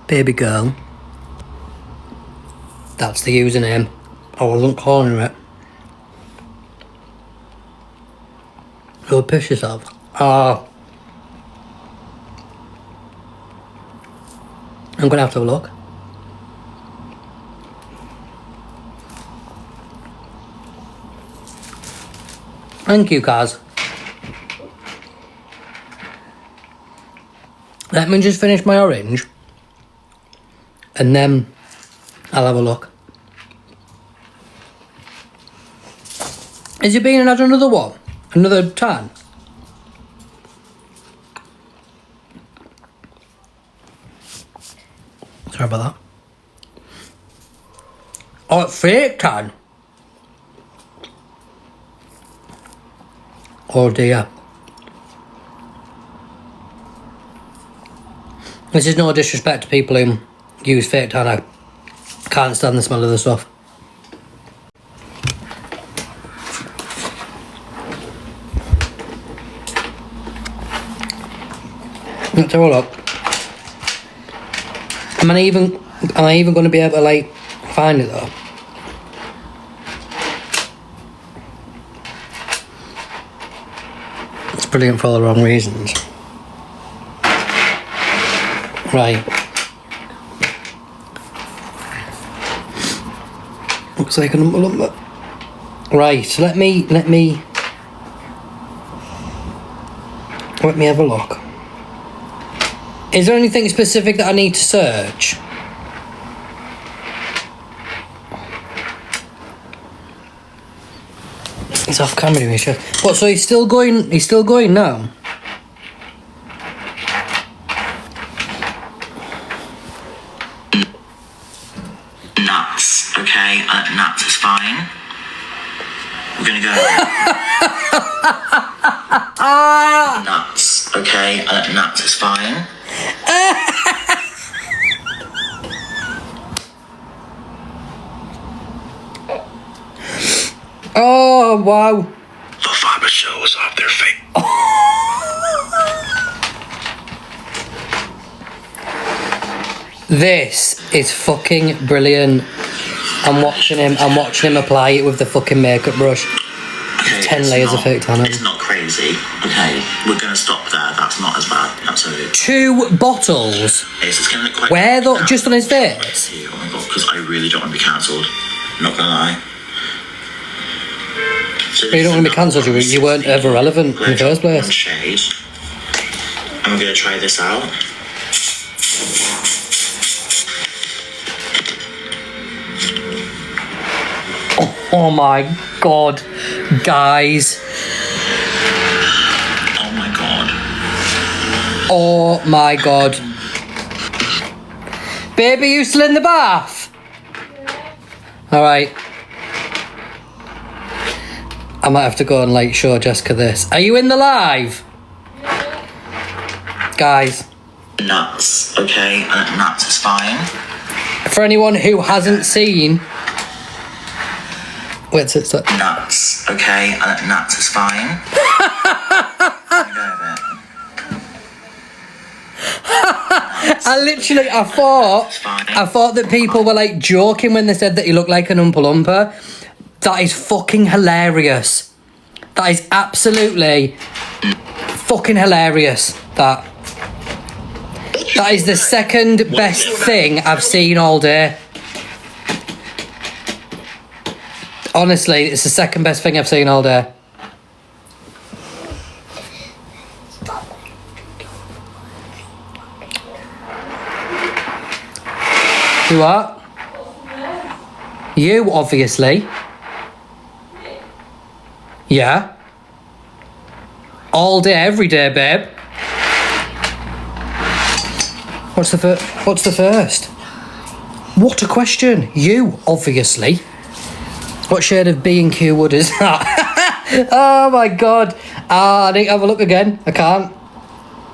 Baby girl. That's the username. I wasn't calling her it. You'll piss yourself. Oh. I'm gonna have to have a look. Thank you, Kaz. Let me just finish my orange. And then I'll have a look. Is it being had another one? Another tan? Sorry about that. Oh, it's fake tan. Oh dear. This is no disrespect to people who use fake tan. I can't stand the smell of the stuff. Let's have a look. Am I even going to be able to like find it though? It's brilliant for all the wrong reasons. Right. Looks like a number. Right, let me have a look. Is there anything specific that I need to search? It's off camera doing shit. What, so he's still going now? Nuts, okay? Nuts is fine. We're gonna go. Nuts, okay? Nuts is fine. Oh, wow. Elphaba shows off their face. This is fucking brilliant. I'm watching him apply it with the fucking makeup brush. Okay, 10 layers of fake tan. It's not crazy. Okay, we're gonna stop there. That's not as bad. Absolutely. 2 bottles. It's gonna look quite. Where though? Just on his face? Oh my god, because I really don't want to be cancelled. Not gonna lie. So You don't want to be cancelled. You weren't ever relevant in the first place. One shade. And we're gonna try this out. Oh my god, guys. Oh my god. Oh my god. Baby, you still in the bath? Alright. I might have to go and like show Jessica this. Are you in the live? Guys. Nuts, okay? Nuts is fine. For anyone who hasn't seen... Wait, so Nuts, okay? Nuts is fine. I thought that people were like joking when they said that he looked like an Oompa Loompa. That is fucking hilarious. That is absolutely fucking hilarious. That is the second best thing I've seen all day. Honestly, it's the second best thing I've seen all day. You what? You, obviously. Yeah. All day, every day, babe. What's the first? What a question. You, obviously. What shade of B&Q wood is that? Oh my god. I need to have a look again. I can't.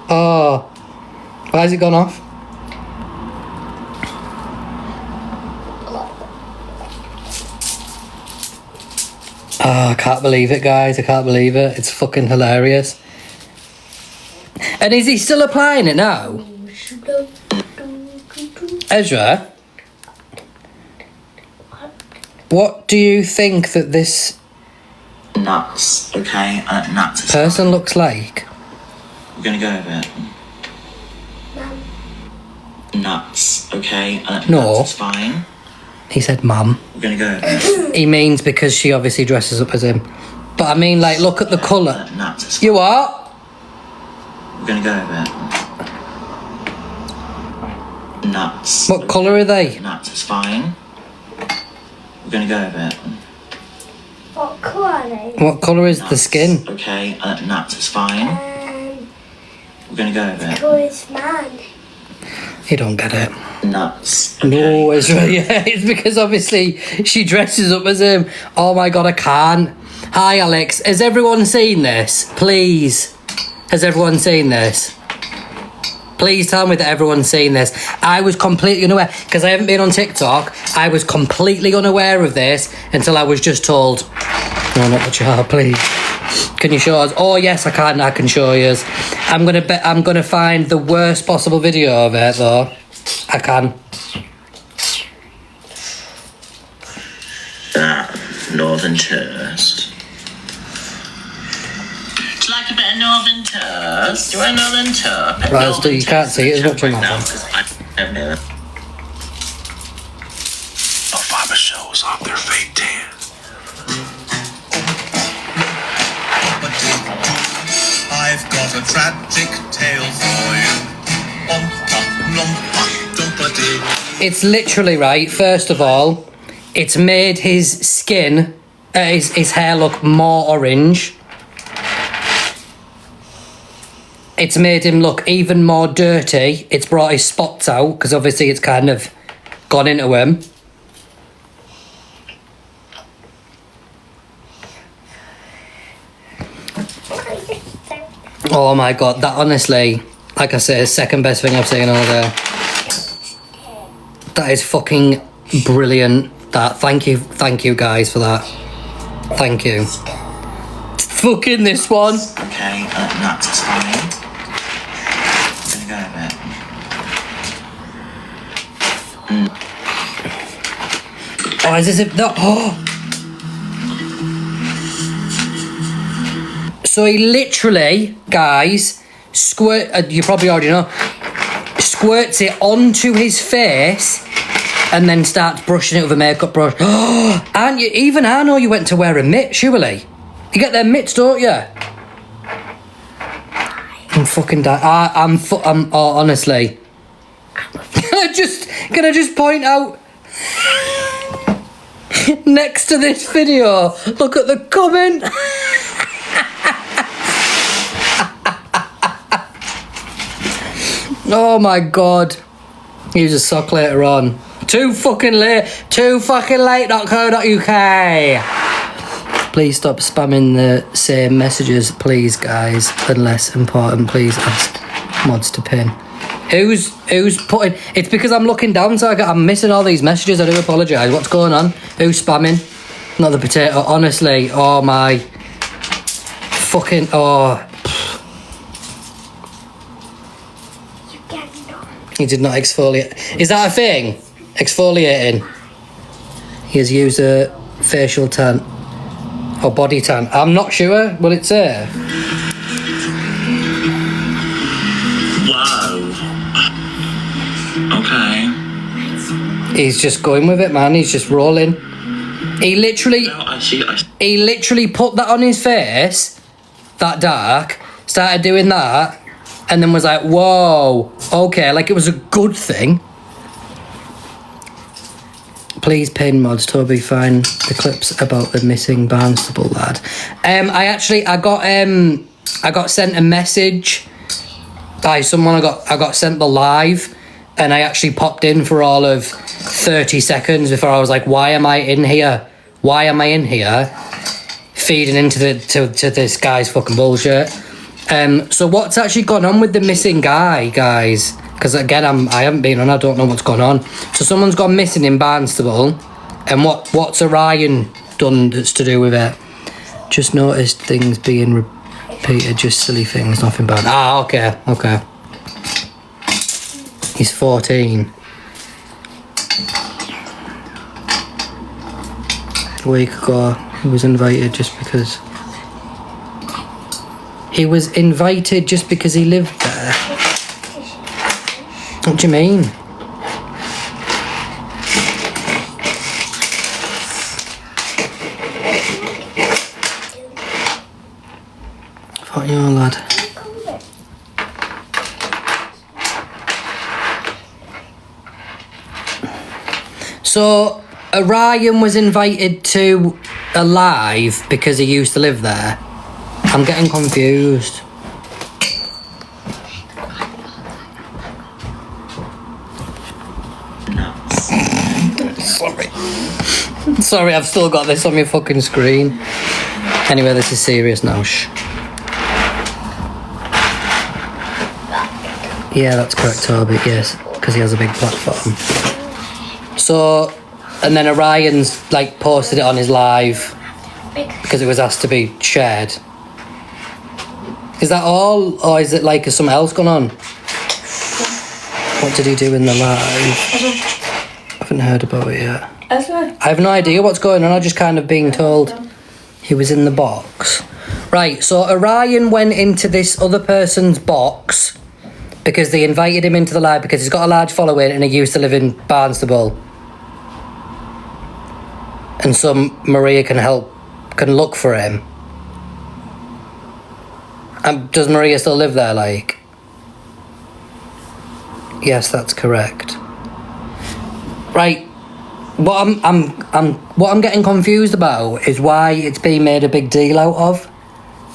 Oh. Why has it gone off? Oh, I can't believe it, guys. I can't believe it. It's fucking hilarious. And is he still applying it now? Ezra, what do you think that this nuts, okay? Nuts. person looks like? We're gonna go over it. Nuts, okay? No. Nuts is fine. He said, "Mum." We're gonna go over it. He means because she obviously dresses up as him. But I mean, like, look at the colour. Nuts is fine. You what? We're gonna go over it. Nuts. What colour are they? Nuts is fine. We're gonna go over it. What colour are they? What colour is the Nuts, skin? okay? Nuts is fine. We're gonna go over it. Colour is mine. You don't get it. Nuts. Okay. No, it's really, yeah, it's because obviously she dresses up as him. Oh my god, I can't. Hi Alex, has everyone seen this? Please. Has everyone seen this? Please tell me that everyone's seen this. I was completely unaware, because I haven't been on TikTok. I was completely unaware of this until I was just told, no, not the child, please. Can you show us? Oh yes, I can show you. I'm gonna find the worst possible video of it though. I can. Northern toast. Do you like a bit of northern toast? Do you want northern toast? Right, so you can't see it as much on that one. I don't know. Elphaba shows off their fake tan. I've got a tragic tale for you. It's literally right. First of all, it's made his skin, his hair look more orange. It's made him look even more dirty. It's brought his spots out because obviously it's kind of gone into him. Oh my god, that honestly, like I say, is second best thing I've seen all day. That is fucking brilliant. That, thank you guys for that. Thank you. Fucking this one. Okay, nuts is fine. I'm gonna go with it. Oh, is this it? No. Oh. So he literally, guys, you probably already know, squirts it onto his face and then starts brushing it with a makeup brush. And even I know you went to wear a mitt, surely. You get them mitts, don't you? I'm fucking dying. Oh, honestly. Can I just point out, next to this video, look at the comment. Oh my god. Use a sock later on. Too fucking late. Toofuckinglate.co.uk. Please stop spamming the same messages, please, guys. Unless important, please ask mods to pin. Who's putting... It's because I'm looking down, so I'm missing all these messages. I do apologise. What's going on? Who's spamming? Not the potato. Honestly. Oh my... Fucking... Oh... He did not exfoliate. Is that a thing? Exfoliating? He has used a facial tan. Or body tan. I'm not sure. Will it say? Wow. Okay. He's just going with it, man. He's just rolling. He literally... No, I see. He literally put that on his face. That dark. Started doing that. And then was like, whoa, okay, like it was a good thing. Please pin mods, Toby, find the clips about the missing Barnstable lad. I got sent a message by someone. I got sent the live, and I actually popped in for all of 30 seconds before I was like, why am I in here? Why am I in here? Feeding into to this guy's fucking bullshit. So what's actually gone on with the missing guy, guys? Because again, I haven't been on. I don't know what's gone on. So someone's gone missing in Barnstable, and what's Orion done that's to do with it? Just noticed things being repeated, just silly things, nothing bad. Ah, okay. He's 14. a week ago. He was invited just because... He was invited just because he lived there. What do you mean? Fuck you, lad. So, Orion was invited to a live because he used to live there. I'm getting confused. Sorry, I've still got this on my fucking screen. Anyway, this is serious now. Shh. Yeah, that's correct, Toby. Yes, because he has a big platform. So, and then Orion's like posted it on his live because it was asked to be shared. Is that all, or is it like something else going on? What did he do in the live? I haven't heard about it yet. I have no idea what's going on. I'm just kind of being told he was in the box. Right, so Orion went into this other person's box because they invited him into the live because he's got a large following and he used to live in Barnstable. And so Maria can look for him. Does Maria still live there, like? Yes, that's correct. Right. What I'm getting confused about is why it's being made a big deal out of.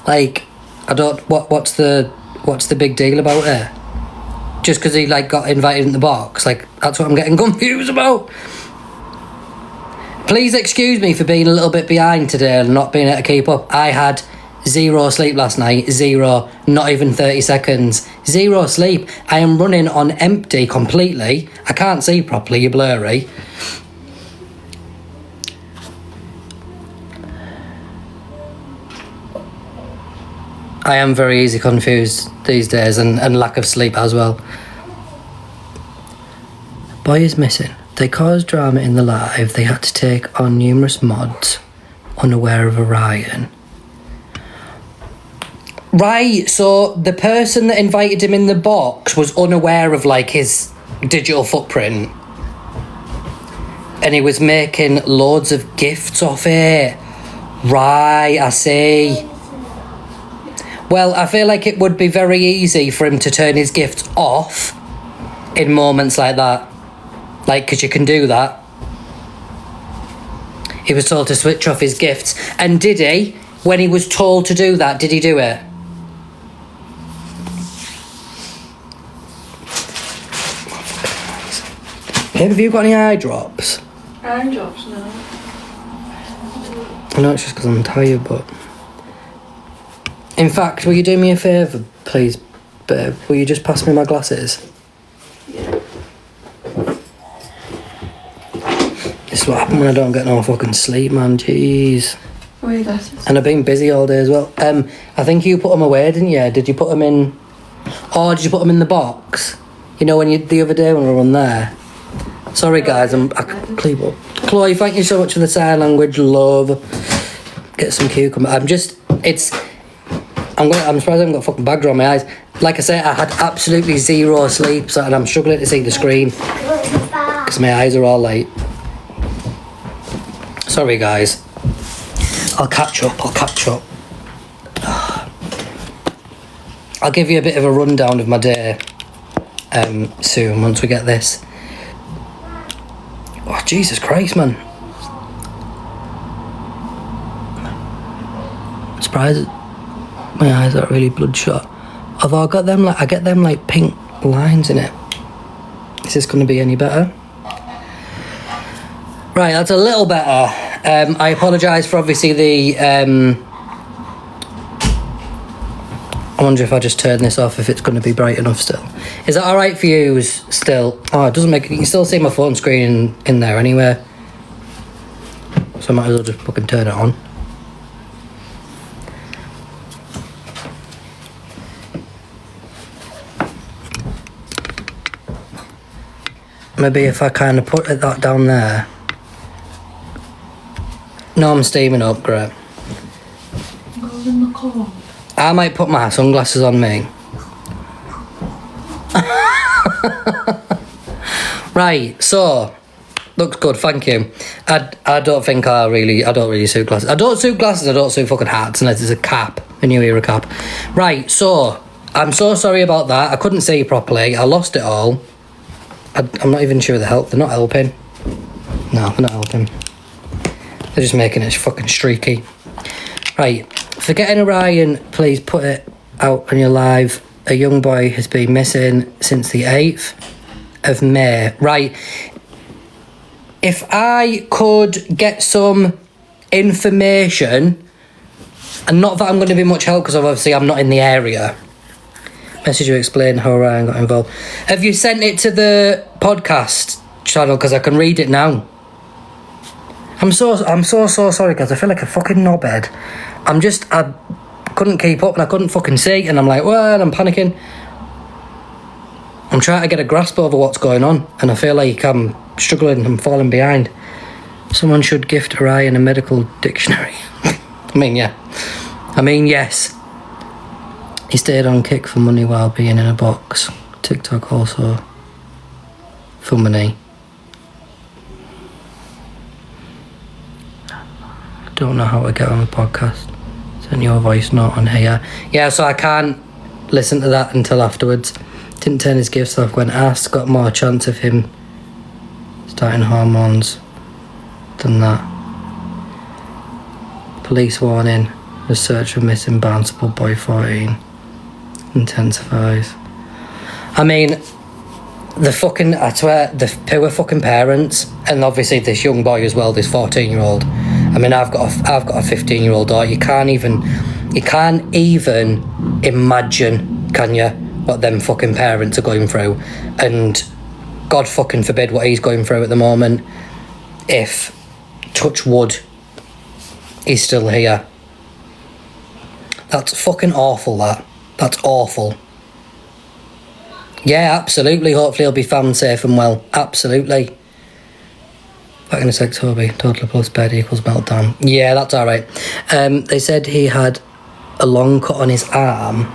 Like, I don't. What's the big deal about it? Just because he like got invited in the box, like that's what I'm getting confused about. Please excuse me for being a little bit behind today and not being able to keep up. I had 0 sleep last night. 0, not even 30 seconds. 0 sleep. I am running on empty completely. I can't see properly. You're blurry. I am very easy confused these days and lack of sleep as well. Boy is missing. They caused drama in the live. They had to take on numerous mods, unaware of Orion. Right, so the person that invited him in the box was unaware of like his digital footprint. And he was making loads of gifts off it. Right, I see. Well, I feel like it would be very easy for him to turn his gifts off in moments like that. Like, because you can do that. He was told to switch off his gifts. And did he? When he was told to do that, did he do it? Hey, have you got any eye drops? Eye drops, no. I know it's just because I'm tired, but... In fact, will you do me a favour, please, babe? Will you just pass me my glasses? Yeah. This is what happens when I don't get no fucking sleep, man. Jeez. Where are your glasses? And I've been busy all day as well. I think you put them away, didn't you? Did you put them in... Or did you put them in the box? You know, when you the other day when we were on there? Sorry, guys, I clean up. Chloe, thank you so much for the sign language, love. Get some cucumber. I'm surprised I haven't got fucking bags around my eyes. Like I say, I had absolutely 0 sleep, so, and I'm struggling to see the screen because my eyes are all like... Sorry, guys. I'll catch up. I'll give you a bit of a rundown of my day soon once we get this. Oh, Jesus Christ, man. I'm surprised my eyes are really bloodshot. Although I get them like pink lines in it. Is this going to be any better? Right, that's a little better. I apologise for obviously the... I wonder if I just turn this off, if it's going to be bright enough still. Is that alright for you still? Oh, it doesn't make it... You can still see my phone screen in there anyway. So I might as well just fucking turn it on. Maybe if I kind of put that down there. No, I'm steaming up, great. Go in the car. I might put my sunglasses on me. Right, so looks good, thank you. I don't think I don't really suit glasses. I don't suit glasses, I don't suit fucking hats unless it's a cap, a New Era cap. Right, so I'm so sorry about that. I couldn't see properly. I lost it all. I'm not even sure they're not helping. No, they're not helping. They're just making it fucking streaky. Right, forgetting Orion, please put it out on your live. A young boy has been missing since the 8th of May. Right, if I could get some information, and not that I'm going to be much help because obviously I'm not in the area. Message you explain how Orion got involved. Have you sent it to the podcast channel because I can read it now? I'm so sorry guys. I feel like a fucking knobhead. I couldn't keep up and I couldn't fucking see, and I'm like, well, I'm panicking. I'm trying to get a grasp over what's going on, and I feel like I'm struggling. I'm falling behind. Someone should gift Orion a medical dictionary. I mean, yes. He stayed on Kick for money while being in a box. TikTok also for money. Don't know how to get on the podcast. Send your voice note on here. Yeah, so I can't listen to that until afterwards. Didn't turn his gifts off when asked. Got more chance of him starting hormones than that. Police warning. The search for missing Barnstable boy 14 intensifies. I mean, I swear, the poor fucking parents, and obviously this young boy as well, this 14-year-old. I mean, I've got a 15-year-old daughter. You can't even imagine, can you, what them fucking parents are going through, and God fucking forbid what he's going through at the moment. If, touch wood, he's still here. That's fucking awful. That's awful. Yeah, absolutely. Hopefully he'll be found safe and well. Absolutely. Back in a sec, Toby. Total plus bed equals meltdown. Yeah, that's alright. They said he had a long cut on his arm.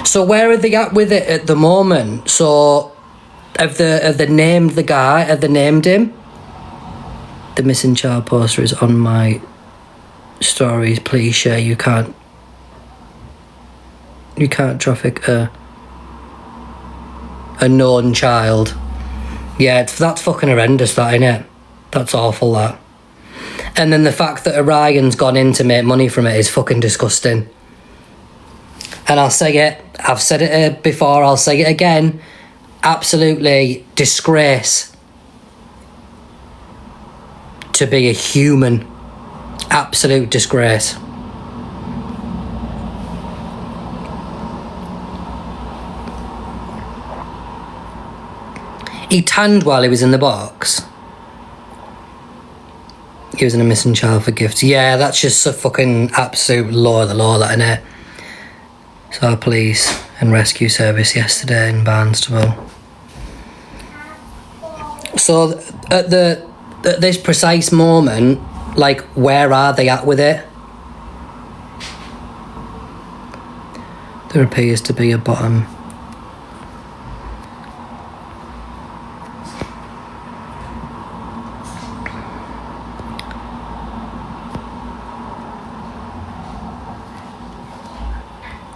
So where are they at with it at the moment? So have they named the guy? Have they named him? The missing child poster is on my stories. Please share. You can't traffic a known child. Yeah, that's fucking horrendous, that, innit? That's awful, that. And then the fact that Orion's gone in to make money from it is fucking disgusting. And I'll say it, I've said it before, I'll say it again. Absolutely disgrace to be a human. Absolute disgrace. He tanned while he was in the box. He was in a missing child for gifts. Yeah, that's just a fucking absolute law of the law, that, innit? So our police and rescue service yesterday in Barnstable. So at this precise moment, like, where are they at with it? There appears to be a bottom.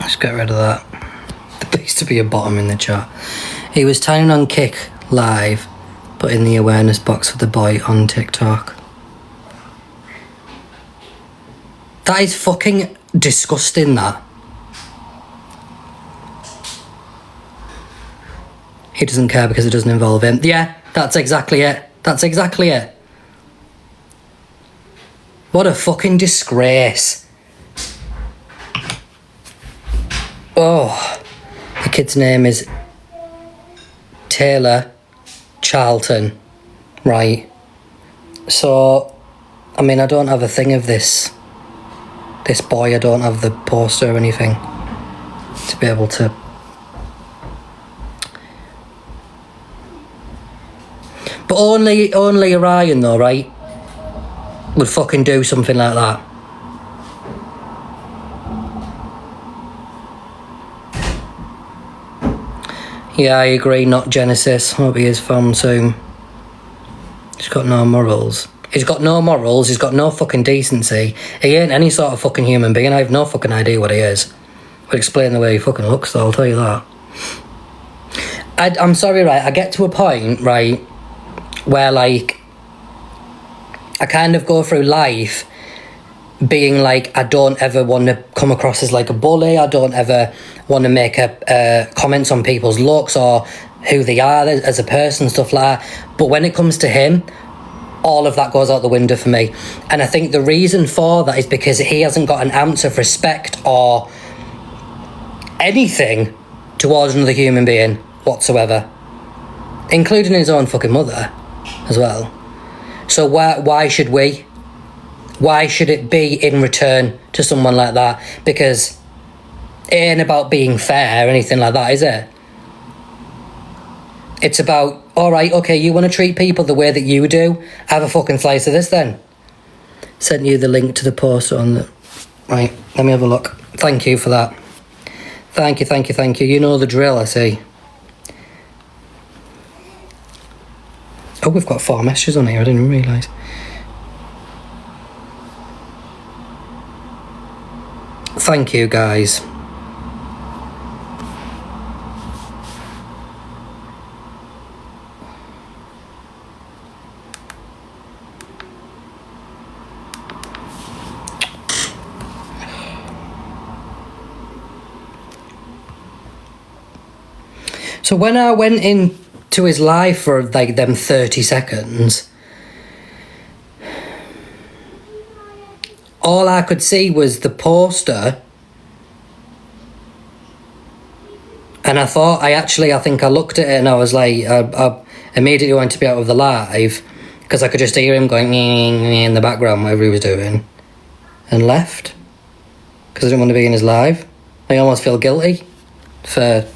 Let's get rid of that. There appears to be a bottom in the chat. He was tying on Kick live, but in the awareness box for the boy on TikTok. That is fucking disgusting, that. He doesn't care because it doesn't involve him. Yeah, that's exactly it. That's exactly it. What a fucking disgrace. Oh, the kid's name is Taylor Charlton. Right. So, I mean, I don't have a thing of this boy. I don't have the poster or anything to be able to. But only Orion though, right? would fucking do something like that. Yeah, I agree, not Genesis. Hope he is found soon. He's got no morals. He's got no morals, he's got no fucking decency. He ain't any sort of fucking human being. I have no fucking idea what he is. Would explain the way he fucking looks, though, I'll tell you that. I'm sorry, right, I get to a point, right, where, like, I kind of go through life being like, I don't ever want to come across as like a bully. I don't ever want to make comments on people's looks or who they are as a person, stuff like that. But when it comes to him, all of that goes out the window for me. And I think the reason for that is because he hasn't got an ounce of respect or anything towards another human being whatsoever, including his own fucking mother as well. So why should we? Why should it be in return to someone like that? Because it ain't about being fair or anything like that, is it? It's about, alright, okay, you want to treat people the way that you do? Have a fucking slice of this then. Sent you the link to the post on the... Right, let me have a look. Thank you for that. Thank you. You know the drill, I see. Oh, we've got 4 messages on here, I didn't realise. Thank you, guys. So when I went into his life for like them 30 seconds, all I could see was the poster, and I think I looked at it and I was like, I immediately wanted to be out of the live because I could just hear him going in the background, whatever he was doing, and left because I didn't want to be in his live. I almost feel guilty for...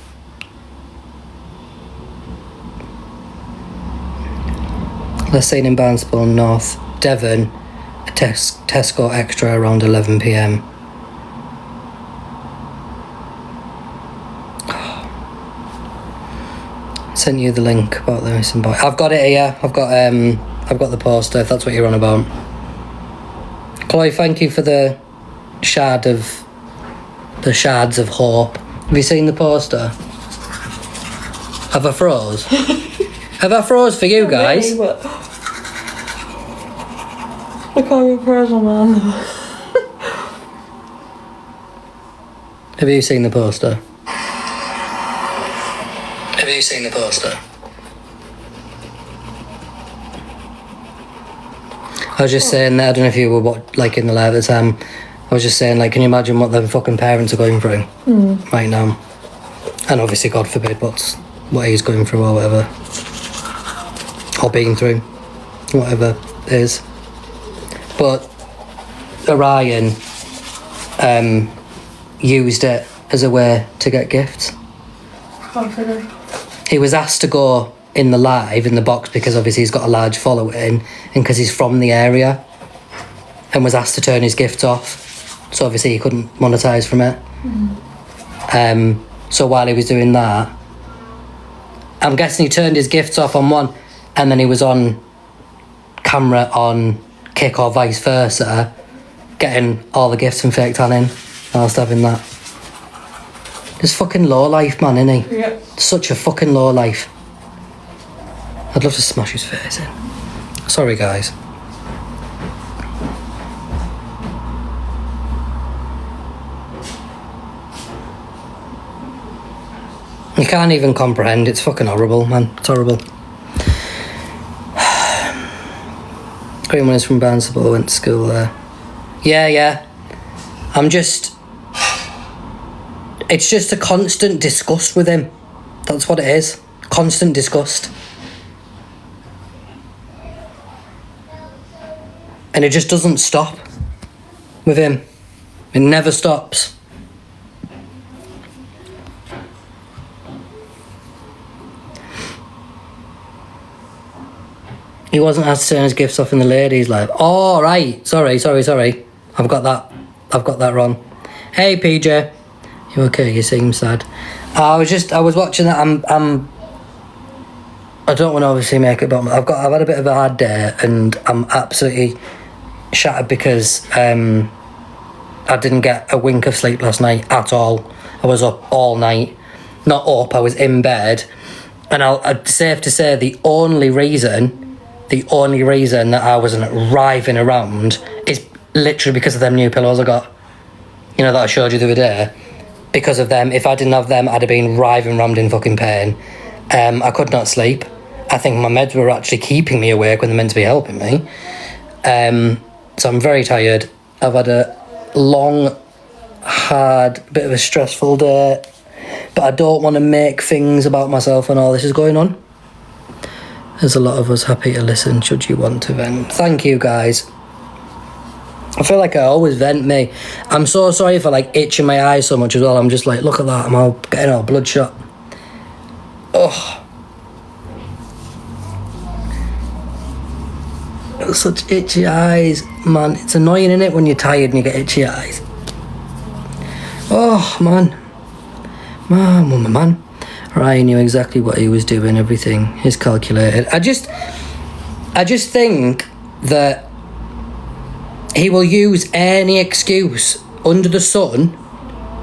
Last seen in Barnstable, North Devon, a Tesco Extra around 11 p.m. Sent you the link about the missing boy. I've got it here. I've got the poster, if that's what you're on about. Chloe, thank you for the shards of hope. Have you seen the poster? Have I froze? Have I froze for you guys? Really, but I can't be present, man. Have you seen the poster? I was just saying that, I don't know if you were in the live at the time. I was just saying, like, can you imagine what them fucking parents are going through right now? And obviously, God forbid, what he's going through or whatever. Or being through, whatever it is. But Orion used it as a way to get gifts. He was asked to go in the live, in the box, because obviously he's got a large following and because he's from the area, and was asked to turn his gifts off. So obviously he couldn't monetize from it. So while he was doing that, I'm guessing he turned his gifts off on one, and then he was on camera on Kick or vice versa, getting all the gifts and fake tanning whilst having that. Just fucking low life, man, innit he? Yep. Such a fucking low life. I'd love to smash his face in. Sorry, guys. You can't even comprehend. It's fucking horrible, man. It's horrible. Everyone is from Barnstable. I went to school there. Yeah. It's just a constant disgust with him. That's what it is. Constant disgust. And it just doesn't stop with him. It never stops. He wasn't asked to turn his gifts off in the ladies' lab. Oh, right. Sorry. I've got that wrong. Hey, PJ. You okay? You seem sad. I was watching that. I don't want to obviously make it, but I've had a bit of a hard day, and I'm absolutely shattered because I didn't get a wink of sleep last night at all. I was up all night. Not up, I was in bed. And it's safe to say the only reason that I wasn't writhing around is literally because of them new pillows I got. You know, that I showed you the other day. Because of them. If I didn't have them, I'd have been writhing around in fucking pain. I could not sleep. I think my meds were actually keeping me awake when they're meant to be helping me. So I'm very tired. I've had a long, hard, bit of a stressful day. But I don't want to make things about myself when all this is going on. There's a lot of us happy to listen should you want to vent. Thank you, guys. I feel like I always vent, me. I'm so sorry for like itching my eyes so much as well. I'm just like, look at that, I'm all getting all bloodshot. Oh. Such itchy eyes, man. It's annoying, isn't it, when you're tired and you get itchy eyes. Oh, man. Man. Ryan knew exactly what he was doing, everything is calculated. I just think that he will use any excuse under the sun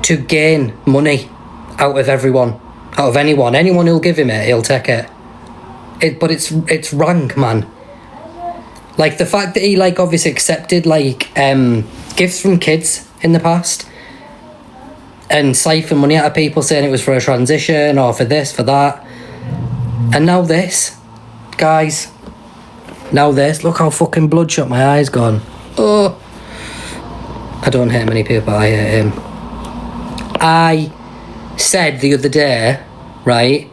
to gain money out of everyone, out of anyone. Anyone who'll give him it, he'll take it. But it's rank, man. Like the fact that he like obviously accepted like gifts from kids in the past and siphon money out of people saying it was for a transition or for this, for that. And now this. Guys. Now this. Look how fucking bloodshot my eyes gone. Oh. I don't hate many people, I hate him. I said the other day, right,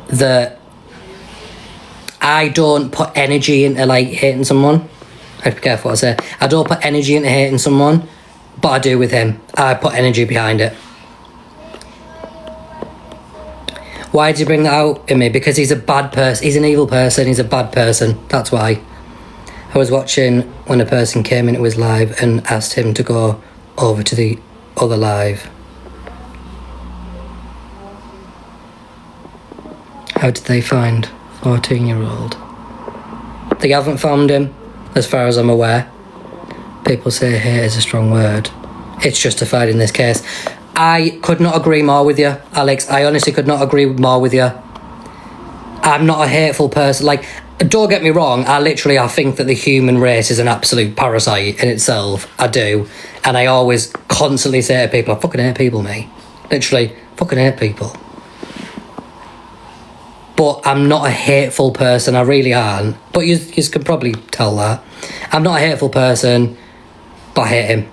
that I don't put energy into like hating someone. I have to be careful what I say. I don't put energy into hating someone, but I do with him. I put energy behind it. Why did you bring that out in me? Because he's a bad person. He's an evil person. He's a bad person. That's why. I was watching when a person came into his live and asked him to go over to the other live. How did they find 14-year-old? They haven't found him, as far as I'm aware. People say hate is a strong word. It's justified in this case. I could not agree more with you, Alex. I honestly could not agree more with you. I'm not a hateful person. Like, don't get me wrong, I think that the human race is an absolute parasite in itself. I do. And I always constantly say to people, I fucking hate people, mate. Literally, fucking hate people. But I'm not a hateful person, I really aren't. But you can probably tell that. I'm not a hateful person, but I hate him.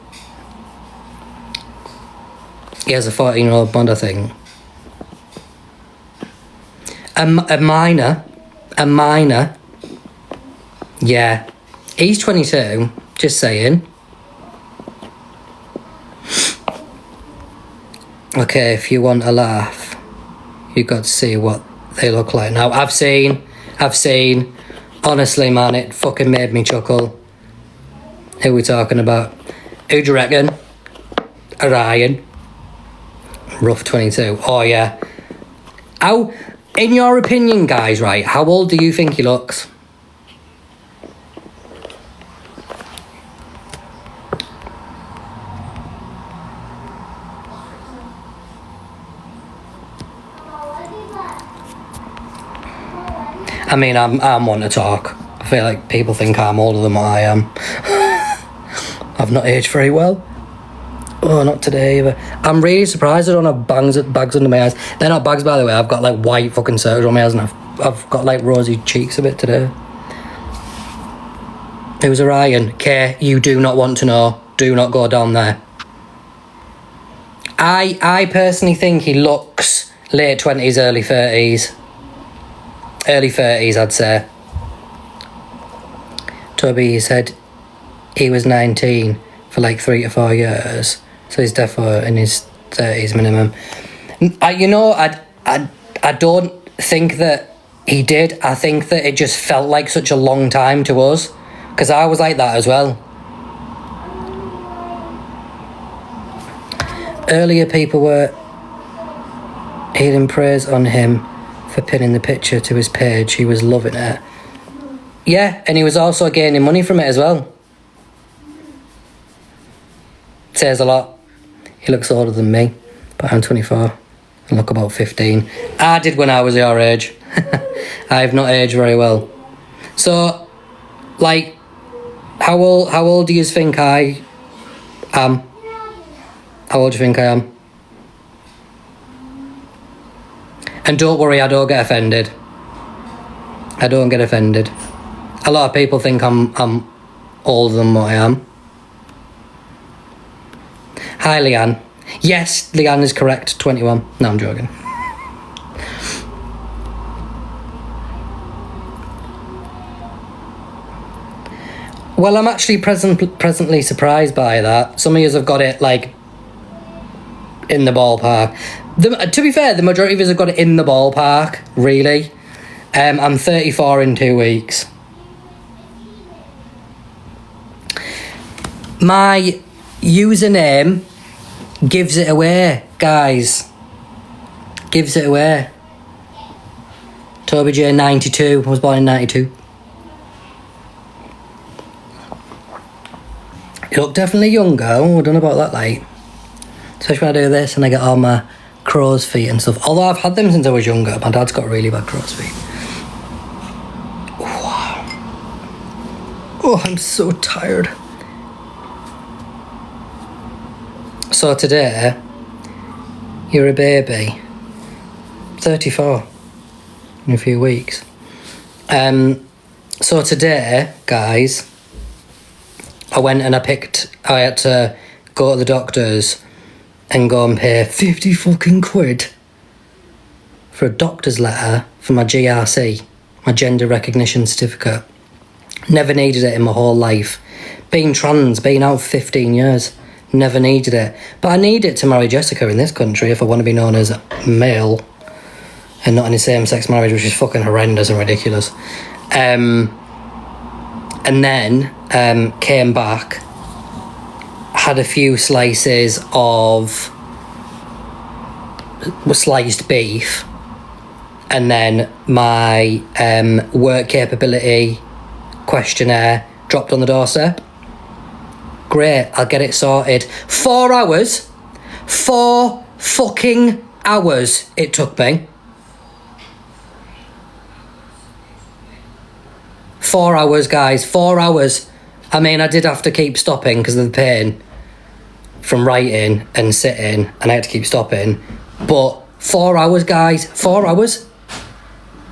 He has a 14-year-old bond, I think. A minor. Yeah. He's 22, just saying. Okay, if you want a laugh, you got to see what they look like now. I've seen. Honestly, man, it fucking made me chuckle. Who are we talking about? Who do you reckon? Ryan. Rough 22. Oh, yeah. How, in your opinion, guys, right, how old do you think he looks? I mean, I'm one to talk. I feel like people think I'm older than what I am. I've not aged very well. Oh, not today either. I'm really surprised I don't have bags under my eyes. They're not bags, by the way. I've got like white fucking circles on my eyes, and I've got like rosy cheeks a bit today. It was Orion. Okay, you do not want to know. Do not go down there. I personally think he looks late 20s, early 30s. Early 30s, I'd say. Toby said he was 19 for like 3 to 4 years. So he's definitely in his 30s minimum. I don't think that He did. I think that it just felt like such a long time to us. Because I was like that as well. Earlier people were healing praise on him for pinning the picture to his page. He was loving it. Yeah, and he was also gaining money from it as well. Says a lot. He looks older than me, but I'm 24. I look about 15. I did when I was your age. I have not aged very well. So, like, how old do you think I am? How old do you think I am? And don't worry, I don't get offended. I don't get offended. A lot of people think I'm older than what I am. Hi, Leanne. Yes, Leanne is correct. 21. No, I'm joking. Well, I'm actually presently surprised by that. Some of you have got it, like, in the ballpark. To be fair, the majority of us have got it in the ballpark, really. I'm 34 in 2 weeks. My username gives it away, guys. Gives it away. Toby J 92. I was born in 92. You look definitely younger. Oh, I don't know about that, like. Especially when I do this and I get all my crow's feet and stuff. Although I've had them since I was younger. My dad's got really bad crow's feet. Wow. Oh, I'm so tired. So today, you're a baby. 34 in a few weeks. So today, guys, I went and I had to go to the doctor's and go and pay 50 fucking quid for a doctor's letter for my GRC, my gender recognition certificate. Never needed it in my whole life. Being trans, being out 15 years, never needed it. But I need it to marry Jessica in this country if I want to be known as male and not in a same-sex marriage, which is fucking horrendous and ridiculous. And then came back, had a few slices of sliced beef, and then my work capability questionnaire dropped on the doorstep. Great, I'll get it sorted. 4 hours. 4 fucking hours it took me. 4 hours, guys. 4 hours. I mean, I did have to keep stopping because of the pain from writing and sitting, and I had to keep stopping. But 4 hours, guys. 4 hours.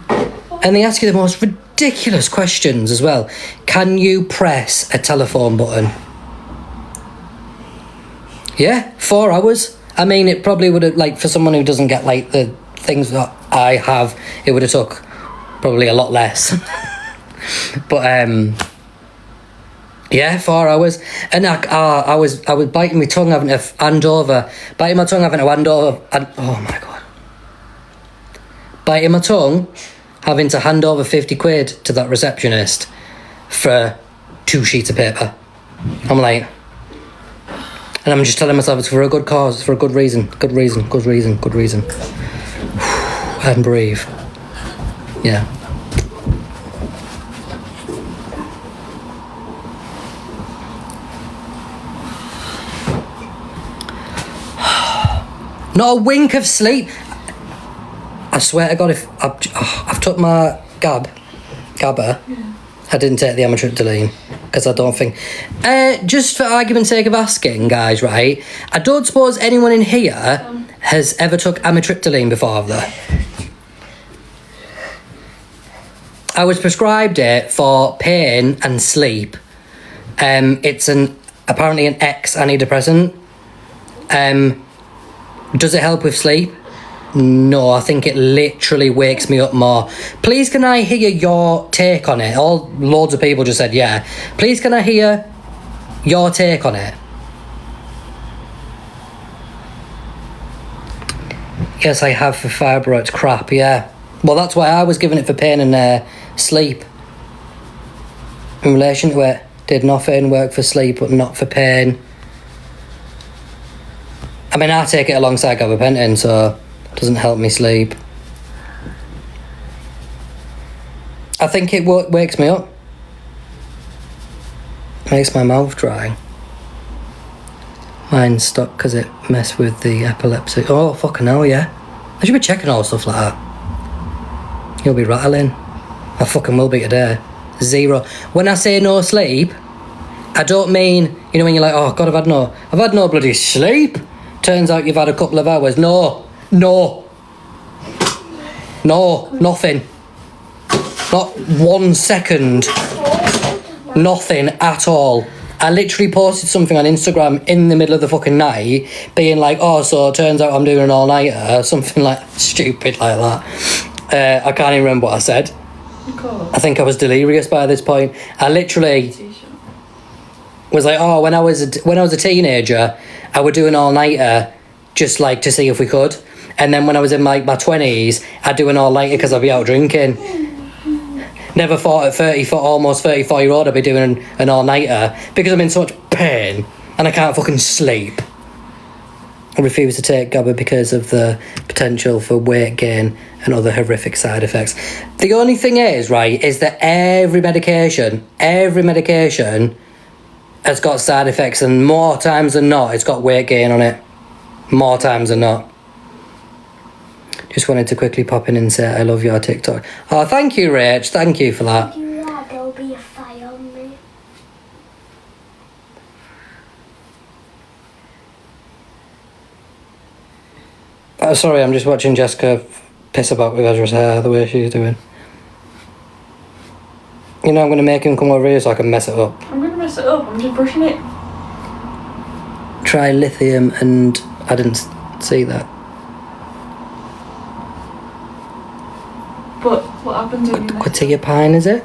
And they ask you the most ridiculous questions as well. Can you press a telephone button? Yeah, 4 hours. I mean, it probably would have, like, for someone who doesn't get, like, the things that I have, it would have took probably a lot less. But, yeah, 4 hours. And I was biting my tongue having to hand over. Biting my tongue having to hand over. Oh, my God. Biting my tongue having to hand over 50 quid to that receptionist for 2 sheets of paper. I'm like... And I'm just telling myself it's for a good cause, it's for a good reason, good reason, good reason, good reason. And breathe. Yeah. Not a wink of sleep. I swear to God, if I've took my gabba, I didn't take the amitriptyline because I don't think. Just for argument's sake of asking, guys, right? I don't suppose anyone in here has ever took amitriptyline before, have they? I was prescribed it for pain and sleep. It's apparently an ex-antidepressant. Does it help with sleep? No, I think it literally wakes me up more. Please, can I hear your take on it? Loads of people just said yeah. Please, can I hear your take on it? Yes, I have for fibro. It's crap, yeah. Well, that's why I was giving it for pain and sleep. In relation to it, did nothing, work for sleep, but not for pain. I mean, I take it alongside gabapentin, so it doesn't help me sleep. I think it wakes me up. Makes my mouth dry. Mine's stuck because it messed with the epilepsy. Oh, fucking hell, yeah. I should be checking all stuff like that. You'll be rattling. I fucking will be today. 0. When I say no sleep, I don't mean, you know, when you're like, oh God, I've had no bloody sleep. Turns out you've had a couple of hours. No, nothing. Not 1 second. Nothing at all. I literally posted something on Instagram in the middle of the fucking night, being like, oh, so it turns out I'm doing an all-nighter, something like stupid like that. I can't even remember what I said. I think I was delirious by this point. I literally was like, oh, when I was a teenager, I would do an all-nighter just like to see if we could. And then when I was in like my 20s, I'd do an all-nighter because I'd be out drinking. Never thought at almost 34-year-old I'd be doing an all-nighter because I'm in so much pain and I can't fucking sleep. I refuse to take GABA because of the potential for weight gain and other horrific side effects. The only thing is, right, is that every medication has got side effects, and more times than not, it's got weight gain on it. More times than not. Just wanted to quickly pop in and say I love your TikTok. Oh, thank you, Rach. Thank you for that. If you do that, there'll be a fire on me. Oh, sorry, I'm just watching Jessica piss about with Ezra's hair, the way she's doing. You know, I'm going to make him come over here so I can mess it up. I'm gonna mess it up. I'm just brushing it. Try lithium, and I didn't see that. But what happens when you mess it up? Quetiapine, is it?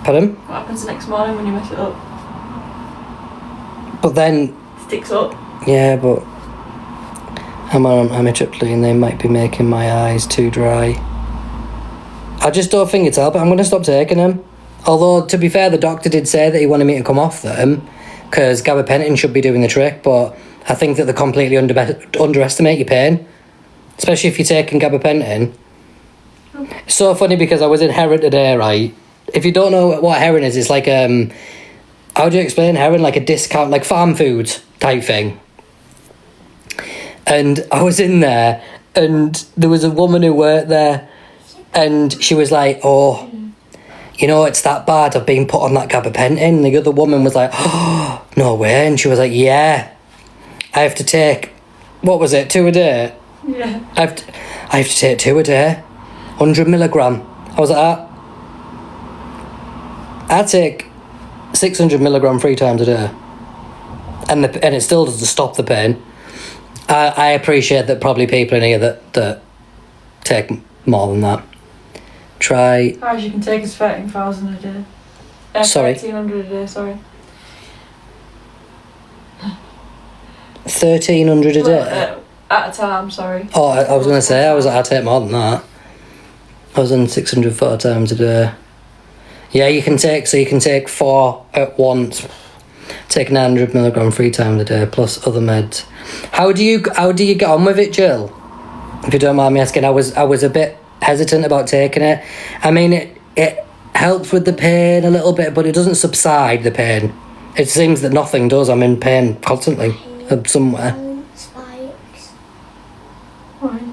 Pardon? What happens the next morning when you mess it up? But then, Sticks up. yeah, but I'm on amitriptyline, they might be making my eyes too dry. I just don't think it's helping. I'm going to stop taking them. Although, to be fair, the doctor did say that he wanted me to come off them because gabapentin should be doing the trick, but I think that they completely underestimate your pain, especially if you're taking gabapentin. It's so funny because I was in Heron today, right? If you don't know what Heron is, it's like, how do you explain Heron? Like a discount, like farm foods type thing. And I was in there, and there was a woman who worked there, and she was like, oh, you know, it's that bad, I've been put on that gabapentin. And the other woman was like, oh, no way. And she was like, yeah, I have to take, what was it, 2 a day? Yeah. I have to take 2 a day, 100 milligram. I was like, I take 600 milligram 3 times a day, and it still doesn't stop the pain. I appreciate that probably people in here that take more than that. Try. As you can take is 13,000 a day. Sorry. 1,300 a day, sorry. 1,300 a day? Well, at a time, sorry. Oh, I was going to say, I take more than that. I was on 600 4 times a day. Yeah, you can take 4 at once. Take 900 milligram 3 times a day, plus other meds. How do you get on with it, Jill? If you don't mind me asking, I was a bit hesitant about taking it. I mean, it helps with the pain a little bit, but it doesn't subside the pain. It seems that nothing does. I'm in pain constantly somewhere. Spikes. Right.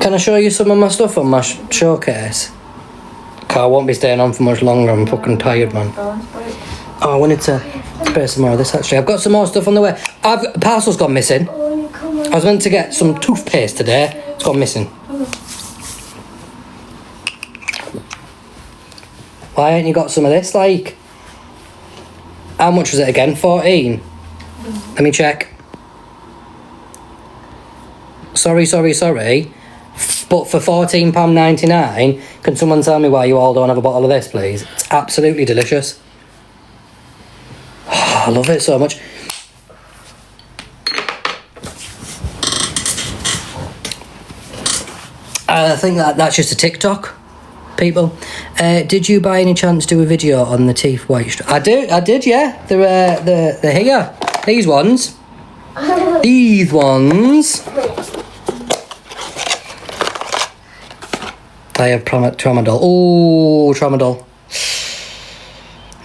Can I show you some of my stuff on my showcase? I won't be staying on for much longer. I'm fucking tired, man. Oh, I wanted to spare some more of this, actually. I've got some more stuff on the way. Parcel's gone missing. I was meant to get some toothpaste today. It's gone missing. Why ain't you got some of this, like? How much was it again? 14? Let me check. Sorry. But for £14.99, can someone tell me why you all don't have a bottle of this, please? It's absolutely delicious. Oh, I love it so much. I think that's just a TikTok, people. Did you by any chance do a video on the teeth white? I did, yeah. They're here. These ones. These ones. I have tramadol. Oh, tramadol.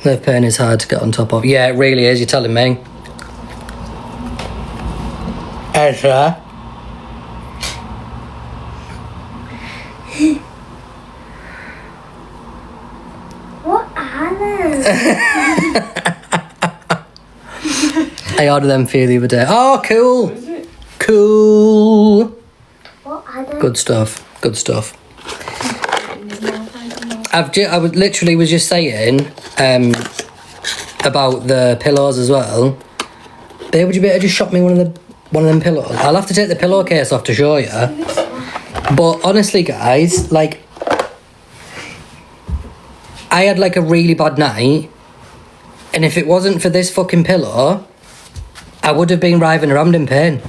Nerve pain is hard to get on top of. Yeah, it really is. You're telling me. Ezra. What are them? I ordered them for you the other day. Oh, cool. Is it? Cool. What are them? Good stuff. Good stuff. I was literally was just saying about the pillows as well. Babe, would you be able to just shop me one of them pillows? I'll have to take the pillowcase off to show you. But honestly, guys, like, I had like a really bad night, and if it wasn't for this fucking pillow, I would have been writhing around in pain.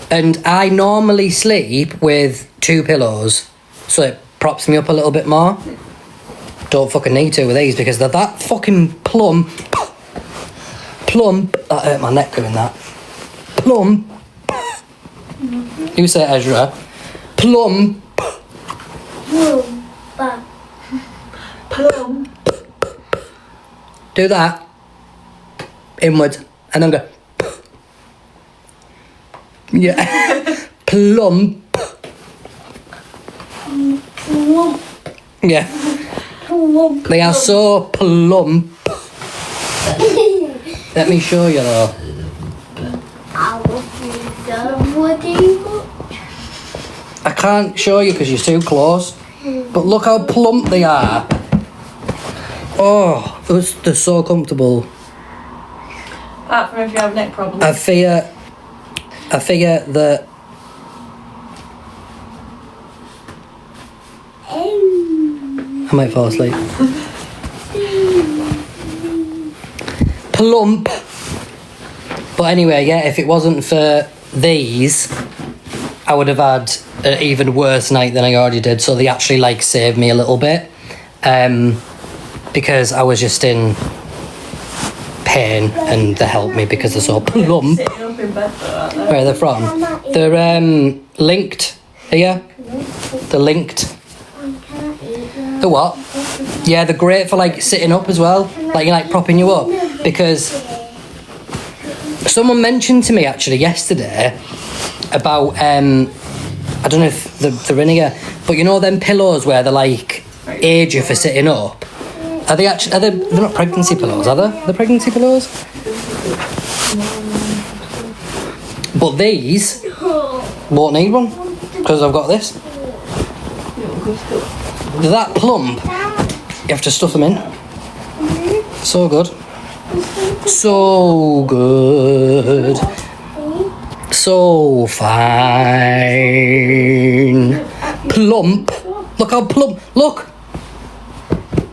And I normally sleep with 2 pillows, so it props me up a little bit more. Don't fucking need to with these because they're that fucking plump. That hurt my neck doing that. Plump. You say it, Ezra. Plump. Plum. Do that. Inwards. And then go. Yeah. Plump. Yeah. They are so plump. Let me show you though. I can't show you because you're too close. But look how plump they are. Oh, they're so comfortable. Apart from if you have neck problems. I fear that I might fall asleep. Plump. But anyway, yeah, if it wasn't for these, I would have had an even worse night than I already did. So they actually like saved me a little bit. Because I was just in pain and they helped me because they're so plump. Sitting up in bed though, aren't they? Where are they from? They're linked here. They're linked. The what? Yeah, they're great for like sitting up as well. Like you're like propping you up. Because someone mentioned to me actually yesterday about I don't know if they're in here, but you know them pillows where they're like aid you for sitting up. Are they actually? They're not pregnancy pillows, are they? They're pregnancy pillows. But these won't need one because I've got this. They're that plump. You have to stuff them in. So good. So good. So fine. Plump. Look how plump. Look.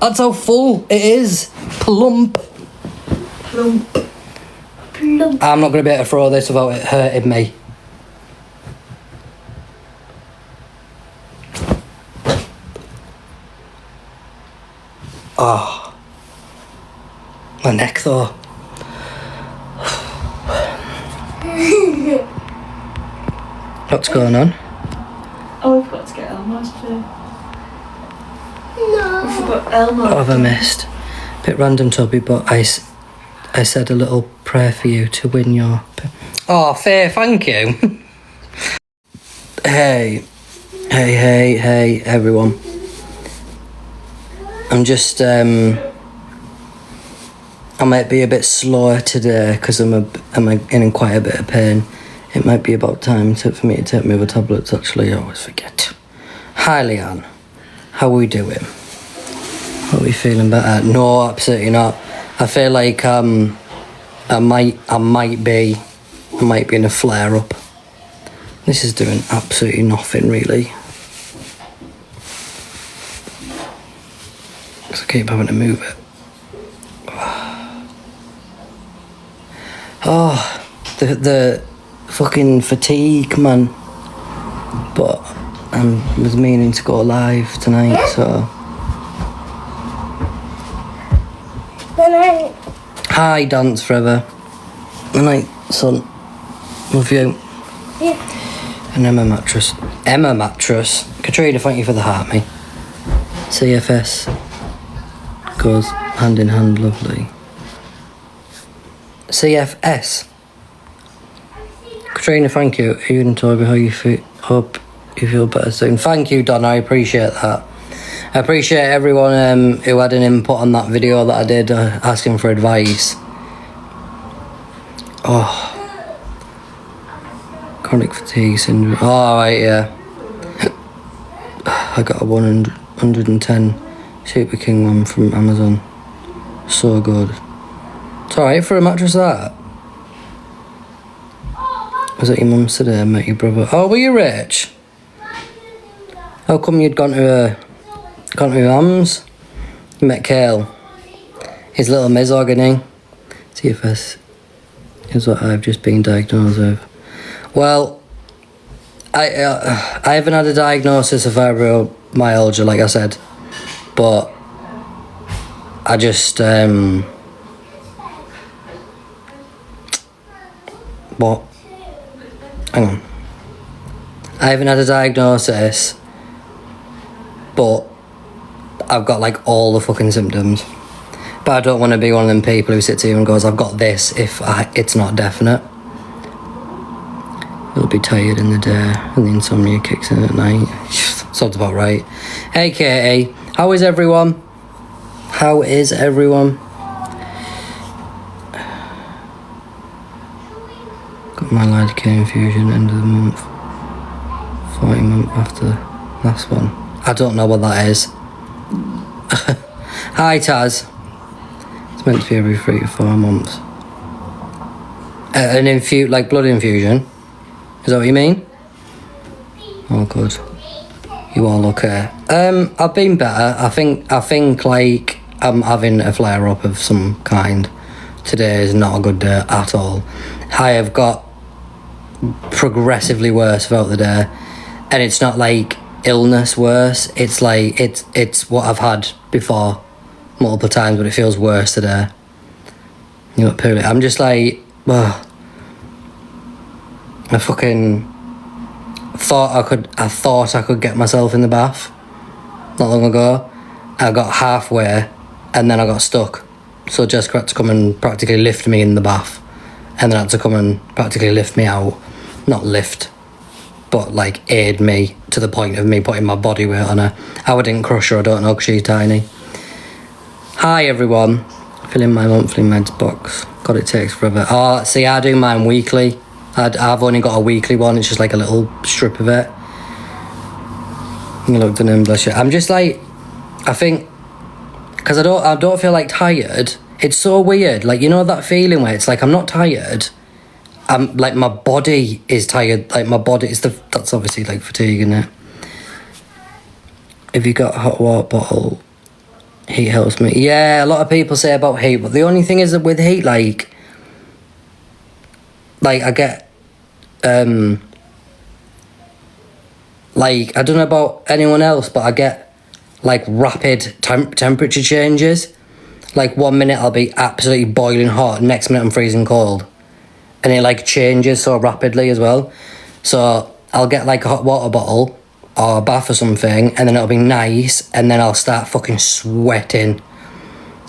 That's how full it is. Plump. Plump. I'm not going to be able to throw this without it hurting me. Oh. My neck though. What's going on? Oh, we've got to get Elmo's too. No. We forgot Elmo. What have I missed? Bit random, Toby, but I said a little prayer for you to win your... Oh, Faye, thank you. Hey, everyone. I'm just, I might be a bit slower today because I'm in quite a bit of pain. It might be about time for me to take my other tablets, actually. I always forget. Hi, Leanne. How are we doing? Are we feeling better? No, absolutely not. I feel like I might be in a flare-up. This is doing absolutely nothing, really. Because I keep having to move it. Oh, the fucking fatigue, man. But I was meaning to go live tonight, so. Good night. Hi, Dance Forever. Good night, son. Love you. Yeah. And Emma Mattress. Emma Mattress. Katrina, thank you for the heart, mate. CFS goes hand in hand, lovely. CFS. Katrina, thank you. Ian and Toby, how you feel? Hope you feel better soon. Thank you, Don. I appreciate that. I appreciate everyone who had an input on that video that I did asking for advice. Oh. Chronic fatigue syndrome. Oh, right, yeah. I got a 110 Super King one from Amazon. So good. It's alright for a mattress, that. Was it your mum's today? I met your brother. Oh, were you rich? How come you'd gone to your mum's? You met Kale. His little misogyny. TFS is what I've just been diagnosed with. Well, I haven't had a diagnosis of fibromyalgia, like I said, but I just what? Hang on. I haven't had a diagnosis, but I've got like all the fucking symptoms. But I don't want to be one of them people who sits here and goes, I've got this, if it's not definite. You'll be tired in the day and the insomnia kicks in at night. Sounds about right. Hey Katie, how is everyone? How is everyone? Got my lidocaine infusion end of the month. 40 month after last one. I don't know what that is. Hi Taz. It's meant to be every 3 to 4 months. Like blood infusion. Is that what you mean? Oh, good. You all okay? I've been better. I think like I'm having a flare up of some kind. Today is not a good day at all. I have got progressively worse throughout the day, and it's not like illness worse. It's like it's what I've had before multiple times, but it feels worse today. You know, purely. I'm just like, ugh. I fucking thought I could get myself in the bath not long ago. I got halfway and then I got stuck. So Jessica had to come and practically lift me in the bath, and then had to come and practically lift me out. Not lift, but like aid me to the point of me putting my body weight on her. How I didn't crush her, I don't know, because she's tiny. Hi everyone. Filling my monthly meds box. God, it takes forever. Oh, see, I do mine weekly. I've only got a weekly one. It's just like a little strip of it. You looked at him, bless you. I'm just like, I think, because I don't feel like tired. It's so weird. Like, you know that feeling where it's like I'm not tired. I'm like, my body is tired. Like my body is that's obviously like fatigue, isn't it? If you got a hot water bottle, heat helps me. Yeah, a lot of people say about heat, but the only thing is that with heat, like I get like, I don't know about anyone else, but I get like rapid temperature changes. Like 1 minute I'll be absolutely boiling hot, next minute I'm freezing cold, and it like changes so rapidly as well. So I'll get like a hot water bottle or a bath or something, and then it'll be nice, and then I'll start fucking sweating.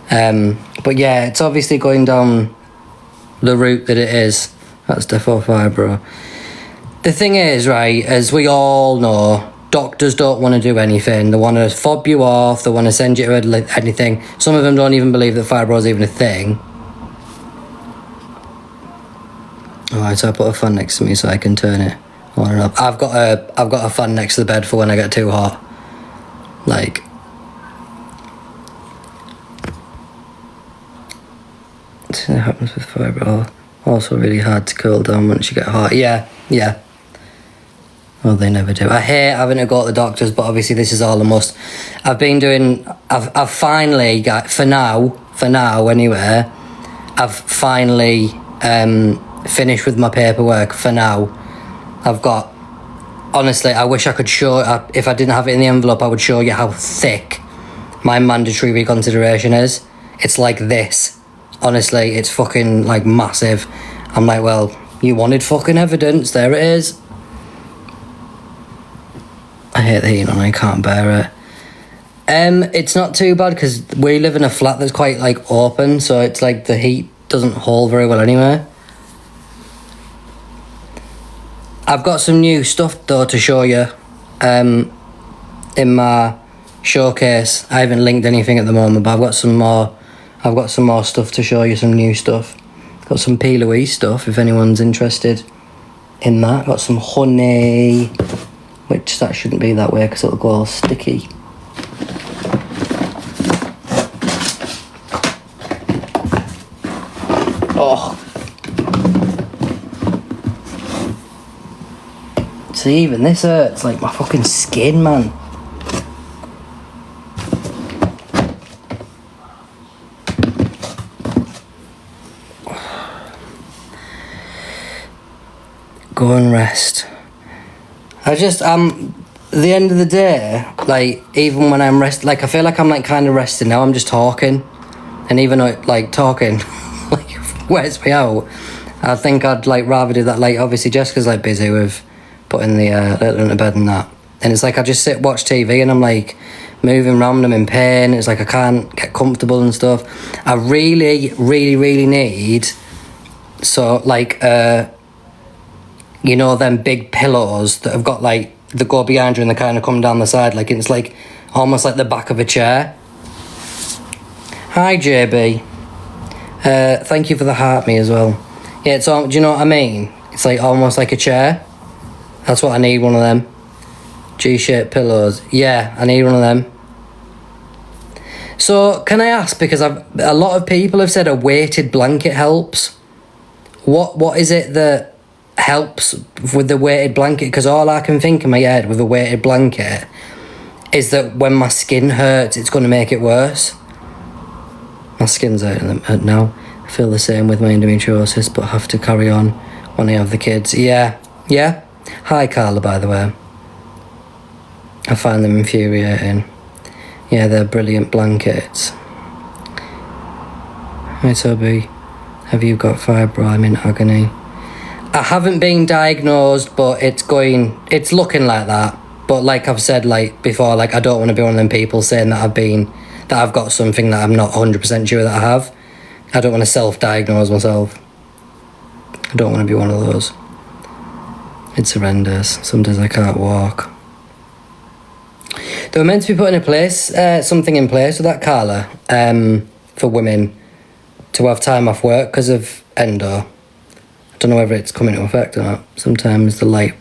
But yeah, it's obviously going down the route that it is. That's defo fibro. The thing is, right, as we all know, doctors don't want to do anything. They want to fob you off. They want to send you to anything. Some of them don't even believe that fibro is even a thing. Alright, so I put a fan next to me so I can turn it on and off. I've got a fan next to the bed for when I get too hot. Like, it happens with fibro. Also really hard to cool down once you get hot. Yeah. Well, they never do. I hate having to go to the doctors, but obviously this is all a must. I've finally got, for now anyway, I've finally finished with my paperwork for now. I've got honestly, I wish I could show... if I didn't have it in the envelope, I would show you how thick my mandatory reconsideration is. It's like this. Honestly, it's fucking, like, massive. I'm like, well, you wanted fucking evidence. There it is. I hate the heat on. I can't bear it. It's not too bad because we live in a flat that's quite, like, open, so it's like the heat doesn't hold very well anyway. I've got some new stuff though to show you in my showcase. I haven't linked anything at the moment, but I've got some more stuff to show you, some new stuff. Got some P. Louise stuff if anyone's interested in that. Got some honey, which that shouldn't be that way because it'll go all sticky. Oh. See, even this hurts, like my fucking skin, man. Go and rest. At the end of the day, like, even when I'm like, I feel like I'm, like, kind of resting now. I'm just talking. And even, like, talking, like, wears me out. I think I'd, like, rather do that. Like, obviously, Jessica's, like, busy with putting the little into bed and that. And it's like I just sit, watch TV, and I'm, like, moving around. I'm in pain. It's like I can't get comfortable and stuff. I really, really, really need, so, like, you know, them big pillows that have got, like, that go behind you and they kind of come down the side. Like, it's, like, almost like the back of a chair. Hi, JB. Thank you for the heart me as well. Yeah, it's all, do you know what I mean? It's, like, almost like a chair. That's what I need, one of them. G-shaped pillows. Yeah, I need one of them. So, can I ask, because a lot of people have said a weighted blanket helps. What is it that helps with the weighted blanket? Because all I can think in my head with a weighted blanket is that when my skin hurts, it's going to make it worse. My skin's hurting now. I feel the same with my endometriosis, but have to carry on when I have the kids. Yeah. Hi, Carla, by the way. I find them infuriating. Yeah, they're brilliant blankets. Hi, Toby. Have you got fibro? I'm in agony. I haven't been diagnosed, but it's looking like that. But like I've said, like, before, like, I don't want to be one of them people saying that I've got something that I'm not 100% sure that I have. I don't want to self-diagnose myself. I don't want to be one of those. It's horrendous. Sometimes I can't walk. They were meant to be putting something in place with that, Carla, for women to have time off work because of endo. I don't know whether it's coming into effect or not. Sometimes the light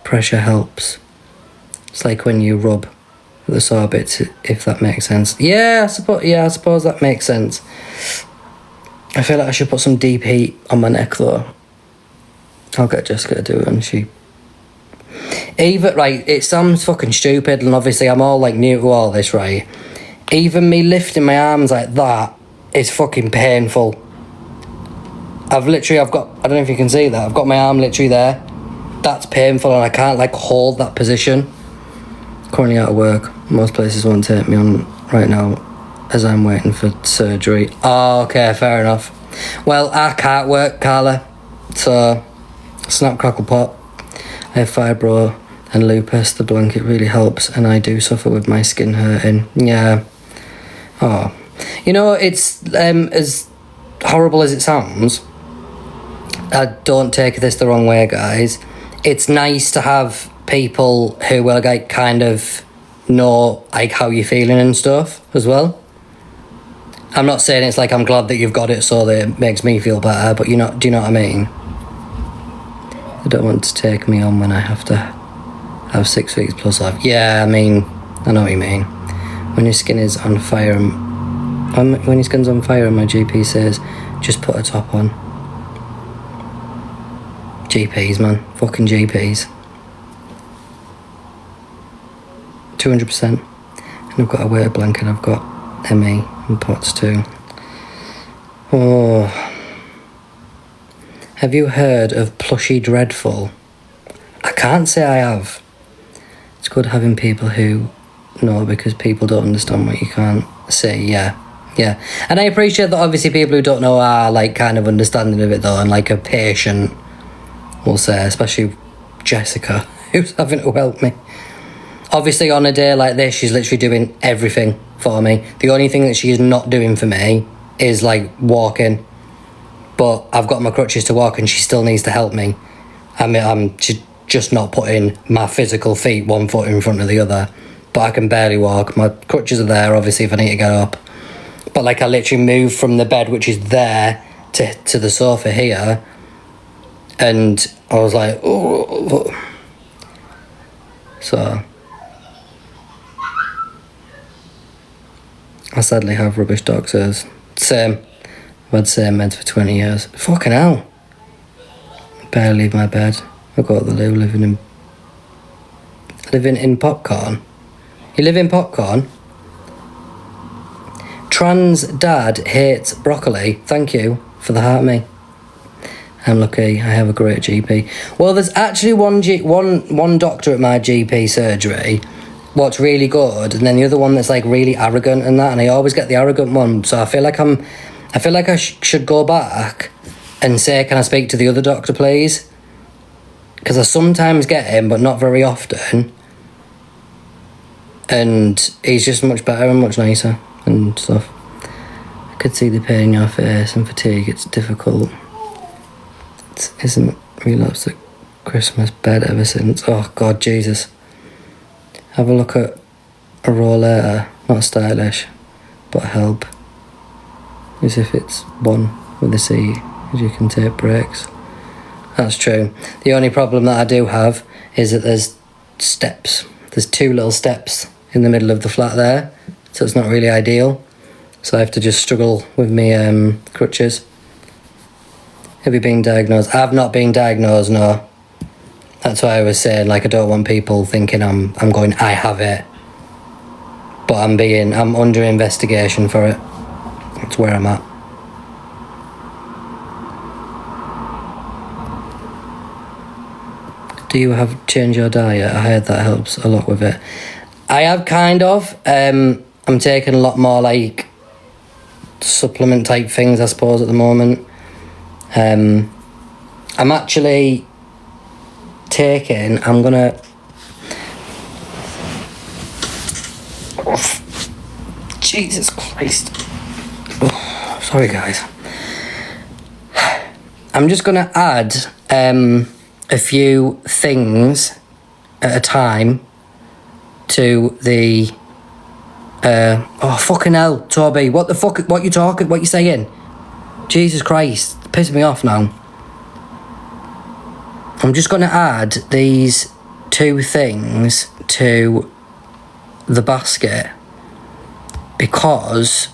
pressure helps. It's like when you rub the sore bits, if that makes sense. Yeah, I suppose that makes sense. I feel like I should put some deep heat on my neck though. I'll get Jessica to do it, and she... Even, right, it sounds fucking stupid, and obviously I'm all, like, new to all this, right? Even me lifting my arms like that is fucking painful. I've got, I don't know if you can see that, I've got my arm literally there. That's painful, and I can't, like, hold that position. Currently out of work. Most places won't take me on right now as I'm waiting for surgery. Oh, okay, fair enough. Well, I can't work, Carla, so snap, crackle, pop. I have fibro and lupus. The blanket really helps, and I do suffer with my skin hurting. Yeah. Oh. You know, it's as horrible as it sounds. Don't take this the wrong way, guys. It's nice to have people who will, like, kind of know, like, how you're feeling and stuff as well. I'm not saying it's like I'm glad that you've got it so that it makes me feel better, but do you know what I mean? I don't want to take me on when I have to have 6 weeks plus off. Yeah, I mean, I know what you mean. When your skin is on fire, when your skin's on fire and my GP says, just put a top on. GPs, man. Fucking GPs. 200%. And I've got a weighted blanket, I've got ME and POTS too. Oh... Have you heard of Plushy Dreadful? I can't say I have. It's good having people who know, because people don't understand what you can't say. Yeah. And I appreciate that obviously people who don't know are like kind of understanding of it though, and like a patient, we'll say, especially Jessica, who's having to help me. Obviously on a day like this, she's literally doing everything for me. The only thing that she's not doing for me is like walking. But I've got my crutches to walk and she still needs to help me. I mean, I'm just not putting my physical feet one foot in front of the other. But I can barely walk. My crutches are there, obviously, if I need to get up. But like I literally moved from the bed, which is there, to the sofa here. And I was like, oh. So I sadly have rubbish doctors. Same. I've had same meds for 20 years. Fucking hell. I barely leave my bed. I go to the loo living in popcorn. You live in popcorn? Trans dad hates broccoli. Thank you for the heart me. I'm lucky I have a great GP. Well, there's actually one doctor at my GP surgery what's really good, and then the other one that's like really arrogant and that, and I always get the arrogant one. So I feel like I should go back and say, can I speak to the other doctor, please? Because I sometimes get him, but not very often. And he's just much better and much nicer and stuff. I could see the pain in your face and fatigue. It's difficult. It isn't relapsed at Christmas bed ever since. Oh, God, Jesus. Have a look at a roll later. Not stylish, but help. As if it's one with a seat, as you can take breaks. That's true. The only problem that I do have is that there's steps. There's 2 little steps in the middle of the flat there, so it's not really ideal. So I have to just struggle with me crutches. Have you been diagnosed? I've not been diagnosed, no. That's why I was saying, like, I don't want people thinking I'm going, I have it. But I'm under investigation for it. That's where I'm at. Do you have change your diet? I heard that helps a lot with it. I have kind of. I'm taking a lot more like supplement type things, I suppose, at the moment. I'm actually taking. I'm gonna. Oh, Jesus Christ. Oh, sorry, guys. I'm just gonna add a few things at a time to the oh fucking hell, Toby, what the fuck, what you saying? Jesus Christ, pissing me off now. I'm just gonna add these 2 things to the basket because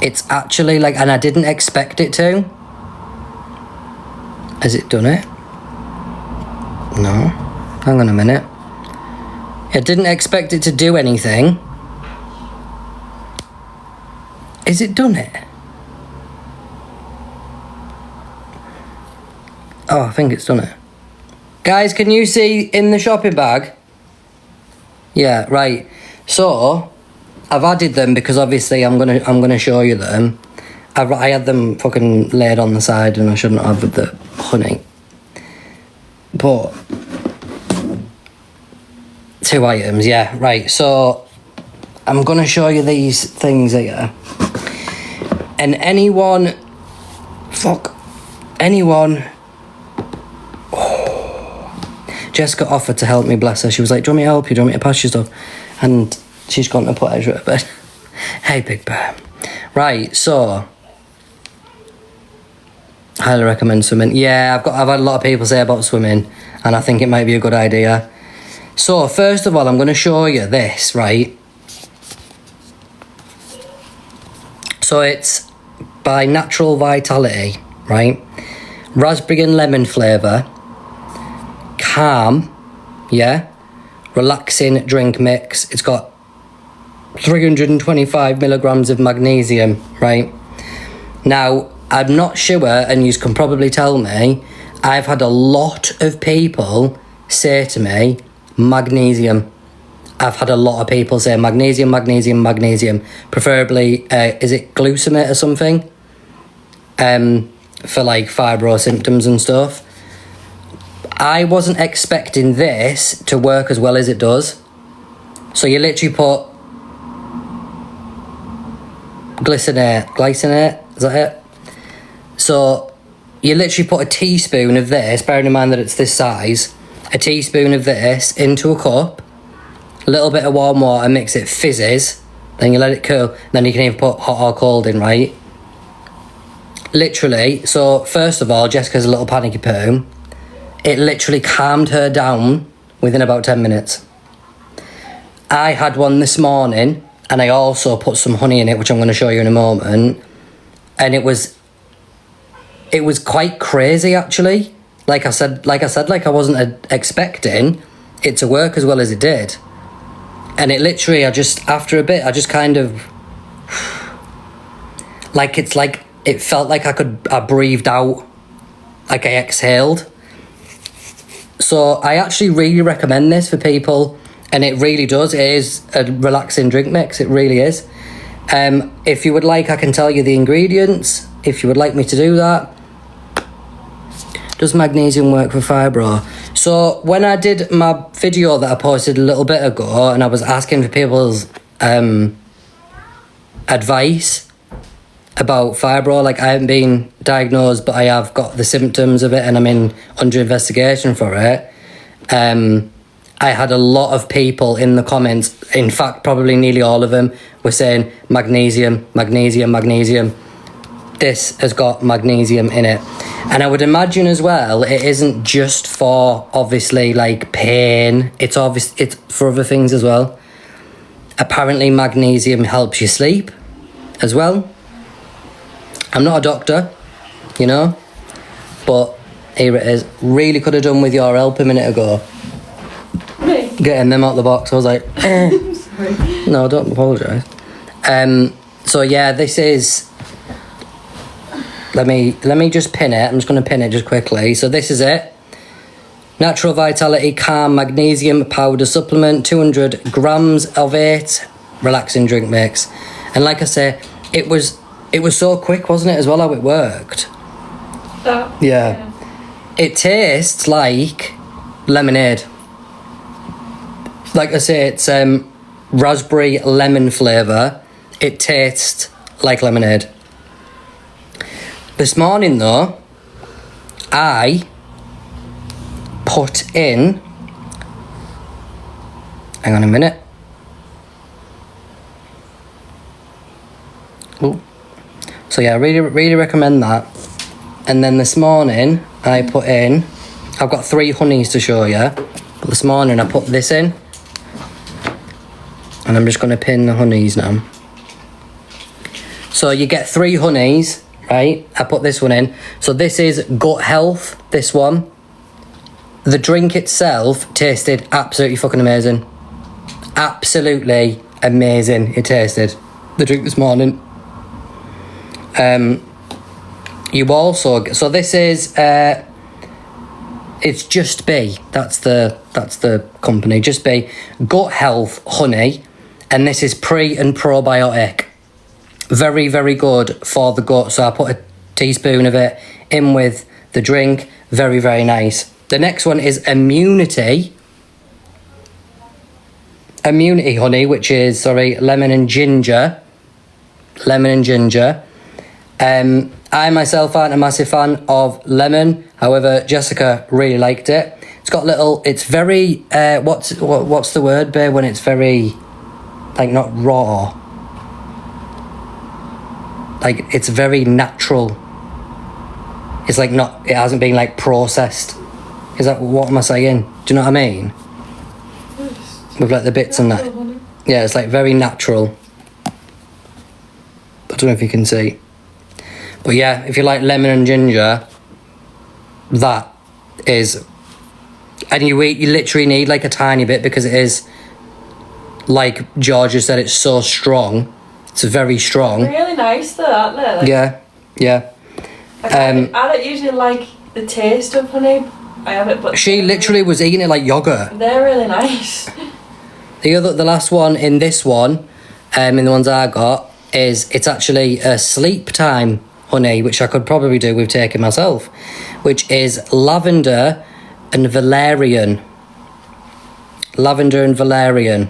it's actually like, and I didn't expect it to. Has it done it? No. Hang on a minute. I didn't expect it to do anything. Is it done it? Oh, I think it's done it. Guys, can you see in the shopping bag? Yeah, right. So, I've added them because obviously I'm gonna show you them. I had them fucking laid on the side and I shouldn't have with the honey. But 2 items, yeah, right. So I'm gonna show you these things here. And anyone Jessica offered to help me, bless her. She was like, do you want me to help you? Do you want me to pass you stuff? And she's gone to put Ezra to bed. Hey, Big Bear. Right, so highly recommend swimming. Yeah, I've had a lot of people say about swimming, and I think it might be a good idea. So, first of all, I'm going to show you this, right? So, it's by Natural Vitality, right? Raspberry and lemon flavour. Calm, yeah? Relaxing drink mix. It's got 325 milligrams of magnesium, right? Now, I'm not sure, and you can probably tell me, I've had a lot of people say to me, magnesium. I've had a lot of people say magnesium, magnesium, magnesium. Preferably, is it glutamate or something? For like fibro symptoms and stuff. I wasn't expecting this to work as well as it does. So you literally put glycinate, is that it? So you literally put a teaspoon of this, bearing in mind that it's this size, a teaspoon of this into a cup, a little bit of warm water, mix it, fizzes, then you let it cool, then you can even put hot or cold in, right? Literally, so first of all, Jessica's a little panicky poo. It literally calmed her down within about 10 minutes. I had one this morning, and I also put some honey in it, which I'm going to show you in a moment. And it was quite crazy, actually. Like I said, I wasn't expecting it to work as well as it did. And it literally, after a bit, I just kind of, it felt like I breathed out, like I exhaled. So I actually really recommend this for people, and it really does. It is a relaxing drink mix, it really is. If you would like, I can tell you the ingredients, if you would like me to do that. Does magnesium work for fibro? So when I did my video that I posted a little bit ago, and I was asking for people's advice about fibro, like I haven't been diagnosed, but I have got the symptoms of it, and I'm under investigation for it. I had a lot of people in the comments, in fact probably nearly all of them, were saying magnesium, magnesium, magnesium. This has got magnesium in it. And I would imagine as well, it isn't just for obviously like pain, it's for other things as well. Apparently magnesium helps you sleep as well. I'm not a doctor, you know, but here it is. Really could have done with your help a minute ago. Me? Getting them out the box. I was like, Sorry. No, don't apologise. So yeah, this is, let me just pin it. I'm just going to pin it just quickly. So this is it. Natural Vitality Calm Magnesium Powder Supplement, 200 grams of it. Relaxing drink mix. And like I say, it was so quick, wasn't it, as well, how it worked? Yeah. It tastes like lemonade. Like I say, it's raspberry lemon flavour. It tastes like lemonade. This morning, though, I put in... Hang on a minute. Ooh. So yeah, I really recommend that. And then this morning, I put in... I've got 3 honeys to show you. But this morning, I put this in. And I'm just going to pin the honeys now. So you get 3 honeys, right? I put this one in. So this is gut health, this one. The drink itself tasted absolutely fucking amazing. Absolutely amazing it tasted. The drink this morning. You also, so this is it's Just Be, that's the company, Just Be Gut Health Honey, and this is pre and probiotic. Very, very good for the gut. So I put a teaspoon of it in with the drink. Very, very nice. The next one is Immunity Honey, which is, lemon and ginger. I myself aren't a massive fan of lemon. However, Jessica really liked it. It's got it's very, what's the word, babe, when it's very, like, not raw. Like, it's very natural. It's like not, it hasn't been like processed. Is that, what am I saying? Do you know what I mean? With like the bits and that. Yeah, it's like very natural. I don't know if you can see. But yeah, if you like lemon and ginger, that is... And you literally need like a tiny bit, because it is, like Georgia said, it's so strong. It's very strong. Really nice though, aren't they? Like, yeah. I don't usually like the taste of honey. I have it, but She literally was eating it like yogurt. they're really nice. The last one in this one, in the ones I got, is it's actually a sleep time honey, which I could probably do with taking myself, which is lavender and valerian. Lavender and valerian.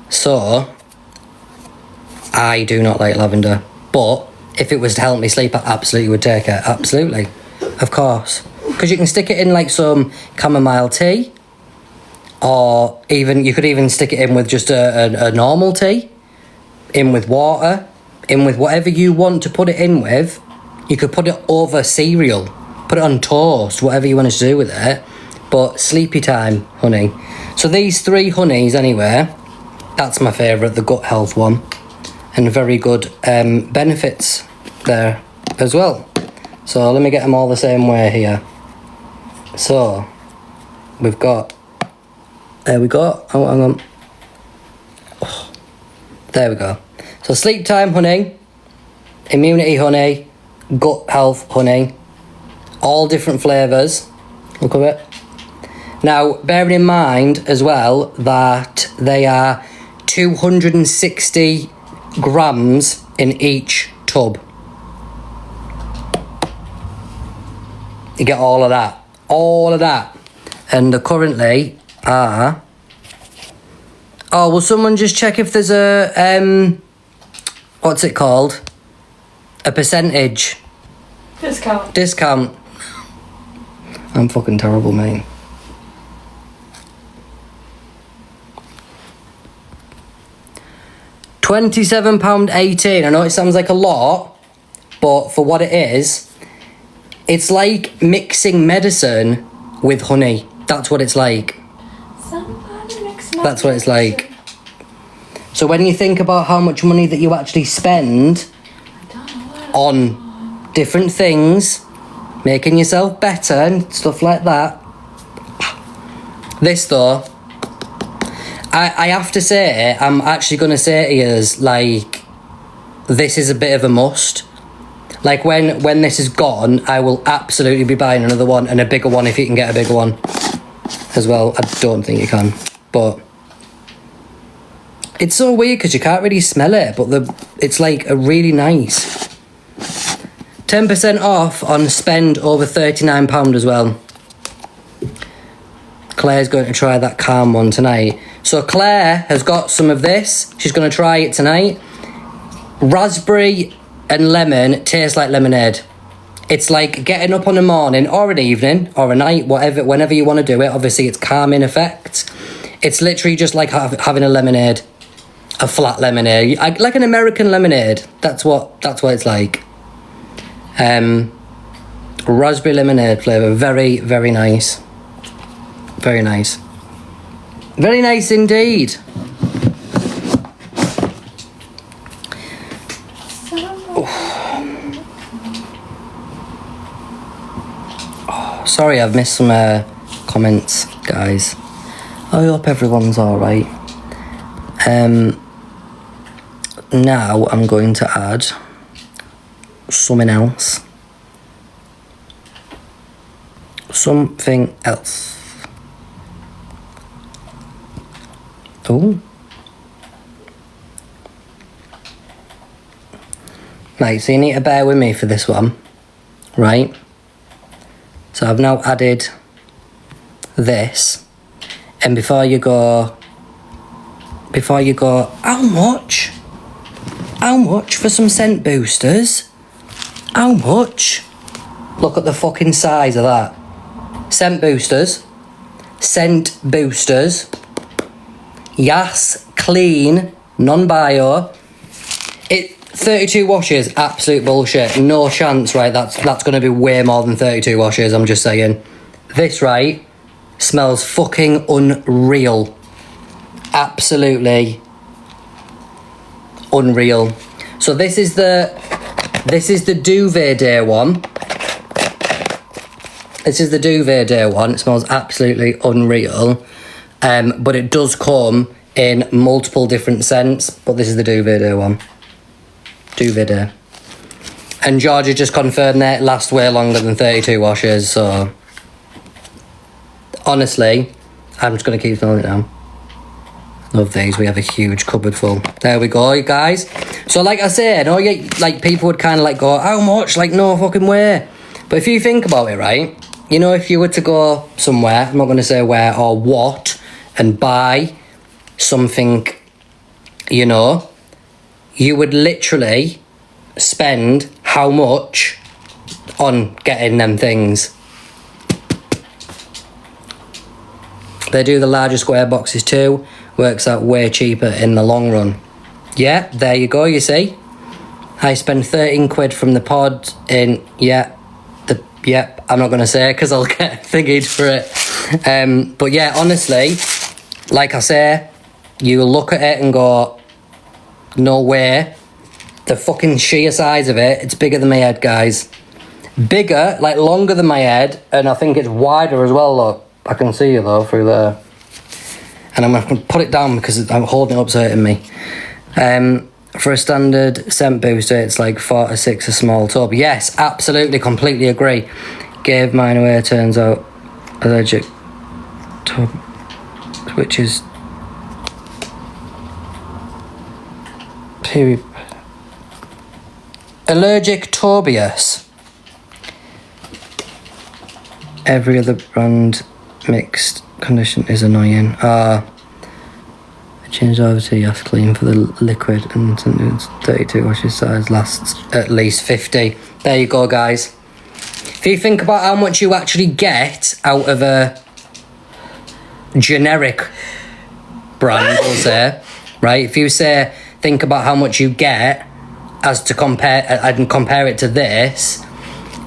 So, I do not like lavender, but if it was to help me sleep, I absolutely would take it. Absolutely. Of course. Because you can stick it in like some chamomile tea, or even you could even stick it in with just a normal tea, in with water, in with whatever you want to put it in with. You could put it over cereal, put it on toast, whatever you want to do with it. But sleepy time honey. So these 3 honeys anyway, that's my favourite, the gut health one. And very good benefits there as well. So let me get them all the same way here. So we've got, there we go. Oh, hang on. Oh, there we go. So sleep time honey, immunity honey, gut health honey, all different flavours. Look at it. Now, bearing in mind as well that they are 260 grams in each tub. You get all of that. All of that. And they currently are... Oh, will someone just check if there's a... what's it called? A percentage. Discount. I'm fucking terrible, mate. £27.18. I know it sounds like a lot, but for what it is, it's like mixing medicine with honey. That's what it's like. That's what it's like. So when you think about how much money that you actually spend on different things, making yourself better and stuff like that. This though, I have to say, I'm actually going to say to you, like, this is a bit of a must. Like, when this is gone, I will absolutely be buying another one, and a bigger one if you can get a bigger one as well. I don't think you can, but it's so weird because you can't really smell it, but it's like a really nice. 10% off on spend over £39 as well. Claire's going to try that calm one tonight. So Claire has got some of this. She's going to try it tonight. Raspberry and lemon tastes like lemonade. It's like getting up on a morning or an evening or a night, whatever, whenever you want to do it. Obviously, it's calming effect. It's literally just like having a lemonade, a flat lemonade, like an American lemonade. That's what it's like. Raspberry lemonade flavour, very, very nice. Very nice. Very nice indeed. Oh, sorry, I've missed some comments, guys. I hope everyone's alright. Now I'm going to add something else. Something else. Oh. Right, so you need to bear with me for this one. Right. So I've now added this. And before you go, how much? How much for some scent boosters? How much? Look at the fucking size of that. Scent boosters. Scent boosters. Yes, clean, non-bio. 32 washes, absolute bullshit. No chance, right? That's going to be way more than 32 washes, I'm just saying. This, right, smells fucking unreal. Absolutely unreal. So this is the duvet day one. This is the duvet day one. It smells absolutely unreal. But it does come in multiple different scents. But this is the duvet day one. Duvet day. And Georgia just confirmed that it lasts way longer than 32 washes, so... Honestly, I'm just going to keep smelling it now. Love these. We have a huge cupboard full. There we go, you guys. So like I said, I know like people would kind of like go, how much? Like, no fucking way. But if you think about it, right? You know, if you were to go somewhere, I'm not going to say where or what, and buy something, you know, you would literally spend how much on getting them things. They do the larger square boxes too. Works out way cheaper in the long run. Yeah, there you go, you see. I spend 13 quid from the pod in, I'm not going to say because I'll get thingied for it. But yeah, honestly, like I say, you look at it and go, no way. The fucking sheer size of it, it's bigger than my head, guys. Bigger, like longer than my head, and I think it's wider as well, look. I can see you though through there. And I'm going to put it down because I'm holding it up, it's hurting me. For a standard scent booster, it's like 4 to 6 a small tub. Yes, absolutely, completely agree. Gave mine away, it turns out. Allergic tub, which is... Allergic Tobias. Every other brand mixed condition is annoying. I changed over to Yas Clean for the liquid, and it's 32 washes size lasts at least 50. There you go, guys. If you think about how much you actually get out of a generic brand, we'll say, right? If you say, think about how much you get as to compare it to this,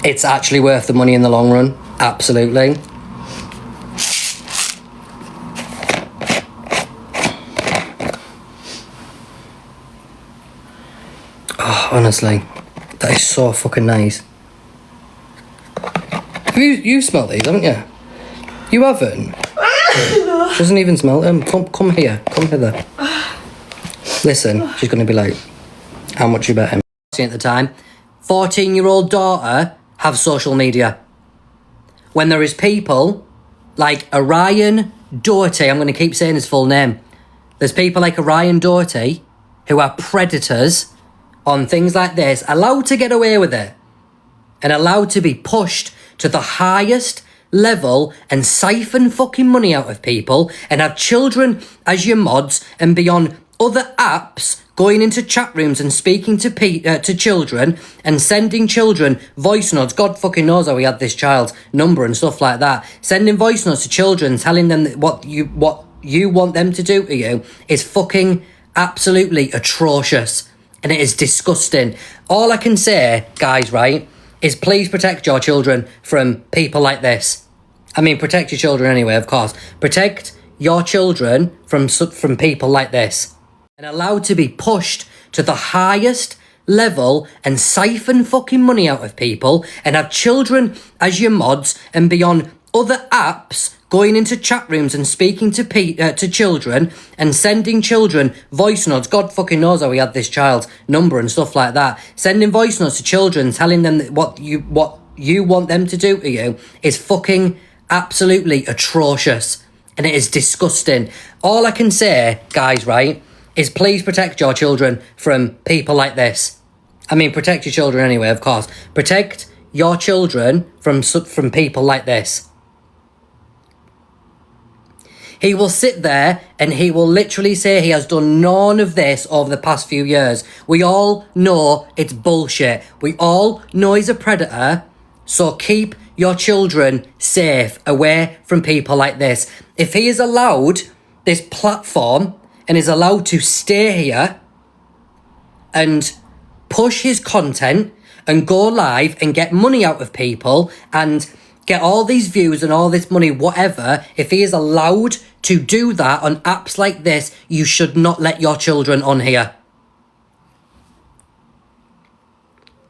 it's actually worth the money in the long run. Absolutely. Oh, honestly, that is so fucking nice. Have you smelled these, haven't you? You haven't? No. Doesn't even smell them. Come here. Come hither. Listen, she's going to be like, how much you bet him? At the time, 14-year-old daughter have social media. When there is people like Orion Doherty, I'm going to keep saying his full name. There's people like Orion Doherty who are predators on things like this, allowed to get away with it and allowed to be pushed to the highest level and siphon fucking money out of people and have children as your mods and be on other apps going into chat rooms and speaking to children and sending children voice notes. God fucking knows how we had this child's number and stuff like that. Sending voice notes to children, telling them that what you want them to do to you is fucking absolutely atrocious. And it is disgusting. All I can say, guys, right, is please protect your children from people like this. I mean, protect your children anyway, of course. Protect your children from people like this. And allowed to be pushed to the highest level and siphon fucking money out of people and have children as your mods and be on other apps going into chat rooms and speaking to children and sending children voice notes. God fucking knows how we had this child's number and stuff like that. Sending voice notes to children, telling them that what you want them to do to you is fucking absolutely atrocious. And it is disgusting. All I can say, guys, right, is please protect your children from people like this. I mean, protect your children anyway, of course. Protect your children from people like this. He will sit there and he will literally say he has done none of this over the past few years. We all know it's bullshit. We all know he's a predator. So keep your children safe away from people like this. If he is allowed this platform and is allowed to stay here and push his content and go live and get money out of people and get all these views and all this money, whatever, if he is allowed to do that on apps like this, you should not let your children on here.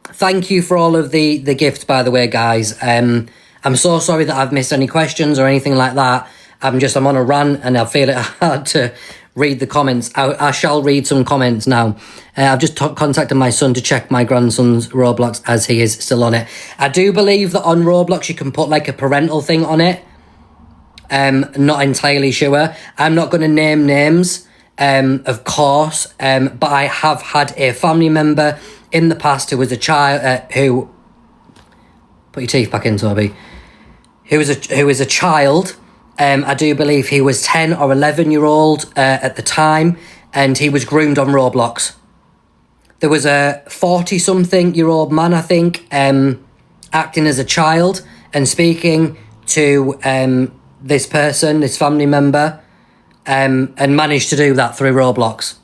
Thank you for all of the gifts, by the way, guys. I'm so sorry that I've missed any questions or anything like that. I'm on a rant and I feel it hard to read the comments. I shall read some comments now. I've just contacted my son to check my grandson's Roblox as he is still on it. I do believe that on Roblox you can put like a parental thing on it. Not entirely sure. I'm not going to name names, of course, but I have had a family member in the past who was a child, who... Put your teeth back in, Toby. Who was a child. I do believe he was 10 or 11-year-old at the time, and he was groomed on Roblox. There was a 40-something-year-old man, I think, acting as a child and speaking to this person, this family member, and managed to do that through Roblox.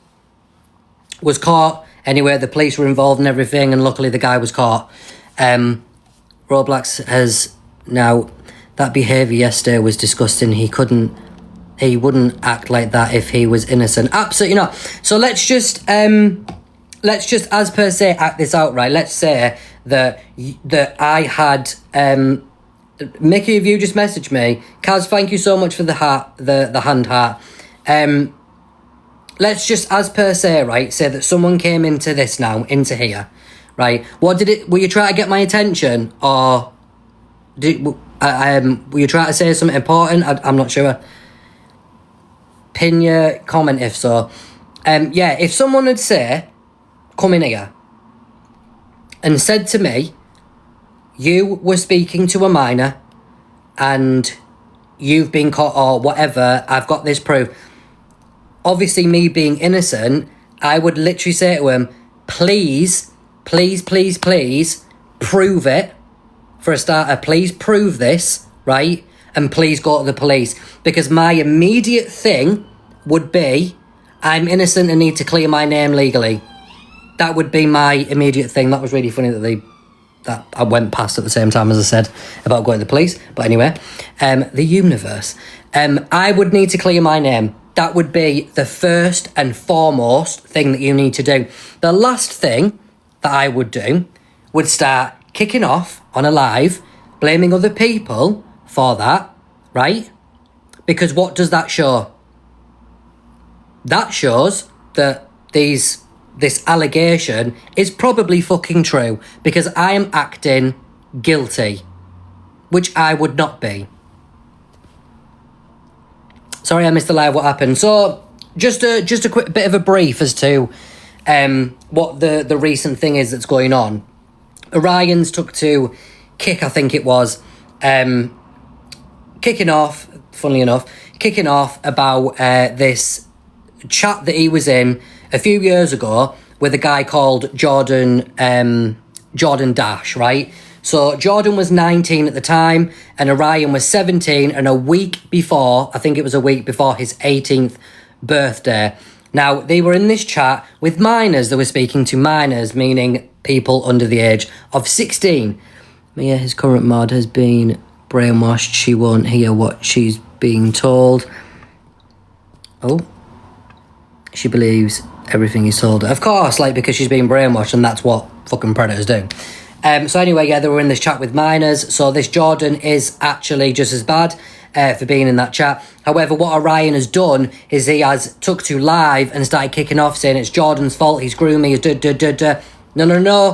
Was caught. Anyway, the police were involved in everything, and luckily the guy was caught. Roblox has now... That behaviour yesterday was disgusting. He wouldn't act like that if he was innocent. Absolutely not. So let's just as per se act this out, right? Let's say that I had Mickey, if you just messaged me, Kaz, thank you so much for the heart, the hand heart. Let's just as per se, right, say that someone came into here, right? Were you trying to get my attention, or were you trying to say something important? I'm not sure. Pin your comment if so. Yeah, if someone had come in here and said to me, you were speaking to a minor and you've been caught or whatever, I've got this proof. Obviously, me being innocent, I would literally say to him, please, please, please, please, prove it. For a starter, please prove this, right? And please go to the police. Because my immediate thing would be, I'm innocent and need to clear my name legally. That would be my immediate thing. That was really funny that I went past at the same time as I said about going to the police. But anyway, the universe. I would need to clear my name. That would be the first and foremost thing that you need to do. The last thing that I would do would start kicking off on a live, blaming other people for that, right? Because what does that show? That shows that this allegation is probably fucking true, because I am acting guilty, which I would not be. Sorry, I missed the live. What happened? So, just a quick bit of a brief as to what the recent thing is that's going on. Orion's took to Kick, I think it was, kicking off about this chat that he was in a few years ago with a guy called Jordan Dash, right? So Jordan was 19 at the time and Orion was 17, and a week before his 18th birthday. Now, they were in this chat with minors. They were speaking to minors, meaning people under the age of 16. Mia, his current mod, has been brainwashed. She won't hear what she's being told. Oh. She believes everything he's told her. Of course, because she's being brainwashed, and that's what fucking predators do. So anyway, yeah, they were in this chat with minors. So this Jordan is actually just as bad for being in that chat. However, what Orion has done is he has took to live and started kicking off, saying it's Jordan's fault, he's groomed me, No.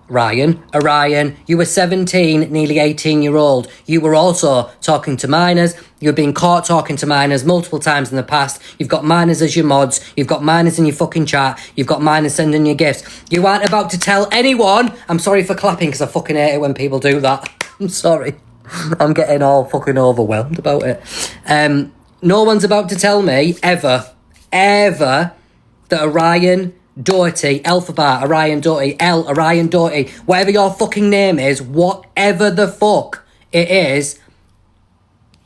Orion, you were 17, nearly 18-year-old. You were also talking to minors. You've been caught talking to minors multiple times in the past. You've got minors as your mods. You've got minors in your fucking chat. You've got minors sending you gifts. You aren't about to tell anyone. I'm sorry for clapping because I fucking hate it when people do that. I'm sorry. I'm getting all fucking overwhelmed about it. No one's about to tell me, ever, that Orion Doherty, Elphaba, Orion Doherty, Orion Doherty, whatever your fucking name is, whatever the fuck it is,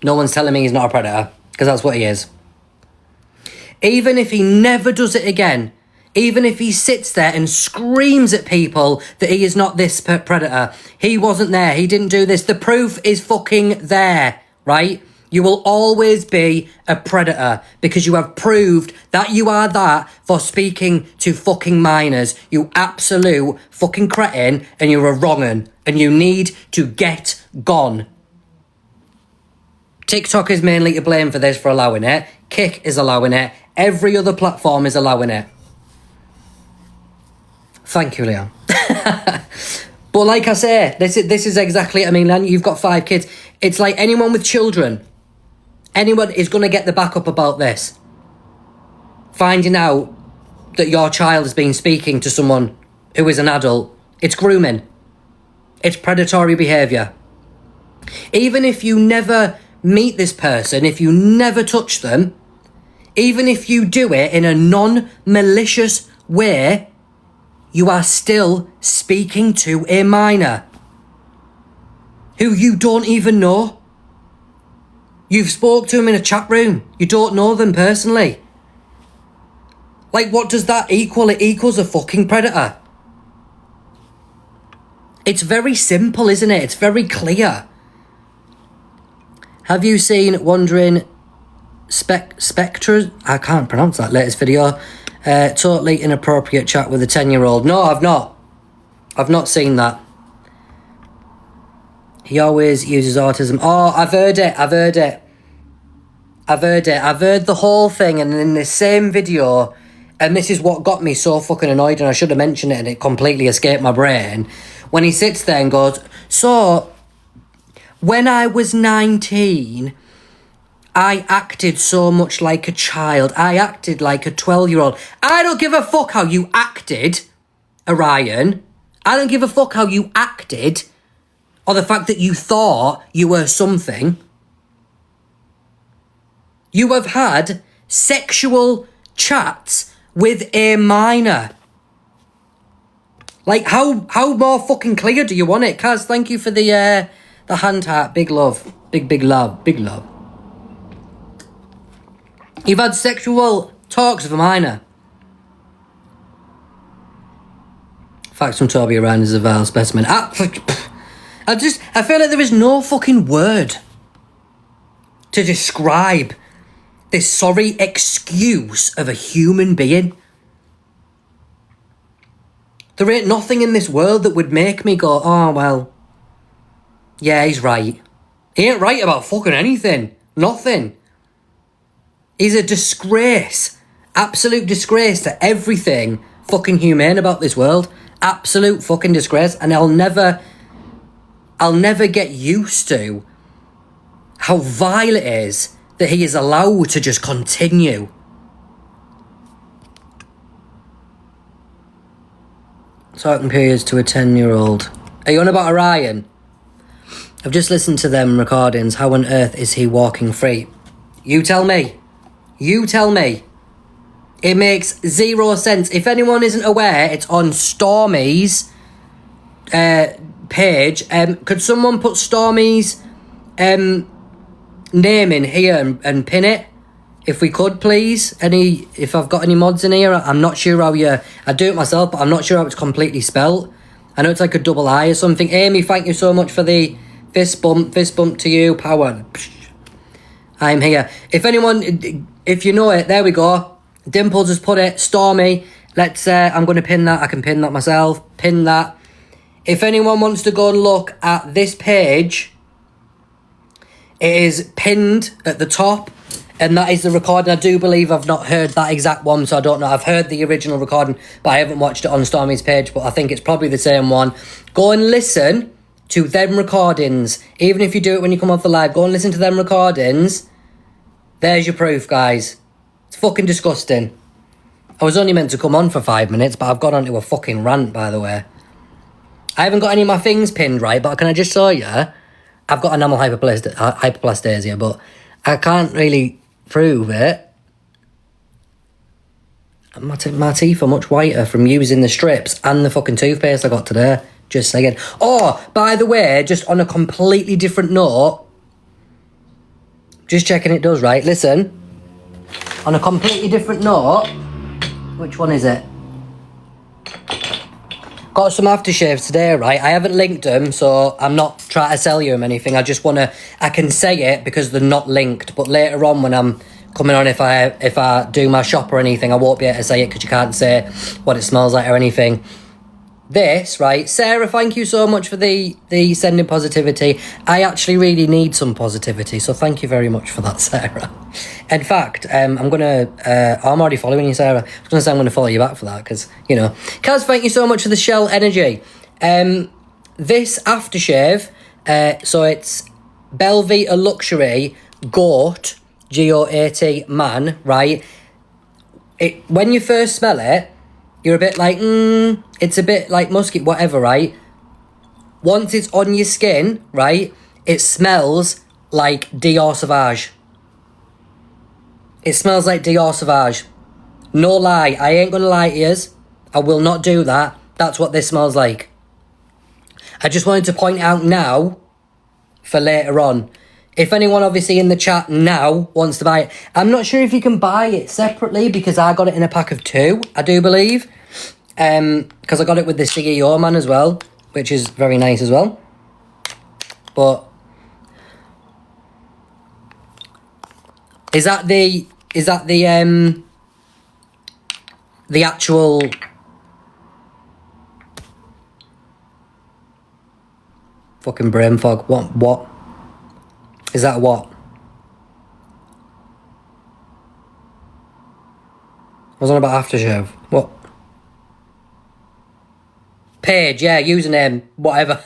no one's telling me he's not a predator, because that's what he is. Even if he never does it again, even if he sits there and screams at people that he is not this predator, he wasn't there, he didn't do this, the proof is fucking there, right? You will always be a predator because you have proved that you are that for speaking to fucking minors. You absolute fucking cretin, and you're a wrong'un, and you need to get gone. TikTok is mainly to blame for this, for allowing it. Kick is allowing it. Every other platform is allowing it. Thank you, Leon. But like I say, this is exactly, I mean, you've got 5 kids. It's like anyone with children, anyone is going to get the backup about this. Finding out that your child has been speaking to someone who is an adult, it's grooming. It's predatory behaviour. Even if you never meet this person, if you never touch them, even if you do it in a non-malicious way, you are still speaking to a minor who you don't even know. You've spoke to them in a chat room. You don't know them personally. Like, what does that equal? It equals a fucking predator. It's very simple, isn't it? It's very clear. Have you seen Wandering Spectre? I can't pronounce that latest video. Totally inappropriate chat with a 10-year-old. No, I've not. I've not seen that. He always uses autism. Oh, I've heard it. I've heard the whole thing, and in the same video, and this is what got me so fucking annoyed, and I should have mentioned it, and it completely escaped my brain. When he sits there and goes, so, when I was 19, I acted so much like a child. I acted like a 12-year-old. I don't give a fuck how you acted, Orion. I don't give a fuck how you acted, or the fact that you thought you were something. You have had sexual chats with a minor. Like, how more fucking clear do you want it? Kaz, thank you for the hand heart. Big love. Big love. Big love. You've had sexual talks with a minor. Facts from Toby around is a vile specimen. I feel like there is no fucking word to describe this sorry excuse of a human being. There ain't nothing in this world that would make me go, oh, well, yeah, he's right. He ain't right about fucking anything. Nothing. He's a disgrace. Absolute disgrace to everything fucking humane about this world. Absolute fucking disgrace. And I'll never get used to how vile it is that he is allowed to just continue. Talking periods to a 10-year-old. Are you on about Orion? I've just listened to them recordings. How on earth is he walking free? You tell me. You tell me. It makes zero sense. If anyone isn't aware, it's on Stormy's page. Could someone put Stormy's name in here and pin it? If we could, please. If I've got any mods in here, I'm not sure how I do it myself, but I'm not sure how it's completely spelt. I know it's like a double I or something. Amy, thank you so much for the fist bump. Fist bump to you. Power. I'm here. If anyone, if you know it, there we go. Dimples has put it. Stormy. Let's, I'm going to pin that. I can pin that myself. Pin that. If anyone wants to go and look at this page, it is pinned at the top. And that is the recording. I do believe I've not heard that exact one, so I don't know. I've heard the original recording, but I haven't watched it on Stormy's page, but I think it's probably the same one. Go and listen to them recordings. Even if you do it when you come off the live, go and listen to them recordings. There's your proof, guys. It's fucking disgusting. I was only meant to come on for 5 minutes, but I've gone on to a fucking rant, by the way. I haven't got any of my things pinned right, but can I just show you? I've got enamel hyperplastasia, but I can't really prove it. My teeth are much whiter from using the strips and the fucking toothpaste I got today. Just saying. Oh, by the way, just on a completely different note, just checking it does right. Listen, on a completely different note, which one is it? Got some aftershaves today, right? I haven't linked them, so I'm not trying to sell you them anything. I just want to, I can say it because they're not linked, but later on when I'm coming on, if I do my shop or anything, I won't be able to say it because you can't say what it smells like or anything. this, right? Sarah, thank you so much for the sending positivity. I actually really need some positivity, so thank you very much for that, Sarah. In fact, I'm already following you, Sarah. I was going to say I'm going to follow you back for that, because, you know. Kaz, thank you so much for the Shell Energy. This aftershave, so it's Belvita Luxury Goat, G-O-A-T, man, right? When you first smell it, you're a bit like, it's a bit like musky, whatever, right? Once it's on your skin, right, it smells like Dior Sauvage. It smells like Dior Sauvage. No lie, I ain't gonna lie to yous. I will not do that. That's what this smells like. I just wanted to point out now for later on. If anyone obviously in the chat now wants to buy it, I'm not sure if you can buy it separately because I got it in a pack of 2, I do believe. Because I got it with the CEO man as well, which is very nice as well. But is that the actual fucking brain fog? What? Is that what? I was on about aftershave. What? Page, yeah, username, whatever.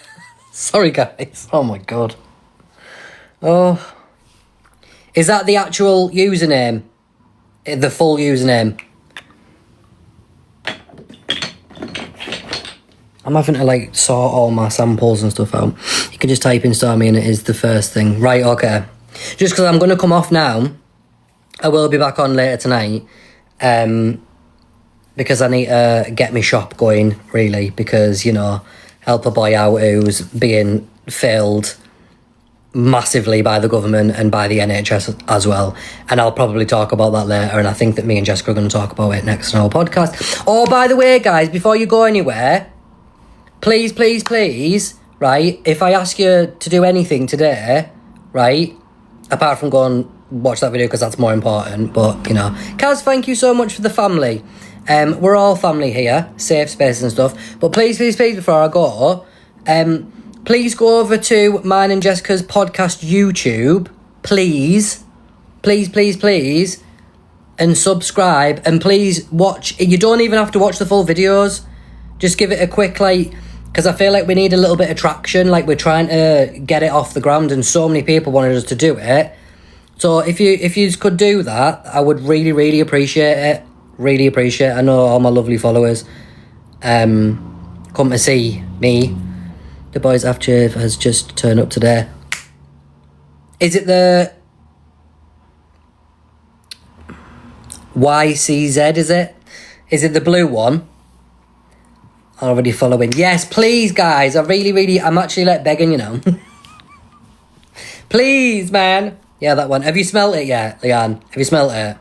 Sorry, guys. Oh, my God. Oh. Is that the actual username? The full username? I'm having to, like, sort all my samples and stuff out. You can just type in Stormy and it is the first thing. Right, okay. Just because I'm going to come off now. I will be back on later tonight. Because I need to get my shop going, really. Because, you know, help a boy out who's being failed massively by the government and by the NHS as well. And I'll probably talk about that later. And I think that me and Jessica are going to talk about it next on our podcast. Oh, by the way, guys, before you go anywhere... Please, please, please, right, if I ask you to do anything today, right, apart from go and watch that video because that's more important, but, you know. Kaz, thank you so much for the family. We're all family here, safe space and stuff. But please, please, please, before I go, please go over to mine and Jessica's podcast YouTube, please, please, please, please, and subscribe. And please watch, you don't even have to watch the full videos. Just give it a quick, like... Because I feel like we need a little bit of traction. Like, we're trying to get it off the ground and so many people wanted us to do it. So if you could do that, I would really, really appreciate it. Really appreciate it. I know all my lovely followers come to see me. The boys after has just turned up today. Is it the YCZ, is it? Is it the blue one? Already following. Yes, please, guys. I'm actually like begging, you know. Please, man. Yeah, that one. Have you smelt it yet, Leanne? Have you smelt it?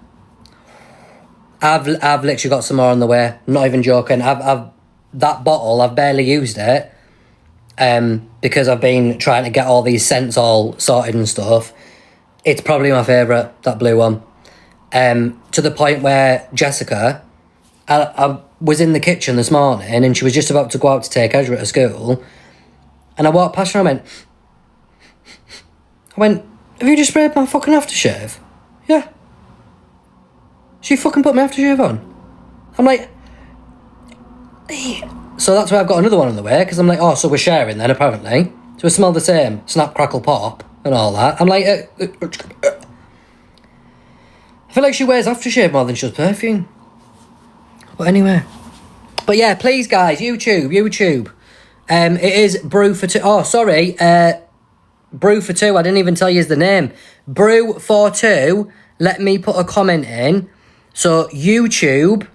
I've literally got some more on the way. I'm not even joking. I've that bottle, I've barely used it. Because I've been trying to get all these scents all sorted and stuff. It's probably my favourite, that blue one. To the point where Jessica, I was in the kitchen this morning and she was just about to go out to take Ezra to school. And I walked past her and I went, have you just sprayed my fucking aftershave? Yeah. She fucking put my aftershave on. I'm like... So that's why I've got another one on the way, because I'm like, oh, so we're sharing then, apparently. So we smell the same, snap, crackle, pop, and all that. I'm like... I feel like she wears aftershave more than she does perfume. But anyway. But yeah, please, guys, YouTube. It is Brew for Two. Oh, sorry. Brew for Two. I didn't even tell you the name. Brew for Two. Let me put a comment in. So, YouTube.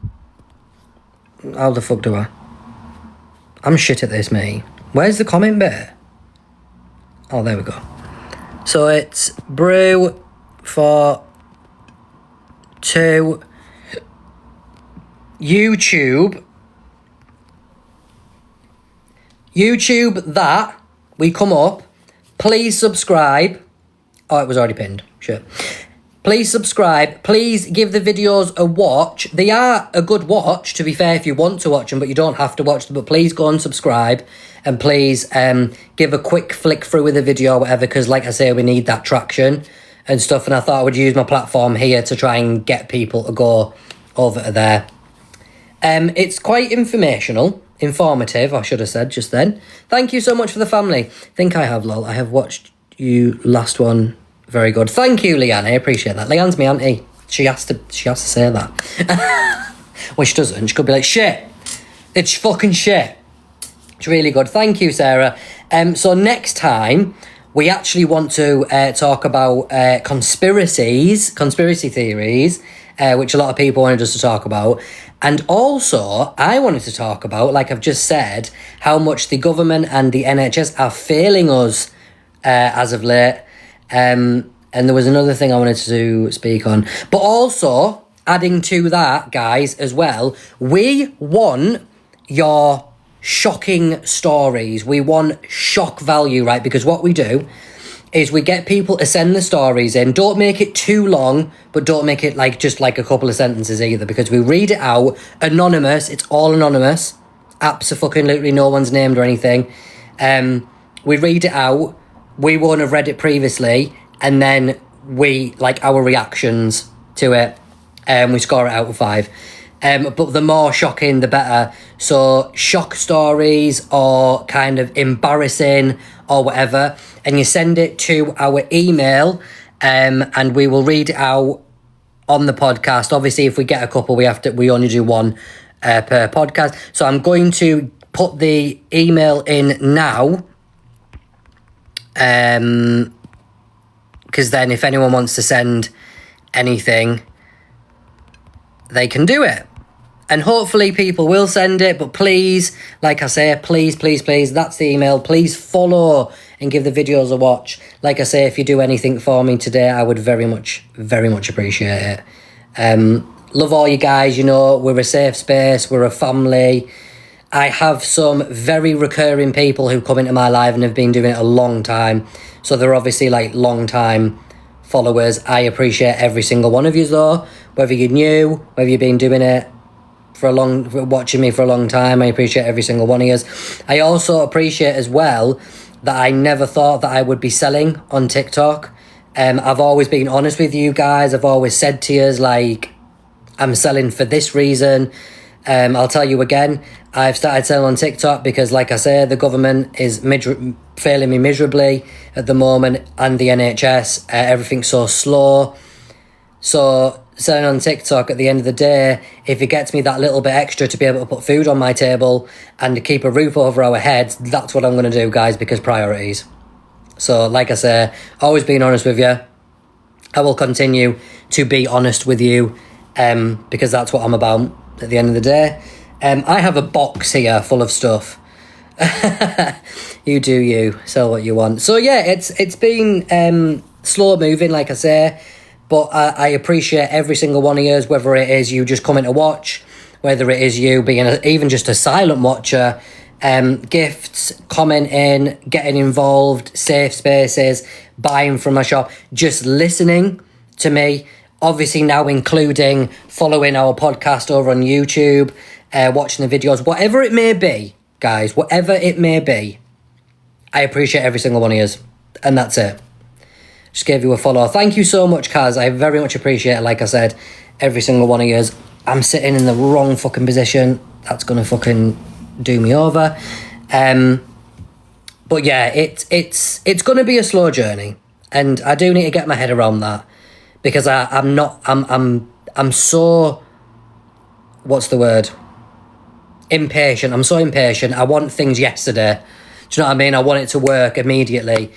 How the fuck do I? I'm shit at this, mate. Where's the comment bit? Oh, there we go. So, it's Brew for Two. YouTube that we come up. Please subscribe. Oh, it was already pinned. Shit. Please subscribe. Please give the videos a watch. They are a good watch, to be fair, if you want to watch them, but you don't have to watch them. But please go and subscribe. And please give a quick flick through with the video or whatever, because like I say, we need that traction and stuff. And I thought I would use my platform here to try and get people to go over to there. It's quite informative, I should have said just then. Thank you so much for the family. think I have, lol. I have watched you last one. Very good. Thank you, Leanne. I appreciate that. Leanne's my auntie. She has to say that. Well, she doesn't. She could be like, shit. It's fucking shit. It's really good. Thank you, Sarah. So next time, we actually want to talk about conspiracy theories, which a lot of people wanted us to talk about. And also, I wanted to talk about, like I've just said, how much the government and the NHS are failing us as of late. And there was another thing I wanted to speak on. But also, adding to that, guys, as well, we want your shocking stories. We want shock value, right? Because what we do is we get people to send the stories in. Don't make it too long, but don't make it just like a couple of sentences either, because we read it out anonymous. It's all anonymous. Absolutely no one's named or anything. We read it out. We won't have read it previously, and then we our reactions to it. We score it out of 5. But the more shocking, the better. So shock stories or kind of embarrassing or whatever, and you send it to our email, and we will read it out on the podcast. Obviously, if we get a couple, we only do one per podcast. So I'm going to put the email in now, because then if anyone wants to send anything, they can do it. And hopefully people will send it, but please, like I say, please, that's the email. Please follow and give the videos a watch. Like I say, if you do anything for me today, I would very much appreciate it. Love all you guys, we're a safe space, we're a family. I have some very recurring people who come into my life and have been doing it a long time. So they're obviously long time followers. I appreciate every single one of you though. Whether you're new, whether you've been doing it watching me for a long time, I appreciate every single one of you. I also appreciate as well that I never thought that I would be selling on TikTok. I've always been honest with you guys. I've always said to you, I'm selling for this reason. I'll tell you again, I've started selling on TikTok because, like I say, the government is failing me miserably at the moment, and the NHS, everything's so slow. So selling on TikTok, at the end of the day, if it gets me that little bit extra to be able to put food on my table and to keep a roof over our heads, that's what I'm going to do, guys, because priorities. So, like I say, always being honest with you. I will continue to be honest with you, because that's what I'm about at the end of the day. I have a box here full of stuff. You do you. Sell what you want. So, yeah, it's been slow moving, like I say. But I appreciate every single one of you, whether it is you just coming to watch, whether it is you being even just a silent watcher, gifts, commenting, getting involved, safe spaces, buying from my shop, just listening to me, obviously now including following our podcast over on YouTube, watching the videos, whatever it may be, guys, whatever it may be, I appreciate every single one of you, and that's it. Just gave you a follow. Thank you so much, Kaz. I very much appreciate it. Like I said, every single one of you. I'm sitting in the wrong fucking position. That's going to fucking do me over. But yeah, it's going to be a slow journey. And I do need to get my head around that. Because I'm so, what's the word? Impatient. I'm so impatient. I want things yesterday. Do you know what I mean? I want it to work immediately.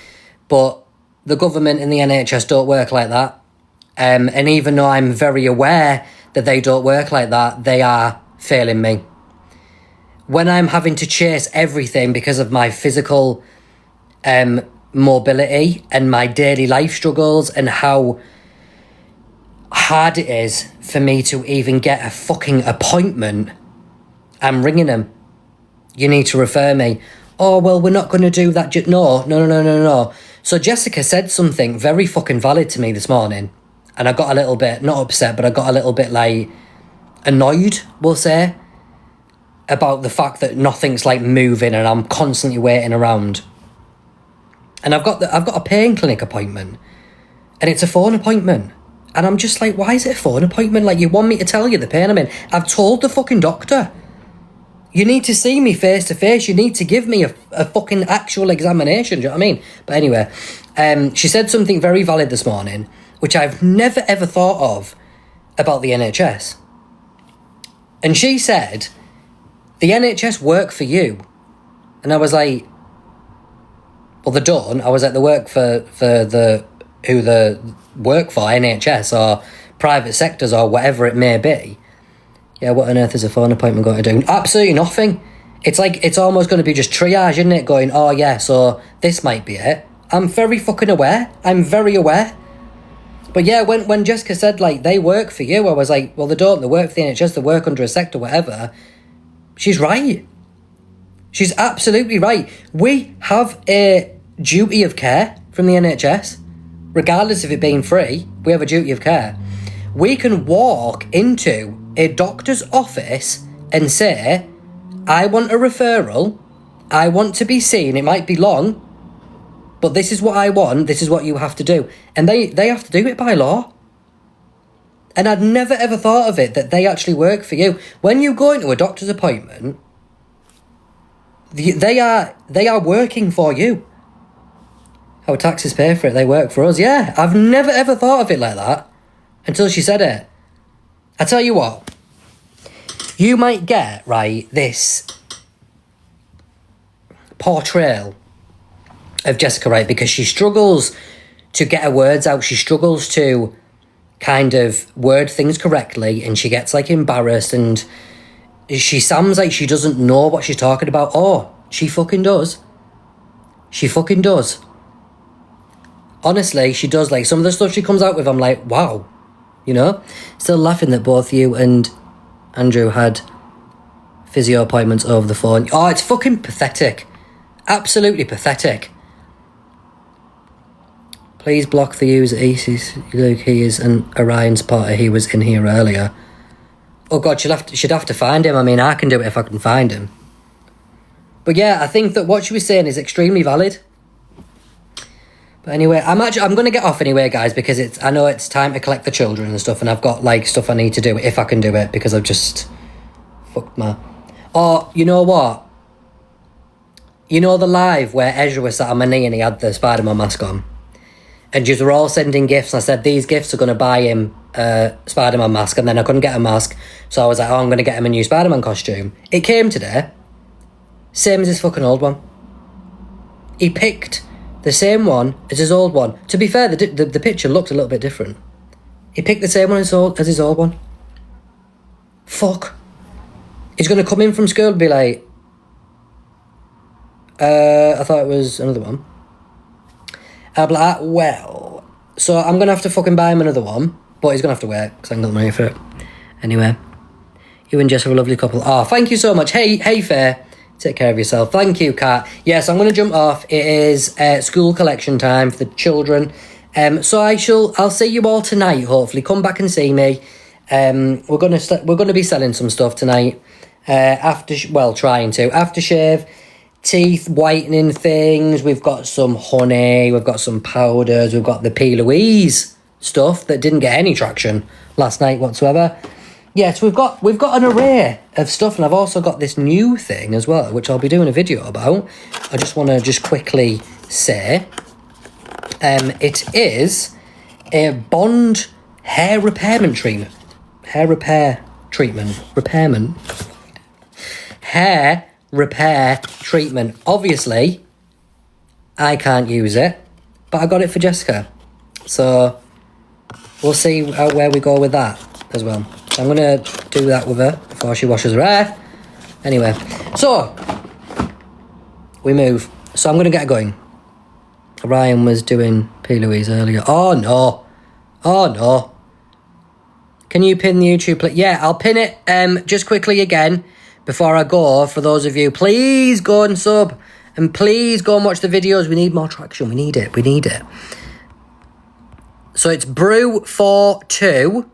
But the government and the NHS don't work like that. And even though I'm very aware that they don't work like that, they are failing me. When I'm having to chase everything because of my physical mobility and my daily life struggles and how hard it is for me to even get a fucking appointment, I'm ringing them. You need to refer me. Oh, well, we're not going to do that. No. So Jessica said something very fucking valid to me this morning. And I got a little bit, not upset, but I got a little bit, like, annoyed, we'll say, about the fact that nothing's, like, moving and I'm constantly waiting around. And I've got a pain clinic appointment, and it's a phone appointment. And I'm just like, why is it a phone appointment? Like, you want me to tell you the pain I'm in? I've told the fucking doctor. You need to see me face to face. You need to give me a fucking actual examination. Do you know what I mean? But anyway, she said something very valid this morning, which I've never ever thought of about the NHS. And she said, the NHS work for you. And I was like, well, they don't. I was like, they work for who the work for, NHS or private sectors or whatever it may be. Yeah, what on earth is a phone appointment going to do? Absolutely nothing. It's like, it's almost going to be just triage, isn't it? Going, oh yeah, so this might be it. I'm very fucking aware. I'm very aware. But yeah, when Jessica said, like, they work for you, I was like, well, they don't. They work for the NHS. They work under a sector, whatever. She's right. She's absolutely right. We have a duty of care from the NHS. Regardless of it being free, we have a duty of care. We can walk into a doctor's office and say, I want a referral. I want to be seen. It might be long, but this is what I want. This is what you have to do. And they have to do it by law. And I'd never ever thought of it, that they actually work for you. When you go into a doctor's appointment, they are working for you. Our taxes pay for it. They work for us. Yeah, I've never ever thought of it like that until she said it. I tell you what, you might get, right, this portrayal of Jessica, right, because she struggles to get her words out. She struggles to kind of word things correctly, and she gets, like, embarrassed, and she sounds like she doesn't know what she's talking about. Oh, she fucking does. She fucking does. Honestly, she does. Like, some of the stuff she comes out with, I'm like, wow. You know? Still laughing that both you and Andrew had physio appointments over the phone. Oh, it's fucking pathetic. Absolutely pathetic. Please block the user Luke, he is an Orion supporter. He was in here earlier. Oh God, she'd have to find him. I mean, I can do it if I can find him. But yeah, I think that what she was saying is extremely valid. But anyway, I'm going to get off anyway, guys, because I know it's time to collect the children and stuff, and I've got, like, stuff I need to do if I can do it, because I've just fucked my... Oh, you know what? You know the live where Ezra was sat on my knee and he had the Spider-Man mask on? And you were all sending gifts, and I said, these gifts are going to buy him a Spider-Man mask, and then I couldn't get a mask, so I was like, oh, I'm going to get him a new Spider-Man costume. It came today, same as his fucking old one. He picked the same one as his old one. To be fair, the picture looked a little bit different. He picked the same one as his old one. Fuck. He's going to come in from school and be like, I thought it was another one. I'll be like, well, so I'm going to have to fucking buy him another one, but he's going to have to wait, because I ain't got money for it. Anyway, you and Jess are a lovely couple. Oh, thank you so much. Hey, Fair. Take care of yourself. Thank you, Kat. Yes, I'm going to jump off. It is school collection time for the children. So I'll see you all tonight, hopefully. Come back and see me. We're going to be selling some stuff tonight. Trying to. Aftershave, teeth whitening things. We've got some honey. We've got some powders. We've got the P. Louise stuff that didn't get any traction last night whatsoever. Yes, we've got an array of stuff, and I've also got this new thing as well, which I'll be doing a video about. I just want to quickly say, it is a Bond hair repairment treatment. Hair repair treatment. Obviously, I can't use it, but I got it for Jessica. So we'll see where we go with that as well. I'm going to do that with her before she washes her hair. Anyway, so we move. So I'm going to get going. Ryan was doing P. Louise earlier. Oh, no. Can you pin the YouTube link? Yeah, I'll pin it just quickly again before I go. For those of you, please go and sub. And please go and watch the videos. We need more traction. We need it. So it's brew for 2.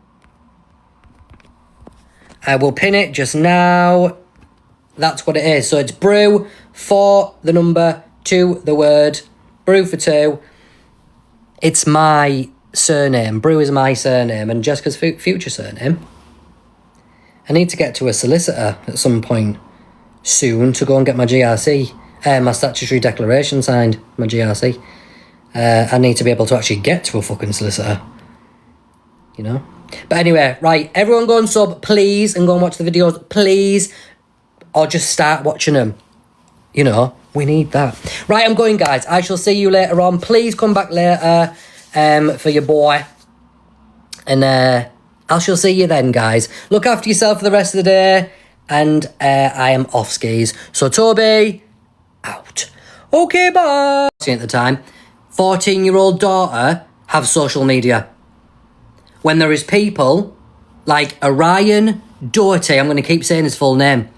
I will pin it just now. That's what it is. So it's brew for the number 2, the word. Brew for 2. It's my surname. Brew is my surname and Jessica's future surname. I need to get to a solicitor at some point soon to go and get my GRC, my statutory declaration signed, my GRC. I need to be able to actually get to a fucking solicitor. You know? But anyway, right, everyone go and sub, please, and go and watch the videos, please. Or just start watching them. You know, we need that. Right, I'm going, guys. I shall see you later on. Please come back later for your boy. And I shall see you then, guys. Look after yourself for the rest of the day. And I am off skis. So, Toby, out. Okay, bye. At the time, 14-year-old daughter have social media. When there is people like Orion Doherty, I'm going to keep saying his full name.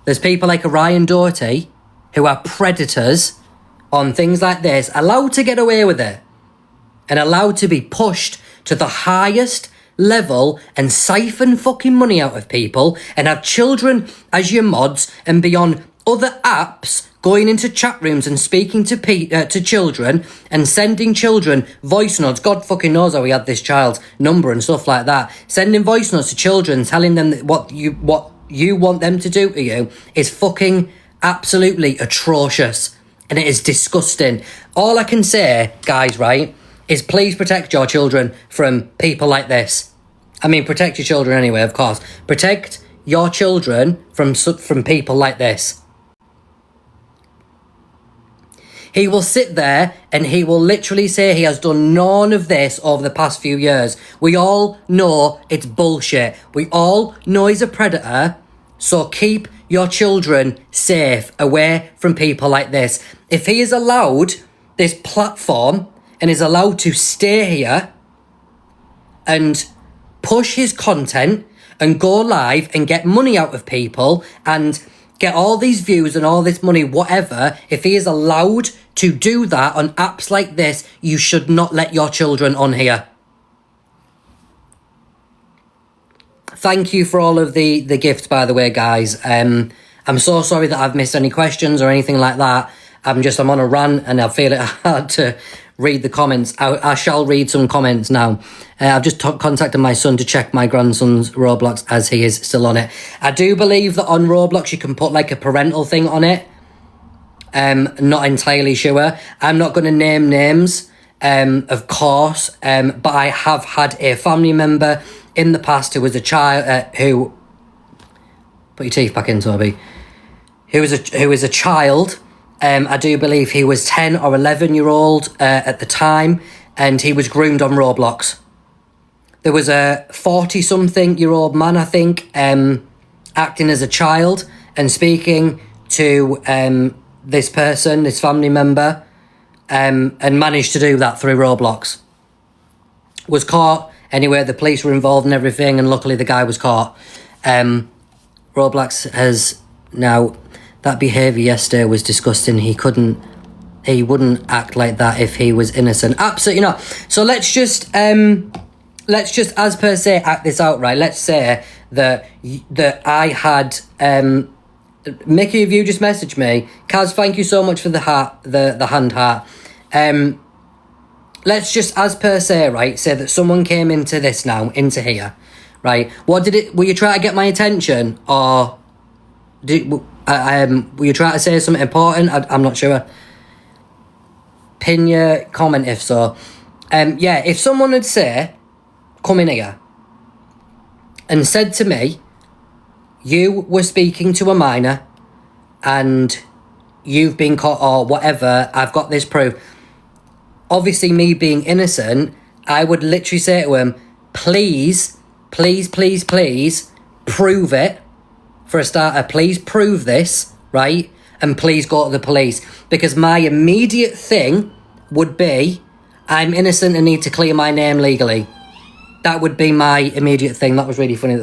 There's people like Orion Doherty who are predators on things like this, allowed to get away with it and allowed to be pushed to the highest level and siphon fucking money out of people and have children as your mods and be on other apps going into chat rooms and speaking to children and sending children voice notes. God fucking knows how we had this child's number and stuff like that. Sending voice notes to children, telling them that what you want them to do to you is fucking absolutely atrocious. And it is disgusting. All I can say, guys, right, is please protect your children from people like this. I mean, protect your children anyway, of course. Protect your children from people like this. He will sit there and he will literally say he has done none of this over the past few years. We all know it's bullshit. We all know he's a predator. So keep your children safe away from people like this. If he is allowed this platform and is allowed to stay here and push his content and go live and get money out of people and get all these views and all this money, whatever, if he is allowed to do that on apps like this, you should not let your children on here. Thank you for all of the gifts, by the way, guys. I'm so sorry that I've missed any questions or anything like that. I'm on a rant and I feel it hard to read the comments. I shall read some comments now. I've just contacted my son to check my grandson's Roblox as he is still on it. I do believe that on Roblox you can put like a parental thing on it. Not entirely sure. I'm not going to name names, of course, but I have had a family member in the past who was a child, who... Put your teeth back in, Toby. Who was a child. I do believe he was 10 or 11-year-old at the time, and he was groomed on Roblox. There was a 40-something-year-old man, I think, acting as a child and speaking to this person, this family member, and managed to do that through Roblox. Was caught. Anyway, the police were involved and everything, and luckily the guy was caught. Roblox has now... That behaviour yesterday was disgusting. He wouldn't act like that if he was innocent. Absolutely not. So let's just as per se act this out, right? Let's say that I had Mickey, if you just messaged me, Kaz, thank you so much for the heart, the hand heart. Let's just as per se, right, say that someone came into here, right? Were you trying to get my attention, or were you trying to say something important? I'm not sure. Pin your comment if so. Yeah, if someone had come in here and said to me, you were speaking to a minor and you've been caught or whatever, I've got this proof. Obviously, me being innocent, I would literally say to him, please, please, please, please, prove it. For a starter, please prove this, right? And please go to the police. Because my immediate thing would be, I'm innocent and need to clear my name legally. That would be my immediate thing. That was really funny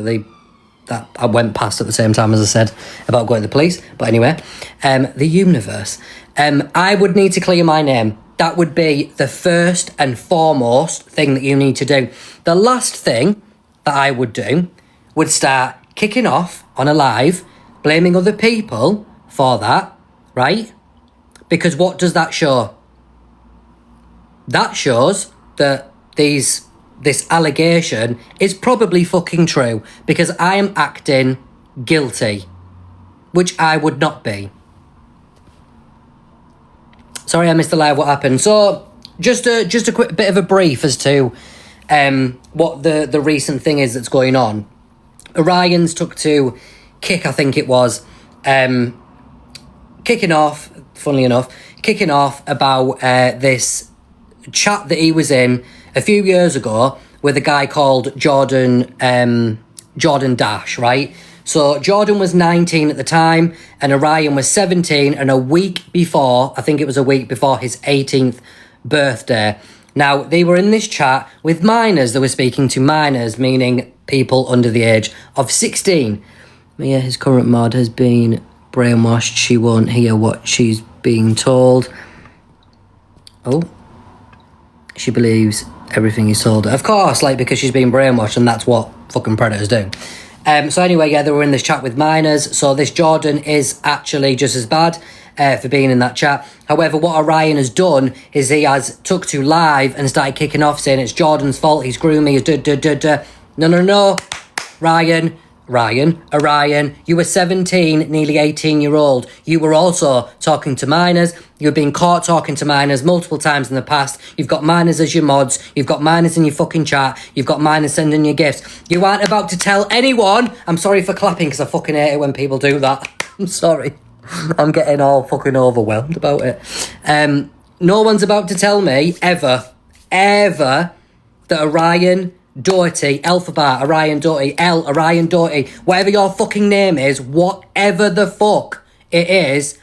that I went past at the same time as I said about going to the police. But anyway, the universe. I would need to clear my name. That would be the first and foremost thing that you need to do. The last thing that I would do would start kicking off on a live, blaming other people for that, right? Because what does that show? That shows that this allegation is probably fucking true, because I am acting guilty, which I would not be. Sorry, I missed the live. What happened? So, just a quick bit of a brief as to what the recent thing is that's going on. Orion's took to kick, I think it was, kicking off about this chat that he was in a few years ago with a guy called Jordan Dash, right? So Jordan was 19 at the time and Orion was 17, and a week before his 18th birthday. Now, they were in this chat with minors. They were speaking to minors, meaning people under the age of 16. Mia, his current mod, has been brainwashed. She won't hear what she's being told. Oh. She believes everything he's told her. Of course, because she's been brainwashed, and that's what fucking predators do. So anyway, yeah, they were in this chat with minors. So this Jordan is actually just as bad for being in that chat. However, what Orion has done is he has took to live and started kicking off, saying it's Jordan's fault, he's grooming, he's No. Orion, you were 17, nearly 18-year-old. You were also talking to minors. You've been caught talking to minors multiple times in the past. You've got minors as your mods. You've got minors in your fucking chat. You've got minors sending you gifts. You aren't about to tell anyone. I'm sorry for clapping because I fucking hate it when people do that. I'm sorry. I'm getting all fucking overwhelmed about it. No one's about to tell me, ever, that Orion Doherty, Elphaba, Orion Doherty, Orion Doherty, whatever your fucking name is, whatever the fuck it is,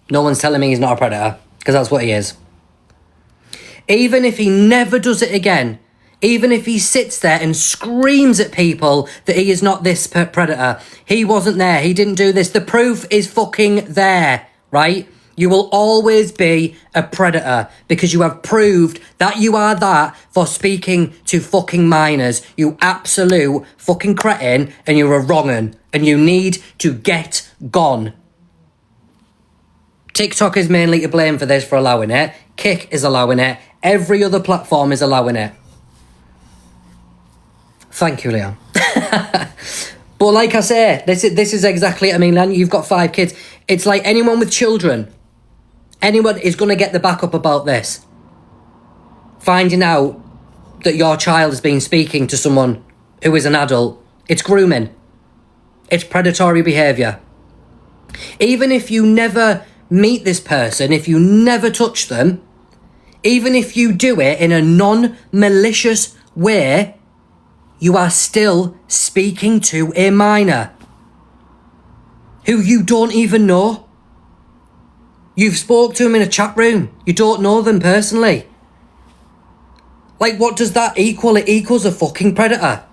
no one's telling me he's not a predator, because that's what he is. Even if he never does it again, even if he sits there and screams at people that he is not this predator, he wasn't there, he didn't do this, the proof is fucking there, right? You will always be a predator because you have proved that you are that for speaking to fucking minors. You absolute fucking cretin, and you're a wrong'un, and you need to get gone. TikTok is mainly to blame for this, for allowing it. Kick is allowing it. Every other platform is allowing it. Thank you, Leon. But like I say, this is exactly it. I mean, you've got 5 kids. It's like anyone with children. Anyone is going to get the backup about this. Finding out that your child has been speaking to someone who is an adult. It's grooming. It's predatory behaviour. Even if you never meet this person, if you never touch them, even if you do it in a non-malicious way, you are still speaking to a minor who you don't even know. You've spoke to him in a chat room. You don't know them personally. Like, what does that equal? It equals a fucking predator.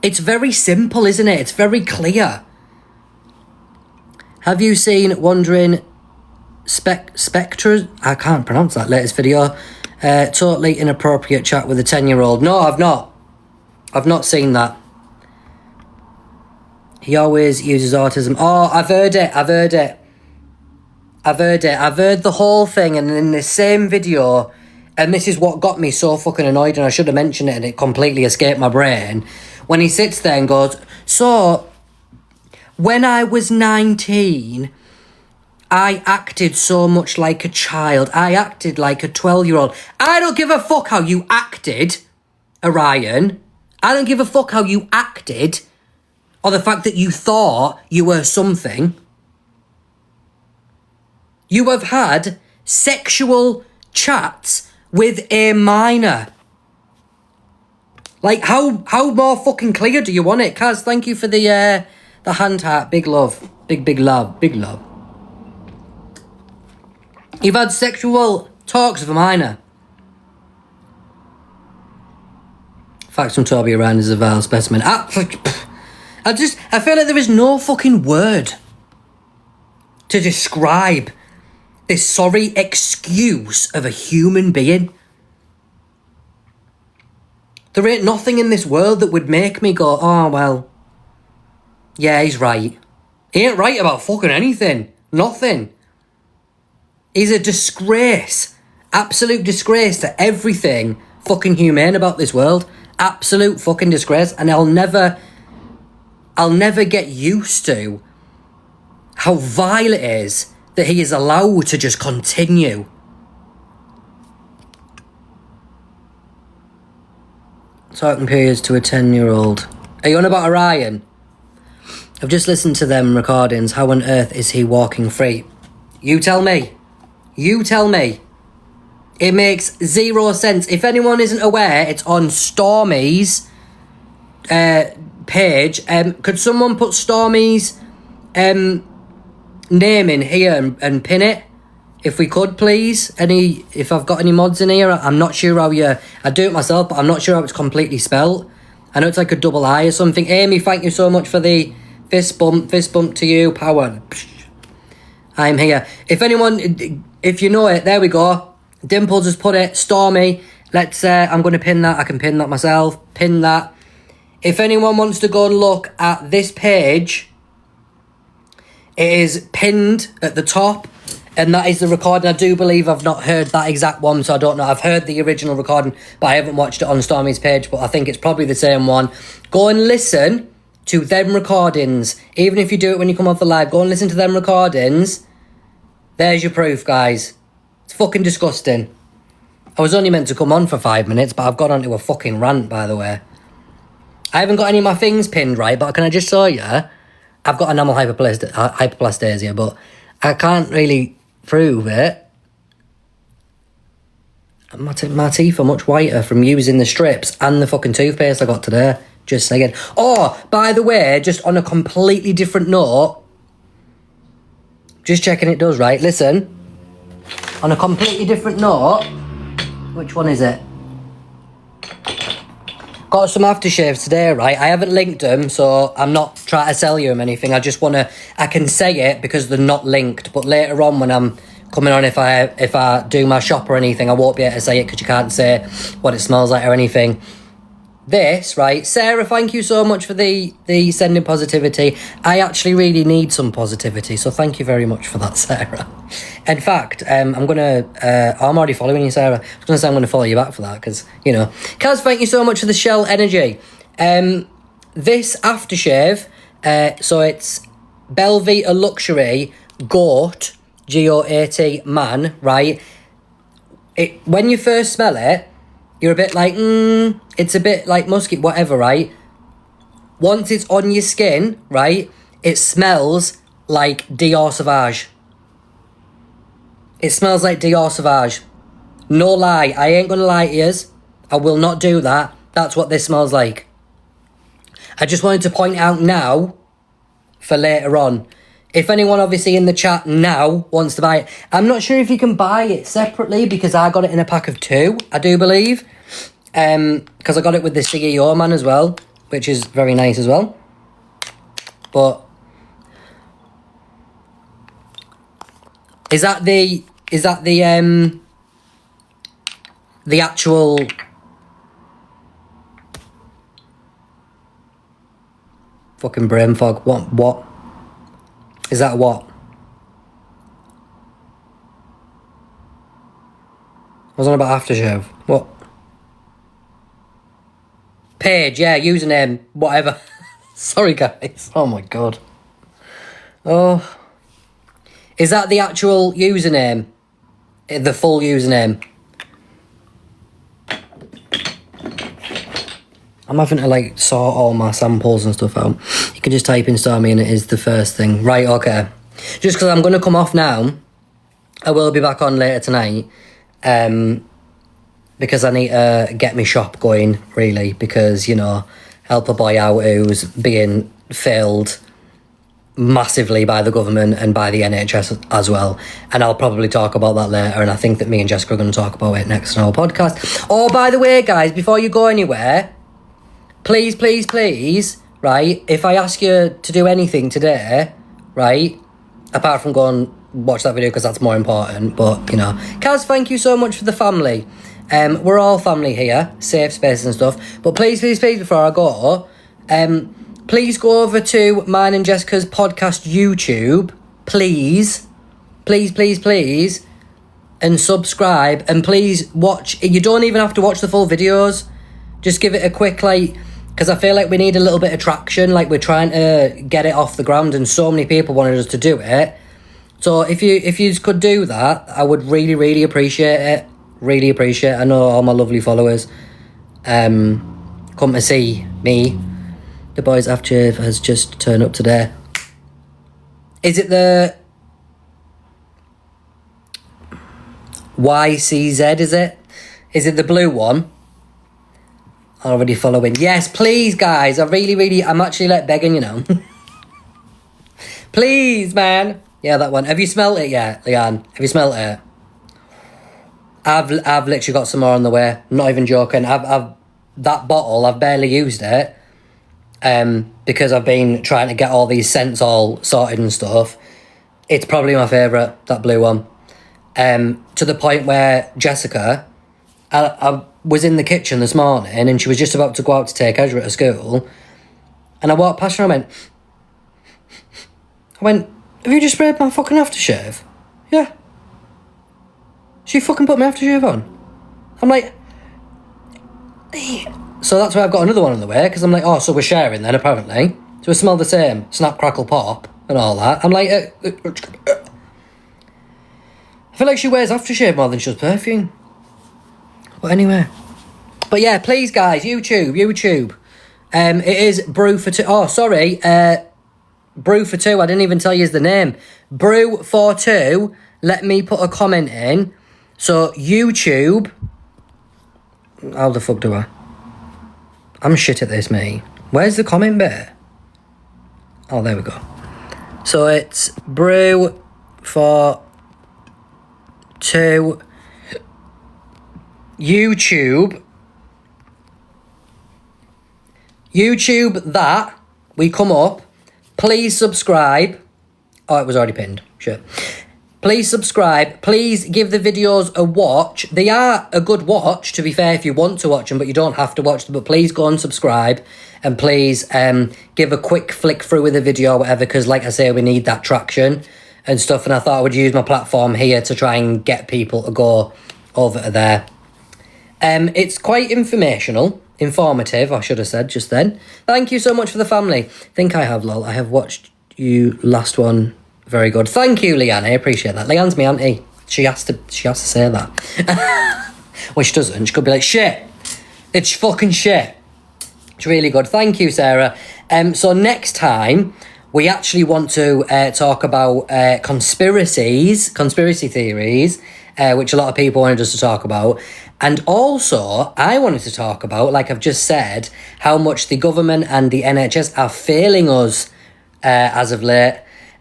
It's very simple, isn't it? It's very clear. Have you seen Wandering Spectre? I can't pronounce that latest video. Totally inappropriate chat with a 10-year-old. No, I've not. I've not seen that. He always uses autism. Oh, I've heard it. I've heard the whole thing, and in the same video, and this is what got me so fucking annoyed, and I should have mentioned it, and it completely escaped my brain, when he sits there and goes, so, when I was 19, I acted so much like a child. I acted like a 12-year-old. I don't give a fuck how you acted, Orion. I don't give a fuck how you acted, or the fact that you thought you were something. You have had sexual chats with a minor. Like, how more fucking clear do you want it? Kaz, thank you for the hand heart. Big love. Big love. You've had sexual talks with a minor. Facts from Toby around is a vile specimen. I feel like there is no fucking word to describe this sorry excuse of a human being. There ain't nothing in this world that would make me go, oh, well, yeah, he's right. He ain't right about fucking anything. Nothing. He's a disgrace. Absolute disgrace to everything fucking humane about this world. Absolute fucking disgrace. And I'll never get used to how vile it is that he is allowed to just continue. Talking periods to a 10-year-old. Are you on about Orion? I've just listened to them recordings. How on earth is he walking free? You tell me. You tell me. It makes zero sense. If anyone isn't aware, it's on Stormy's page. Could someone put Stormy's name in here and pin it? If we could, please. If I've got any mods in here, I'm not sure how I do it myself, but I'm not sure how it's completely spelled. I know it's like a double I or something. Amy, thank you so much for the fist bump to you. Power. I'm here. If anyone, if you know it, there we go. Dimples has put it. Stormy. Let's, I'm going to pin that. I can pin that myself. Pin that. If anyone wants to go and look at this page, it is pinned at the top. And that is the recording. I do believe I've not heard that exact one, so I don't know. I've heard the original recording, but I haven't watched it on Stormy's page, but I think it's probably the same one. Go and listen to them recordings. Even if you do it when you come off the live, go and listen to them recordings. There's your proof, guys. It's fucking disgusting. I was only meant to come on for 5 minutes, but I've gone onto a fucking rant, by the way. I haven't got any of my things pinned right, but can I just show you? I've got enamel hyperplastasia, but I can't really prove it. My teeth are much whiter from using the strips and the fucking toothpaste I got today. Just saying. Oh, by the way, just on a completely different note, just checking it does right. Listen. On a completely different note, which one is it? Got some aftershaves today, right? I haven't linked them, so I'm not trying to sell you them anything. I just want to... I can say it because they're not linked, but later on when I'm coming on, if I do my shop or anything, I won't be able to say it because you can't say what it smells like or anything. This, right? Sarah, thank you so much for the sending positivity. I actually really need some positivity, so thank you very much for that, Sarah. In fact, I'm already following you, Sarah. I was going to say I'm going to follow you back for that because, you know. Kaz, thank you so much for the Shell Energy. This aftershave, so it's Belvita Luxury Goat, G-O-A-T, man, right? When you first smell it, you're a bit like, it's a bit like musky, whatever, right? Once it's on your skin, right, it smells like Dior Sauvage. It smells like Dior Sauvage. No lie, I ain't gonna lie to yous. I will not do that. That's what this smells like. I just wanted to point out now for later on. If anyone obviously in the chat now wants to buy it, I'm not sure if you can buy it separately because I got it in a pack of 2, I do believe. Because I got it with the CEO man as well, which is very nice as well. But is that the actual fucking brain fog? What? Is that what? I was on about aftershave. What? Page, yeah, username, whatever. Sorry, guys. Oh, my God. Oh. Is that the actual username? The full username? I'm having to, like, sort all my samples and stuff out. You can just type in Stormy and it is the first thing. Right, okay. Just because I'm going to come off now, I will be back on later tonight. Because I need to get my shop going, really. Because, you know, help a boy out who's being failed massively by the government and by the NHS as well. And I'll probably talk about that later. And I think that me and Jessica are going to talk about it next on our podcast. Oh, by the way, guys, before you go anywhere... Please, please, please, right, if I ask you to do anything today, right, apart from go and watch that video because that's more important. But, you know. Kaz, thank you so much for the family. We're all family here. Safe spaces and stuff. But please, before I go, please go over to mine and Jessica's podcast YouTube. Please, and subscribe, and please watch. You don't even have to watch the full videos. Just give it a quick, like, because I feel like we need a little bit of traction. Like, we're trying to get it off the ground, and so many people wanted us to do it. So if you could do that, I would really appreciate it. Really appreciate it. I know all my lovely followers come to see me. The boys aftershave has just turned up today. Is it the YCZ, is it? Is it the blue one? Already following. Yes, please, guys. I'm actually, like, begging, you know. Please, man. Yeah, that one. Have you smelt it yet, Leanne? Have you smelt it? I've literally got some more on the way. I'm not even joking. I've that bottle, I've barely used it. Because I've been trying to get all these scents all sorted and stuff. It's probably my favourite, that blue one. To the point where Jessica, I was in the kitchen this morning and she was just about to go out to take Ezra to school, and I walked past her and I went, have you just sprayed my fucking aftershave? Yeah. She fucking put my aftershave on. I'm like, so that's why I've got another one on the way, because I'm like, oh, so we're sharing then, apparently. So we smell the same, snap, crackle, pop, and all that. I'm like, I feel like she wears aftershave more than she does perfume. But anyway. But yeah, please, guys, YouTube. It is Brew for Two. Oh, sorry. Brew for Two. I didn't even tell you the name. Brew for Two. Let me put a comment in. So, YouTube. How the fuck do I? I'm shit at this, mate. Where's the comment bit? Oh, there we go. So, it's Brew for Two. YouTube that we come up. Please subscribe. Oh, it was already pinned. Shit. Please subscribe. Please give the videos a watch. They are a good watch, to be fair, if you want to watch them, but you don't have to watch them. But please go and subscribe, and please give a quick flick through with the video or whatever, because like I say, we need that traction and stuff, and I thought I would use my platform here to try and get people to go over to there. It's quite informative, I should have said just then. Thank you so much for the family. I think I have, lol. I have watched you last one. Very good. Thank you, Leanne. I appreciate that. Leanne's my auntie. She has to say that. Well, she doesn't. She could be like, shit. It's fucking shit. It's really good. Thank you, Sarah. So next time, we actually want to talk about conspiracy theories, which a lot of people wanted us to talk about. And also, I wanted to talk about, like I've just said, how much the government and the NHS are failing us as of late.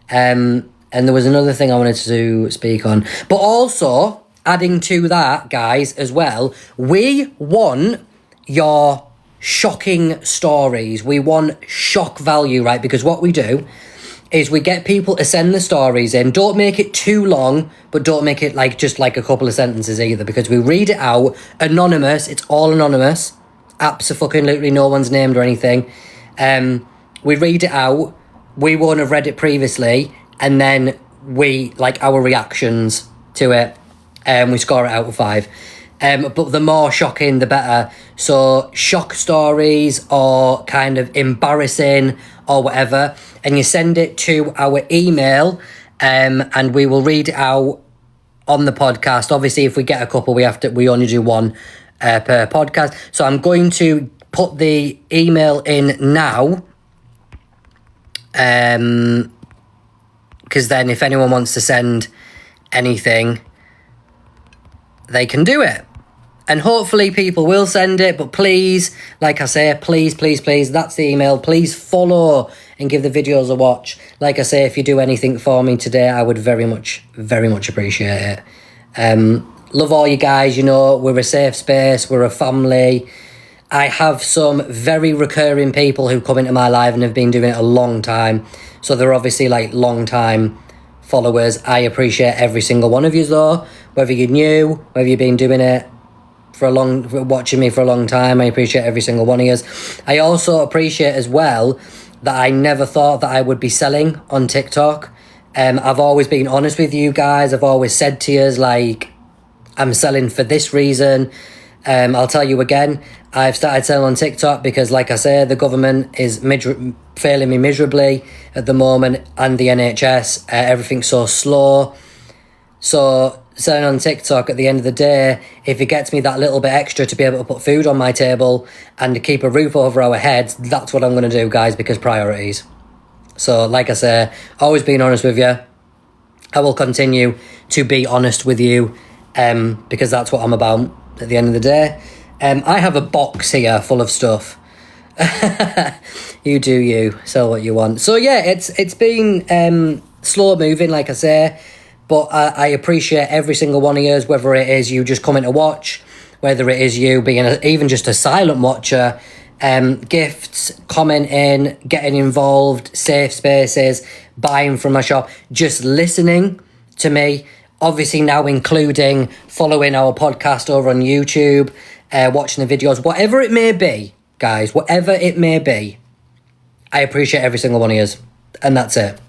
And there was another thing I wanted to speak on. But also, adding to that, guys, as well, we want your shocking stories. We want shock value, right? Because what we do is we get people to send the stories in. Don't make it too long, but don't make it like just like a couple of sentences either, because we read it out anonymous. It's all anonymous. Absolutely no one's named or anything. We read it out. We won't have read it previously, and then we like our reactions to it. We score it out of 5. But the more shocking, the better. So shock stories or kind of embarrassing or whatever, and you send it to our email, and we will read it out on the podcast. Obviously, if we get a couple, we only do one per podcast. So I'm going to put the email in now, because then if anyone wants to send anything, they can do it. And hopefully people will send it, but please, like I say, please, that's the email. Please follow and give the videos a watch. Like I say, if you do anything for me today, I would very much appreciate it. Love all you guys, you know, we're a safe space, we're a family. I have some very recurring people who come into my life and have been doing it a long time. So they're obviously like long time followers. I appreciate every single one of you though, whether you're new, whether you've been doing it watching me for a long time. I appreciate every single one of you. I also appreciate as well that I never thought that I would be selling on TikTok. I've always been honest with you guys. I've always said to you, like, I'm selling for this reason. I'll tell you again, I've started selling on TikTok because, like I say, the government is failing me miserably at the moment, and the NHS, everything's so slow. So selling on TikTok, at the end of the day, if it gets me that little bit extra to be able to put food on my table and to keep a roof over our heads, that's what I'm going to do, guys, because priorities. So, like I say, always being honest with you. I will continue to be honest with you, because that's what I'm about at the end of the day. I have a box here full of stuff. You do you. Sell what you want. So, yeah, it's been slow moving, like I say. But I appreciate every single one of you, whether it is you just coming to watch, whether it is you being even just a silent watcher, gifts, commenting, getting involved, safe spaces, buying from my shop, just listening to me, obviously now including following our podcast over on YouTube, watching the videos, whatever it may be, guys, whatever it may be, I appreciate every single one of you, and that's it.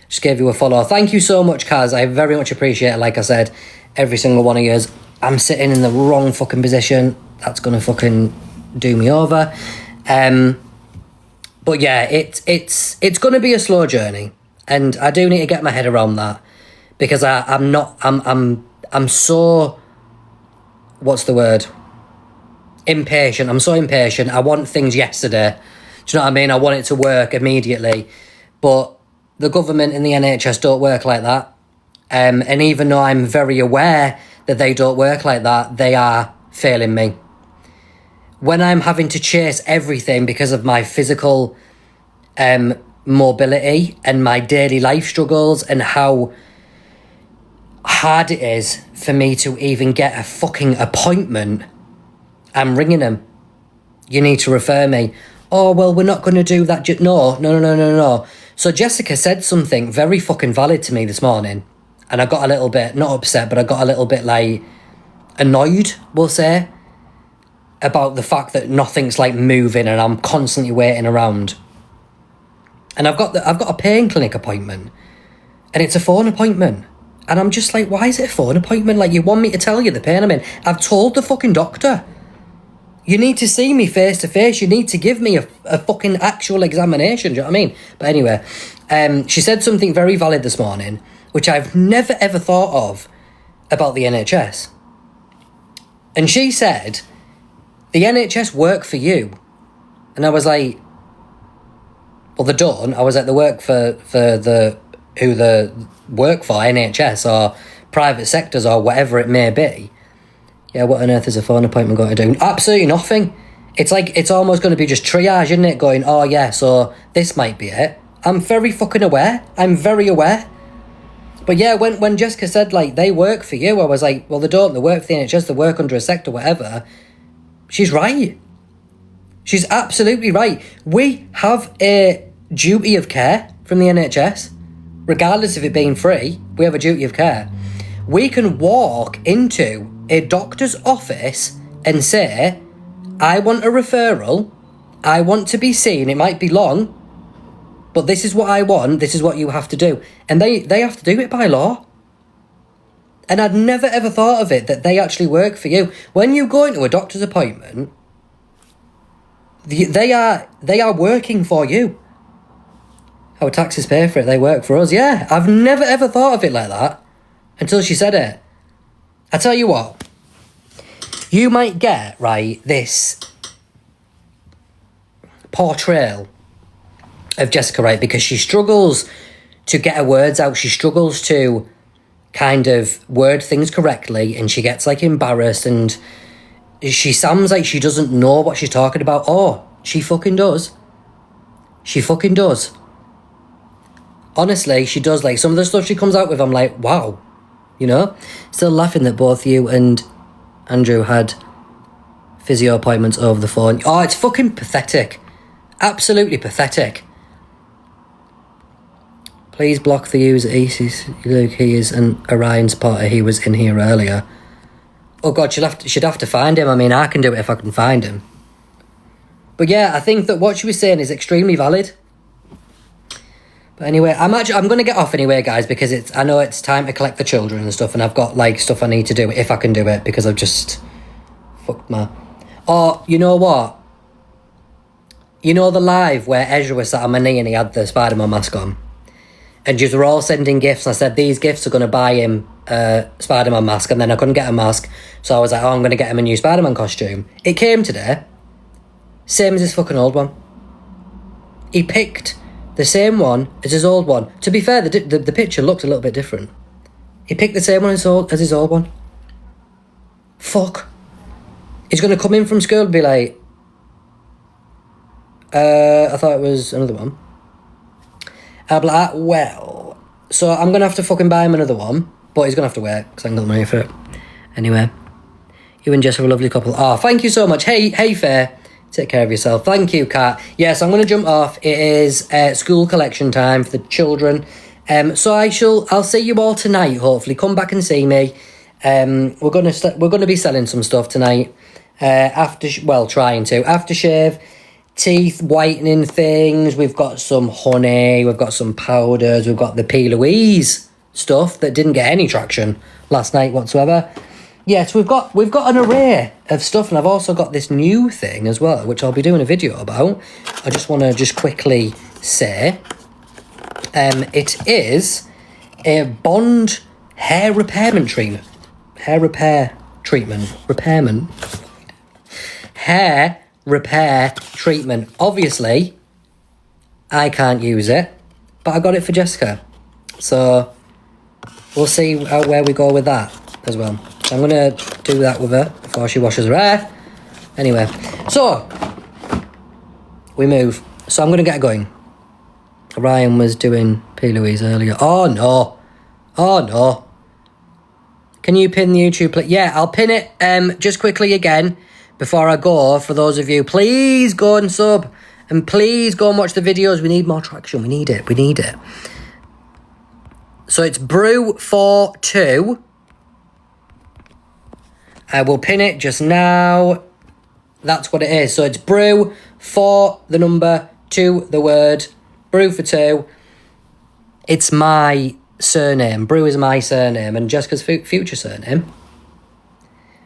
Just gave you a follow. Thank you so much, Kaz. I very much appreciate it. Like I said, every single one of you. I'm sitting in the wrong fucking position. That's going to fucking do me over. But yeah, it's going to be a slow journey. And I do need to get my head around that. Because I'm so... What's the word? Impatient. I'm so impatient. I want things yesterday. Do you know what I mean? I want it to work immediately. But the government and the NHS don't work like that. And even though I'm very aware that they don't work like that, they are failing me. When I'm having to chase everything because of my physical mobility and my daily life struggles and how hard it is for me to even get a fucking appointment, I'm ringing them. You need to refer me. Oh, well, we're not going to do that. No. So Jessica said something very fucking valid to me this morning. And I got a little bit, not upset, but I got a little bit, like, annoyed, we'll say, about the fact that nothing's, like, moving and I'm constantly waiting around. And I've got a pain clinic appointment. And it's a phone appointment. And I'm just like, why is it a phone appointment? Like, you want me to tell you the pain I'm in? I've told the fucking doctor. You need to see me face to face. You need to give me a fucking actual examination. Do you know what I mean? But anyway, she said something very valid this morning, which I've never ever thought of about the NHS. And she said, the NHS work for you. And I was like, well, they don't. I was like, they work for who they work for, NHS or private sectors or whatever it may be. Yeah, what on earth is a phone appointment going to do? Absolutely nothing. It's like, it's almost going to be just triage, isn't it? Going, oh yeah, so this might be it. I'm very fucking aware. I'm very aware. But yeah, when Jessica said, like, they work for you, I was like, well, they don't. They work for the NHS. They work under a sector, whatever. She's right. She's absolutely right. We have a duty of care from the NHS. Regardless of it being free, we have a duty of care. We can walk into a doctor's office and say, I want a referral, I want to be seen, it might be long, but this is what I want, this is what you have to do. And they have to do it by law. And I'd never ever thought of it, that they actually work for you. When you go into a doctor's appointment, they are working for you. Our taxes pay for it, they work for us. Yeah, I've never ever thought of it like that until she said it. I tell you what, you might get, right, this portrayal of Jessica, right, because she struggles to get her words out. She struggles to kind of word things correctly, and she gets, like, embarrassed, and she sounds like she doesn't know what she's talking about. Oh, she fucking does. She fucking does. Honestly, she does. Like, some of the stuff she comes out with, I'm like, wow. You know? Still laughing that both you and Andrew had physio appointments over the phone. Oh, it's fucking pathetic. Absolutely pathetic. Please block the user. Luke, he is an Orion spotter. He was in here earlier. Oh God, she'd have to find him. I mean, I can do it if I can find him. But yeah, I think that what she was saying is extremely valid. But anyway, I'm going to get off anyway, guys, because I know it's time to collect the children and stuff, and I've got like stuff I need to do if I can do it, because I've just fucked my... Oh, you know what? You know the live where Ezra was sat on my knee and he had the Spider-Man mask on? And just were all sending gifts. I said, these gifts are going to buy him a Spider-Man mask. And then I couldn't get a mask. So I was like, oh, I'm going to get him a new Spider-Man costume. It came today. Same as his fucking old one. He picked the same one as his old one. To be fair, the picture looked a little bit different. He picked the same one as his old one. Fuck. He's going to come in from school and be like, I thought it was another one. I'll be like, well, so I'm going to have to fucking buy him another one, but he's going to have to wait, because I ain't got the money for it. Anyway, you and Jess are a lovely couple. Oh, thank you so much. Hey, Fair, take care of yourself. Thank you, Kat. Yes, I'm going to jump off. It is school collection time for the children. So I'll see you all tonight, hopefully. Come back and see me. We're going to be selling some stuff tonight. Trying to. Aftershave, teeth whitening things. We've got some honey. We've got some powders. We've got the P. Louise stuff that didn't get any traction last night whatsoever. Yes, we've got an array of stuff, and I've also got this new thing as well, which I'll be doing a video about. I just want to quickly say, it is a Bond hair repairment treatment. Hair repair treatment. Obviously, I can't use it, but I got it for Jessica. So we'll see where we go with that as well. So I'm going to do that with her before she washes her hair. Anyway, so we move. So I'm going to get going. Ryan was doing P. Louise earlier. Oh no. Can you pin the YouTube link? Yeah, I'll pin it just quickly again before I go. For those of you, please go and sub. And please go and watch the videos. We need more traction. We need it. So it's Brew42. I will pin it just now. That's what it is. So it's Brew for the number 2, the word. Brew for 2. It's my surname. Brew is my surname and Jessica's future surname.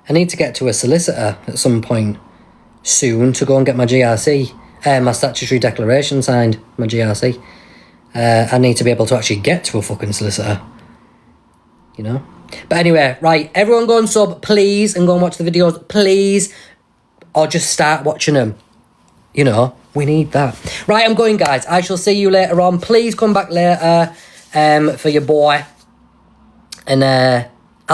I need to get to a solicitor at some point soon to go and get my GRC, my statutory declaration signed, my GRC. I need to be able to actually get to a fucking solicitor, you know? But anyway, right, everyone go and sub, please, and go and watch the videos, please, or just start watching them, you know? We need that. Right, I'm going, guys. I shall see you later on. Please come back later for your boy. And I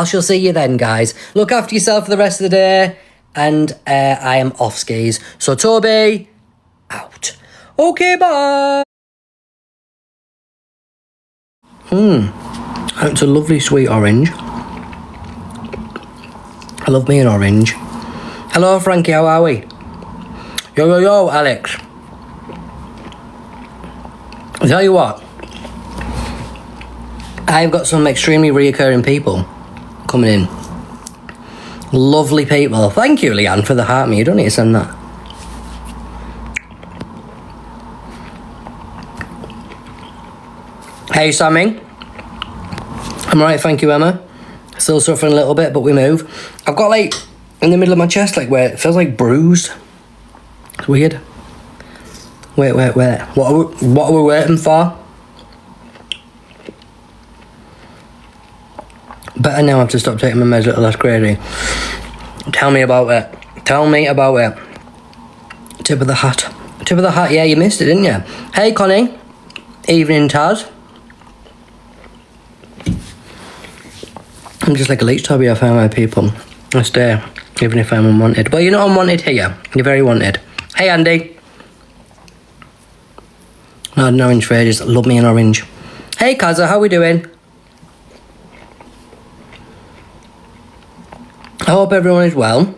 shall see you then, guys. Look after yourself for the rest of the day. And I am off skis. So, Toby, out. Okay, bye. It's a lovely sweet orange. I love me an orange. Hello, Frankie. How are we? Yo, Alex. I'll tell you what, I've got some extremely reoccurring people coming in. Lovely people. Thank you, Leanne, for the heart me. You don't need to send that. Hey, Sammy. I'm alright, thank you, Emma. Still suffering a little bit, but we move. I've got, like, in the middle of my chest, like, where it feels like bruised. It's weird. Wait. What are we waiting for? Better now I have to stop taking my meds, little less crazy. Tell me about it. Tip of the hat. Yeah, you missed it, didn't you? Hey, Connie. Evening, Taz. I'm just like a leech, Toby. I found my people. I stay, even if I'm unwanted. Well, you're not unwanted here. You're very wanted. Hey, Andy. I had an orange for ages. Love me an orange. Hey, Kaza, how we doing? I hope everyone is well.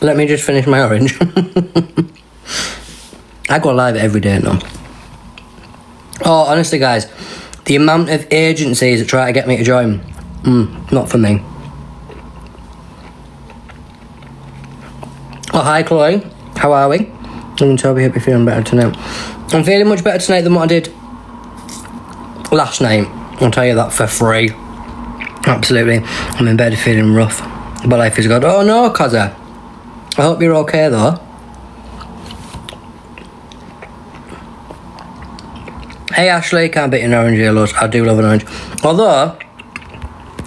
Let me just finish my orange. I go live every day now. Oh, honestly, guys, The amount of agencies that try to get me to join, not for me. Oh, hi Chloe, how are we? I'm Toby, hope you're feeling better tonight. I'm feeling much better tonight than what I did last night. I'll tell you that for free. Absolutely. I'm in bed feeling rough, but life is good. Oh no, Kaza. I hope you're okay though. Hey Ashley, can't beat an orange here, loves. I do love an orange. Although,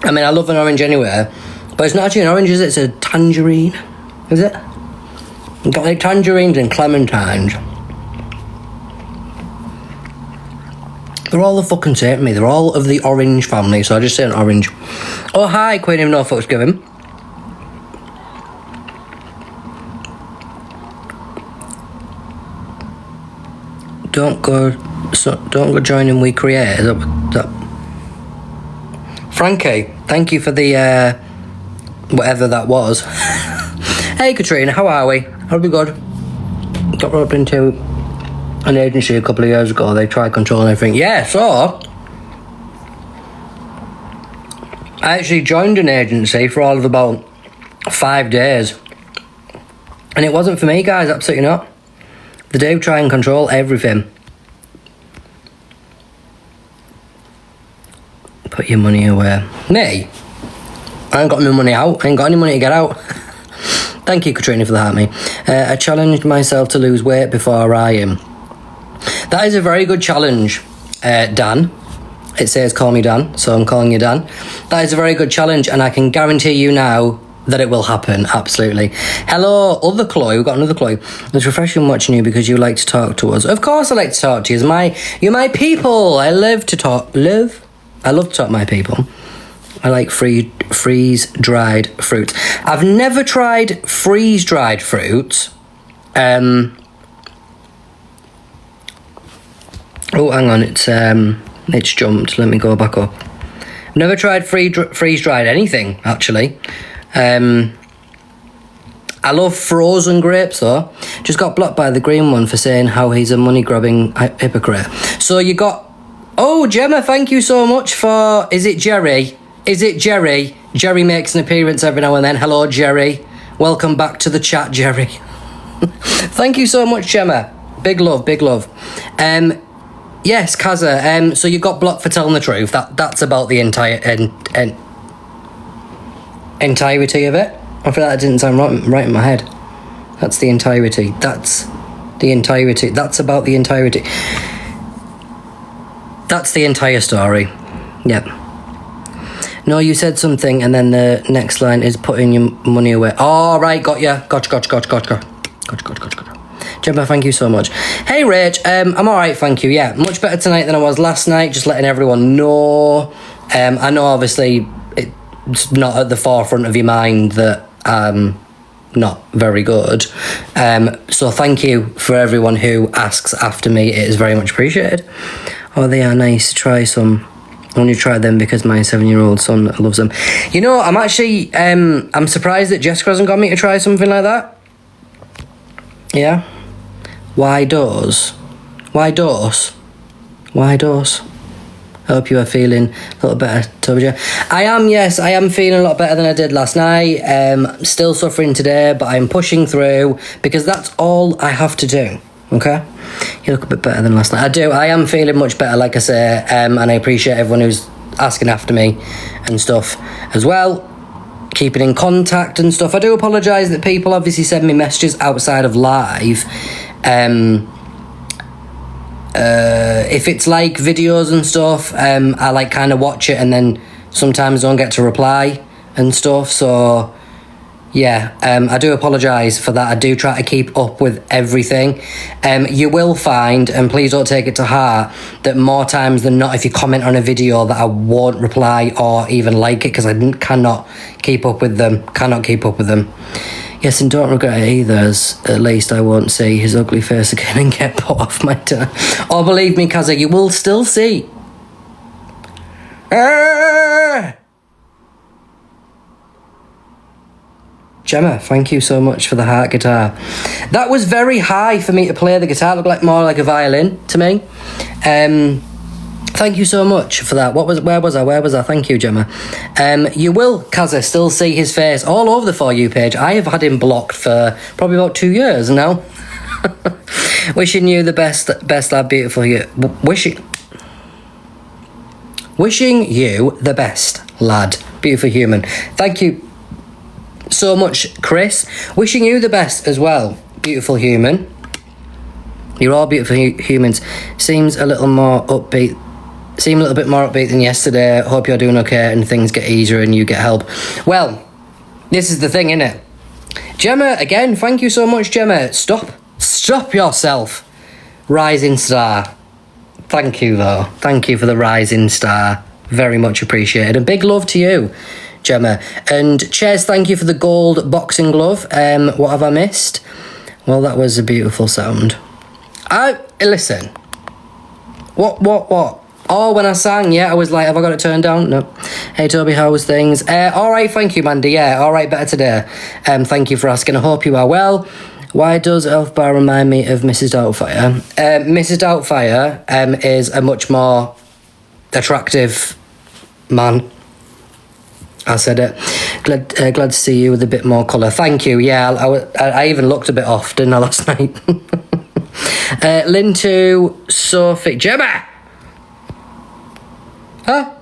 I mean, I love an orange anyway, but it's not actually an orange, is it? It's a tangerine. Is it? You've got like tangerines and clementines. They're all the fucking same to me. They're all of the orange family, so I just say an orange. Oh, hi, Queen of Norfolk's given. Don't go joining We Create. Is that Frankie, thank you for the whatever that was. Hey Katrina, how are we? I'll be good. Got roped into an agency a couple of years ago. They tried controlling everything. Yeah, so I actually joined an agency for all of about 5 days. And it wasn't for me, guys, absolutely not. They do try and control everything. Put your money away. Me? I ain't got my money out. I ain't got any money to get out. Thank you, Katrina, for the heart, me. I challenged myself to lose weight before I am. That is a very good challenge, Dan. It says call me Dan, so I'm calling you Dan. That is a very good challenge, and I can guarantee you now that it will happen, absolutely. Hello, other Chloe. We've got another Chloe. It's refreshing watching you because you like to talk to us. Of course I like to talk to you. You're my people. I love to talk to my people. I like freeze-dried fruits. I've never tried freeze-dried fruits. Oh, hang on, it's jumped. Let me go back up. I've never tried freeze-dried anything, actually. I love frozen grapes, though. Just got blocked by the green one for saying how he's a money-grabbing hypocrite. So you got... Oh, Gemma, thank you so much for... Is it Jerry? Jerry makes an appearance every now and then. Hello, Jerry. Welcome back to the chat, Jerry. Thank you so much, Gemma. Big love. Yes, Kaza. So you got blocked for telling the truth. That's about the entirety of it. I feel like that didn't sound right in my head. That's the entirety. That's about the entirety. That's the entire story. Yep. No, you said something, and then the next line is putting your money away. Oh, right, got ya. Gotcha. Gemma, thank you so much. Hey, Rach, I'm all right, thank you. Yeah, much better tonight than I was last night, just letting everyone know. I know, obviously, it's not at the forefront of your mind that I'm not very good. So thank you for everyone who asks after me. It is very much appreciated. Oh, they are nice. Try some. Only try them because my 7-year-old son loves them. You know, I'm actually, I'm surprised that Jessica hasn't got me to try something like that. Yeah? Why dose? I hope you are feeling a little better, Toby. I am, yes, I am feeling a lot better than I did last night. Still suffering today, but I'm pushing through because that's all I have to do. Okay? You look a bit better than last night. I do. I am feeling much better, like I say, and I appreciate everyone who's asking after me and stuff as well. Keeping in contact and stuff. I do apologise that people obviously send me messages outside of live. If it's like videos and stuff, I like kind of watch it and then sometimes don't get to reply and stuff, so yeah, I do apologise for that. I do try to keep up with everything. You will find, and please don't take it to heart, that more times than not, if you comment on a video, that I won't reply or even like it because I cannot keep up with them. Yes, and don't regret it either, as at least I won't see his ugly face again and get put off my turn. Or believe me, Kaza, you will still see. Gemma, thank you so much for the heart guitar. That was very high for me to play the guitar. It looked like more like a violin to me. Thank you so much for that. Where was I? Thank you, Gemma. You will, Kaza, still see his face all over the For You page. I have had him blocked for probably about 2 years now. Wishing you the best lad, beautiful you. Wishing you the best, lad, beautiful human. Thank you so much, Chris. Wishing you the best as well, beautiful human. You're all beautiful humans. Seem a little bit more upbeat than yesterday. Hope you're doing okay and things get easier and you get help. Well, this is the thing, innit? Gemma, again, thank you so much, Gemma. Stop yourself, rising star. Thank you, though. Thank you for the rising star. Very much appreciated. And big love to you, Gemma. And Ches, thank you for the gold boxing glove. What have I missed? Well, that was a beautiful sound. Listen. What? Oh, when I sang, yeah, I was like, have I got it turned down? No. Hey, Toby, how was things? All right, thank you, Mandy. Yeah, all right, better today. Thank you for asking. I hope you are well. Why does Elphaba remind me of Mrs. Doubtfire? Mrs. Doubtfire is a much more attractive man. I said it. Glad to see you with a bit more colour. Thank you. Yeah, I even looked a bit off, didn't I, last night? Lintu, Sophie, Gemma! Huh?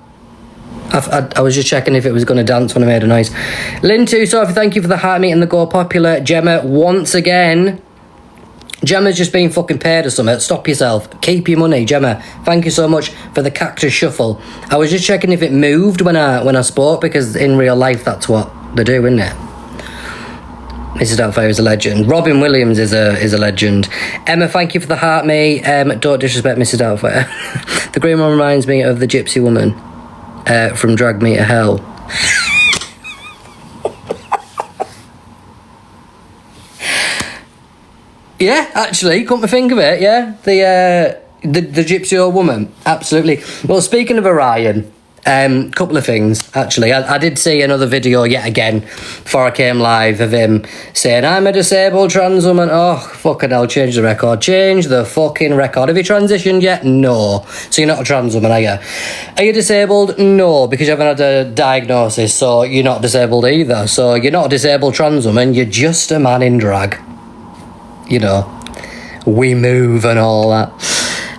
I was just checking if it was going to dance when I made a noise. Lintu, Sophie, thank you for the heart meet and the Go Popular. Gemma, once again. Gemma's just been fucking paid or something. Stop yourself. Keep your money, Gemma. Thank you so much for the cactus shuffle. I was just checking if it moved when I spoke, because in real life that's what they do, isn't it? Mrs. Doubtfire is a legend. Robin Williams is a legend. Emma, thank you for the heart me. Don't disrespect Mrs. Doubtfire. The green one reminds me of the gypsy woman from Drag Me to Hell. Yeah, actually, come to think of it, yeah. The gypsy old woman, absolutely. Well, speaking of Orion, couple of things, actually. I did see another video yet again before I came live of him saying, I'm a disabled trans woman. Oh, fucking hell, change the record. Change the fucking record. Have you transitioned yet? No. So you're not a trans woman, are you? Are you disabled? No, because you haven't had a diagnosis, so you're not disabled either. So you're not a disabled trans woman, you're just a man in drag. You know, we move and all that.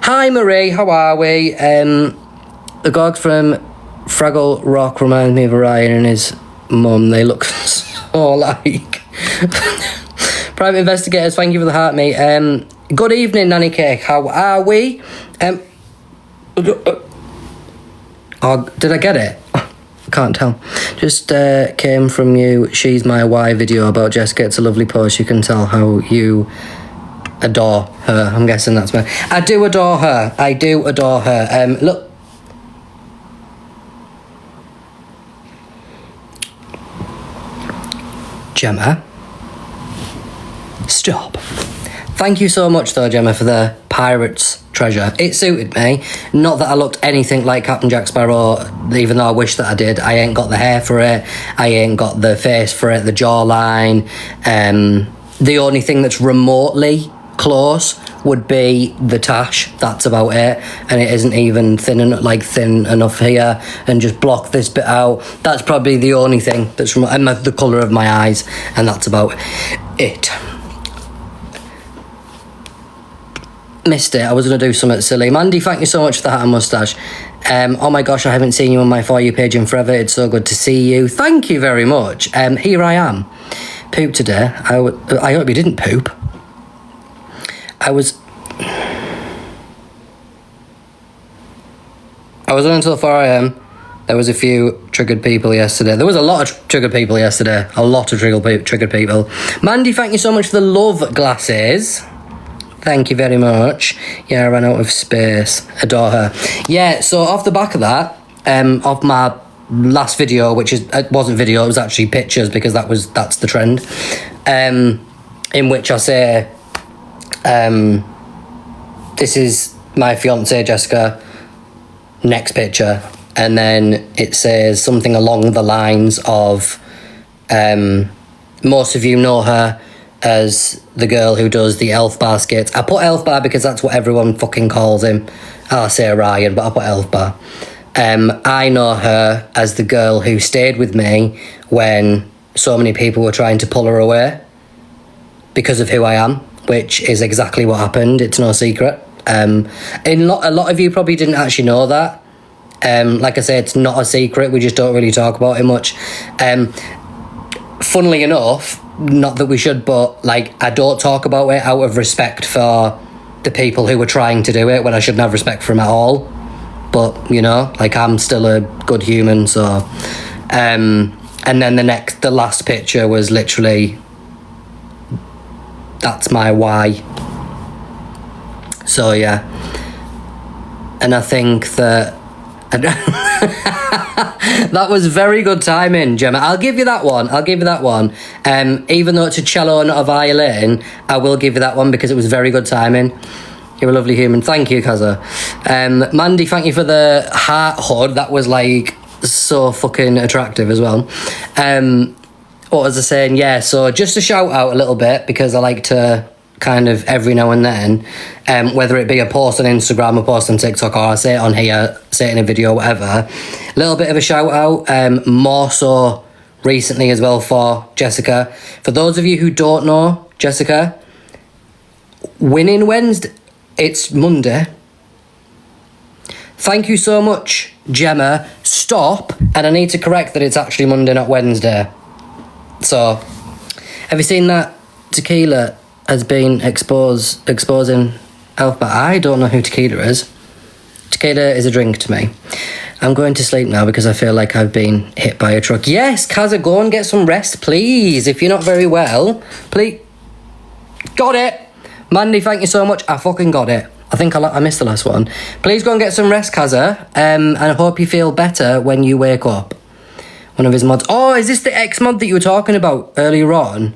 Hi, Marie, how are we? The gogs from Fraggle Rock remind me of Orion and his mum. They look so alike. Private investigators, thank you for the heart, mate. Good evening, Nanny Cake. How are we? Oh, did I get it? Can't tell. Just came from you. She's my why video about Jessica. It's a lovely post. You can tell how you adore her. I'm guessing that's me. I do adore her. I do adore her. Look. Gemma. Stop. Thank you so much, though, Gemma, for the Pirate's Treasure. It suited me. Not that I looked anything like Captain Jack Sparrow, even though I wish that I did. I ain't got the hair for it. I ain't got the face for it, the jawline. The only thing that's remotely close would be the tash. That's about it. And it isn't even thin enough here, and just block this bit out. That's probably the only thing that's from the colour of my eyes, and that's about it. Missed it. I was going to do something silly. Mandy, thank you so much for the hat and moustache. Oh my gosh, I haven't seen you on my For You page in forever. It's so good to see you. Thank you very much. Here I am. Poop today. I hope you didn't poop. I was on until 4 a.m. There was a few triggered people yesterday. There was a lot of triggered people yesterday. A lot of triggered people. Mandy, thank you so much for the love glasses. Thank you very much. Yeah, I ran out of space. Adore her. Yeah, so off the back of that, of my last video, which it wasn't video, it was actually pictures, because that's the trend, in which I say, this is my fiancée Jessica, next picture, and then it says something along the lines of, most of you know her as the girl who does the Elphaba skits. I put Elphaba because that's what everyone fucking calls him. I'll say Ryan, but I'll put Elphaba. I know her as the girl who stayed with me when so many people were trying to pull her away because of who I am, which is exactly what happened. It's no secret. A lot of you probably didn't actually know that. Like I say, it's not a secret. We just don't really talk about it much. Funnily enough, not that we should, but like I don't talk about it out of respect for the people who were trying to do it when I shouldn't have respect for them at all. But you know, like I'm still a good human. So, and then the last picture was literally, that's my why. So yeah, and I think that that was very good timing, Gemma. I'll give you that one. Even though it's a cello, not a violin, I will give you that one because it was very good timing. You're a lovely human. Thank you, Kaza. Mandy, thank you for the heart hood. That was like so fucking attractive as well. What was I saying? Yeah, so just to shout out a little bit because I like to kind of every now and then, whether it be a post on Instagram, a post on TikTok, or I say it on here, say it in a video, whatever. A little bit of a shout out, more so recently as well for Jessica. For those of you who don't know Jessica, winning Wednesday, it's Monday. Thank you so much, Gemma. Stop, and I need to correct that it's actually Monday, not Wednesday. So, have you seen that Tequila has been exposing Elphaba? I don't know who Tequila is. Tequila is a drink to me. I'm going to sleep now because I feel like I've been hit by a truck. Yes, Kaza, go and get some rest, please. If you're not very well, please. Got it. Mandy, thank you so much. I fucking got it. I think I missed the last one. Please go and get some rest, Kaza. And I hope you feel better when you wake up. One of his mods. Oh, is this the X mod that you were talking about earlier on?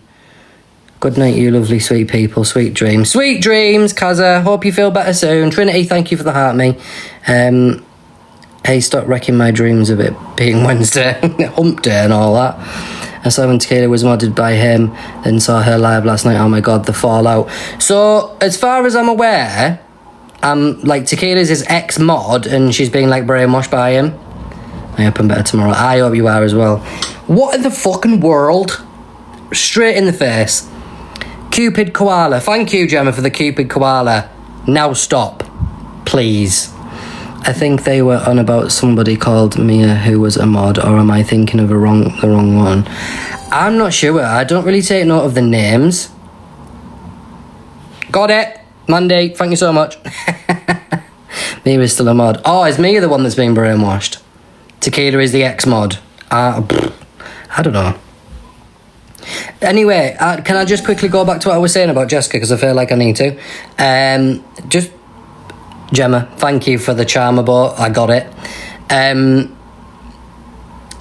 Good night, you lovely sweet people. Sweet dreams. Sweet dreams, Kaza. Hope you feel better soon. Trinity, thank you for the heart, me. Hey, stop wrecking my dreams of it being Wednesday. Hump day and all that. I saw when Tequila was modded by him, then saw her live last night. Oh my god, the fallout. So, as far as I'm aware, like Tequila's his ex-mod, and she's being like brainwashed by him. I hope I'm better tomorrow. I hope you are as well. What in the fucking world? Straight in the face. Cupid Koala. Thank you, Gemma, for the Cupid Koala. Now stop, please. I think they were on about somebody called Mia who was a mod, or am I thinking of the wrong one? I'm not sure. I don't really take note of the names. Got it. Monday, thank you so much. Mia is still a mod. Oh, is Mia the one that's being brainwashed? Tequila is the ex-mod. I don't know. Anyway, can I just quickly go back to what I was saying about Jessica, because I feel like I need to. Just Gemma, thank you for the charmer boat. I got it.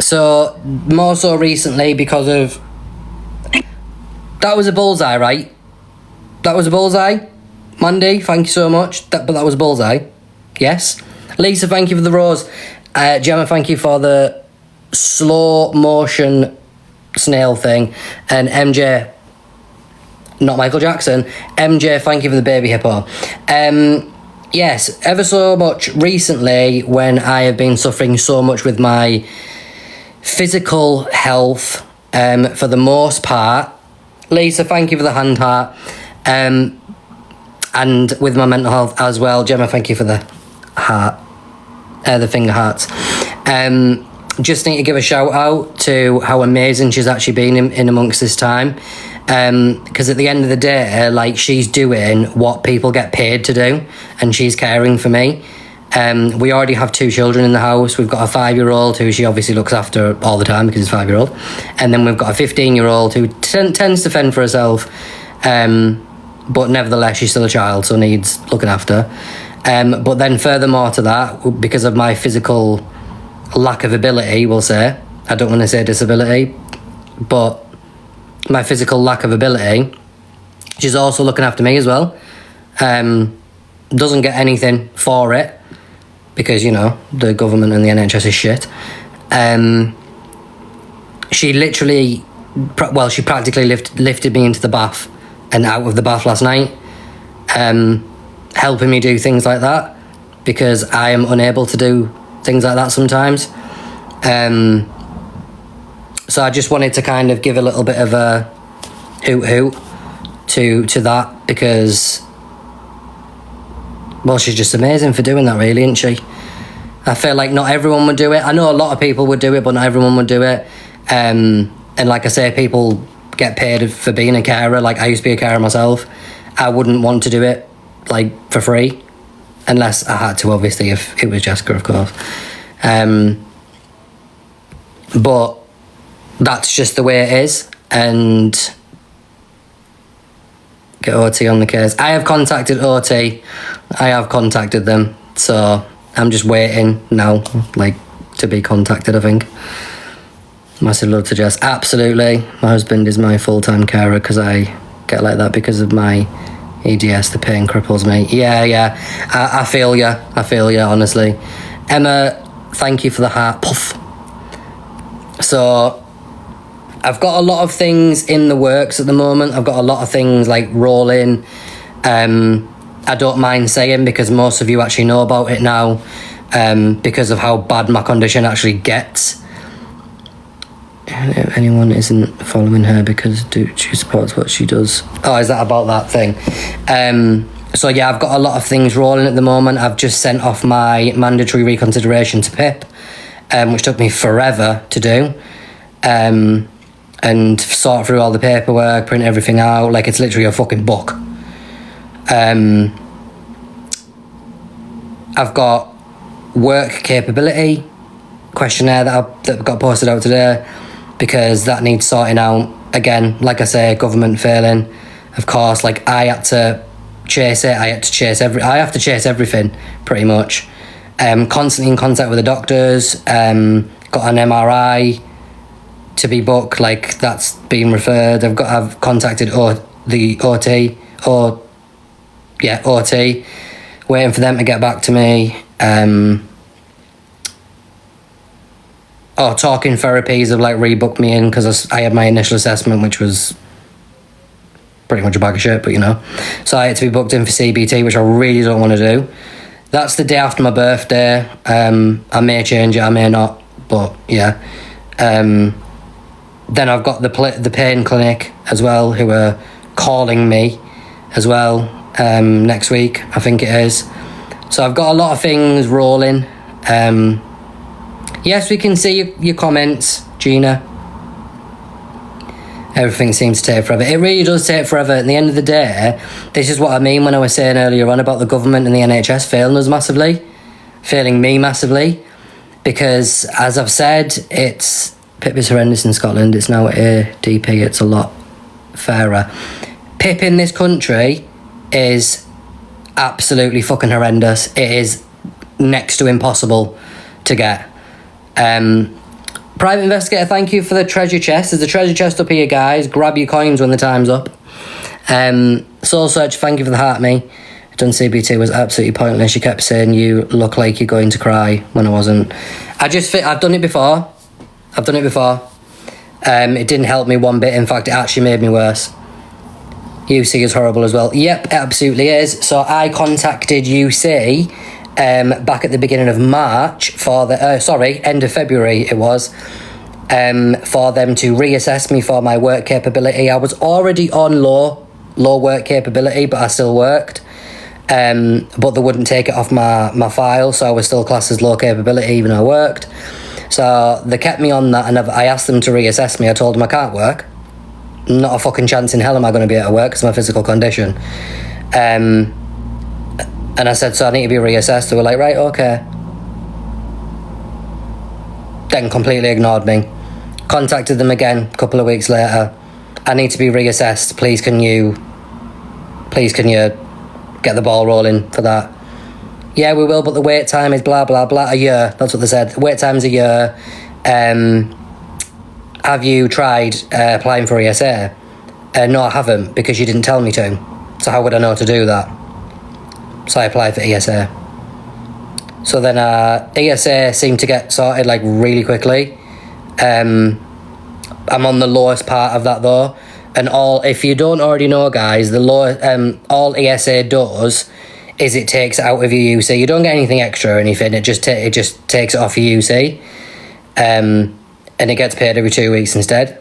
So more so recently because of that was a bullseye, right? That was a bullseye. Mandy, thank you so much. But that was a bullseye. Yes. Lisa, thank you for the rose. Gemma, thank you for the slow motion snail thing. And MJ, not Michael Jackson. MJ, thank you for the baby hippo. Yes, ever so much recently when I have been suffering so much with my physical health, for the most part. Lisa, thank you for the hand heart. And with my mental health as well. Gemma, thank you for the heart. The finger hearts. Just need to give a shout out to how amazing she's actually been in amongst this time. Because at the end of the day, like, she's doing what people get paid to do, and she's caring for me. We already have 2 children in the house. We've got a 5-year-old who she obviously looks after all the time because he's 5-year-old, and then we've got a 15-year-old who tends to fend for herself, but nevertheless she's still a child, so needs looking after. But then furthermore to that, because of my physical lack of ability, we'll say, I don't want to say disability, but my physical lack of ability, she's also looking after me as well. Doesn't get anything for it because, you know, the government and the NHS is shit. She literally, she practically lifted me into the bath and out of the bath last night, helping me do things like that. because I am unable to do things like that sometimes. So I just wanted to kind of give a little bit of a hoot to that, because, well, she's just amazing for doing that, really, isn't she? I feel like not everyone would do it. I know a lot of people would do it, but not everyone would do it. And like I say, people get paid for being a carer. Like, I used to be a carer myself. I wouldn't want to do it, like, for free, unless I had to, obviously, if it was Jessica, of course. But that's just the way it is, and get OT on the case. I have contacted OT. I have contacted them, so I'm just waiting now, like, to be contacted, I think. Massive love to Jess. Absolutely. My husband is my full-time carer because I get like that because of my EDS. The pain cripples me. Yeah. I feel ya. Honestly. Emma, thank you for the heart. Puff. So, I've got a lot of things in the works at the moment. I've got a lot of things, like, rolling. I don't mind saying, because most of you actually know about it now, because of how bad my condition actually gets. If anyone isn't following her because she supports what she does. Oh, is that about that thing? So yeah, I've got a lot of things rolling at the moment. I've just sent off my mandatory reconsideration to Pip, which took me forever to do. And sort through all the paperwork, print everything out. Like, it's literally a fucking book. I've got work capability questionnaire that got posted out today, because that needs sorting out. Again, like I say, government failing, of course. Like, I had to chase it. I have to chase everything, pretty much. Constantly in contact with the doctors. Got an MRI to be booked, like, that's been referred. I've contacted the OT, OT, waiting for them to get back to me. Talking therapies have, like, rebooked me in because I had my initial assessment, which was pretty much a bag of shit, but you know. So I had to be booked in for CBT, which I really don't want to do. That's the day after my birthday. I may change it, I may not, but yeah. Then I've got the pain clinic as well, who are calling me as well next week, I think it is. So I've got a lot of things rolling. Yes, we can see your comments, Gina. Everything seems to take forever. It really does take forever. At the end of the day, this is what I mean when I was saying earlier on about the government and the NHS failing us massively. Failing me massively. Because, as I've said, PIP is horrendous in Scotland. It's now at ADP. It's a lot fairer. PIP in this country is absolutely fucking horrendous. It is next to impossible to get. Private Investigator, thank you for the treasure chest. There's a treasure chest up here, guys. Grab your coins when the time's up. Soul Search, thank you for the heart, me. Done CBT was absolutely pointless. She kept saying you look like you're going to cry when I wasn't. I've done it before. It didn't help me one bit. In fact, it actually made me worse. UC is horrible as well. Yep, it absolutely is. So I contacted UC back at the beginning of March for the end of February it was, for them to reassess me for my work capability. I was already on low work capability, but I still worked, but they wouldn't take it off my file, so I was still classed as low capability even though I worked. So they kept me on that, and I asked them to reassess me. I told them I can't work. Not a fucking chance in hell am I going to be able to work because of my physical condition. And I said, so I need to be reassessed. They were like, right, okay. Then completely ignored me. Contacted them again a couple of weeks later. I need to be reassessed. Please can you get the ball rolling for that? Yeah, we will, but the wait time is blah, blah, blah, a year. That's what they said. The wait time's a year. Have you tried applying for ESA? No, I haven't, because you didn't tell me to. So how would I know to do that? So I applied for ESA. So then ESA seemed to get sorted, like, really quickly. I'm on the lowest part of that, though. And if you don't already know, guys, all ESA does is it takes it out of your UC. You don't get anything extra or anything. It just takes it off your UC, and it gets paid every 2 weeks instead.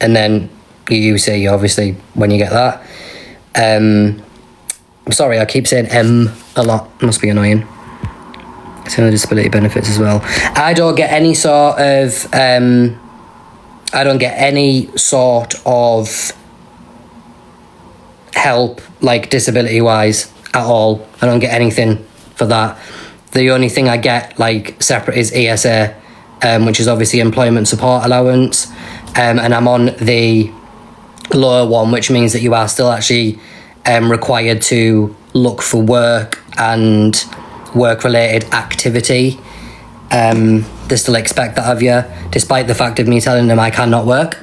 And then your UC, obviously, when you get that. I'm sorry, I keep saying a lot. Must be annoying. It's on the disability benefits as well. I don't get any sort of help, like disability wise, at all. I don't get anything for that. The only thing I get like separate is ESA, which is obviously employment support allowance, and I'm on the lower one, which means that you are still actually required to look for work and work-related activity. They still expect that of you, despite the fact of me telling them I cannot work.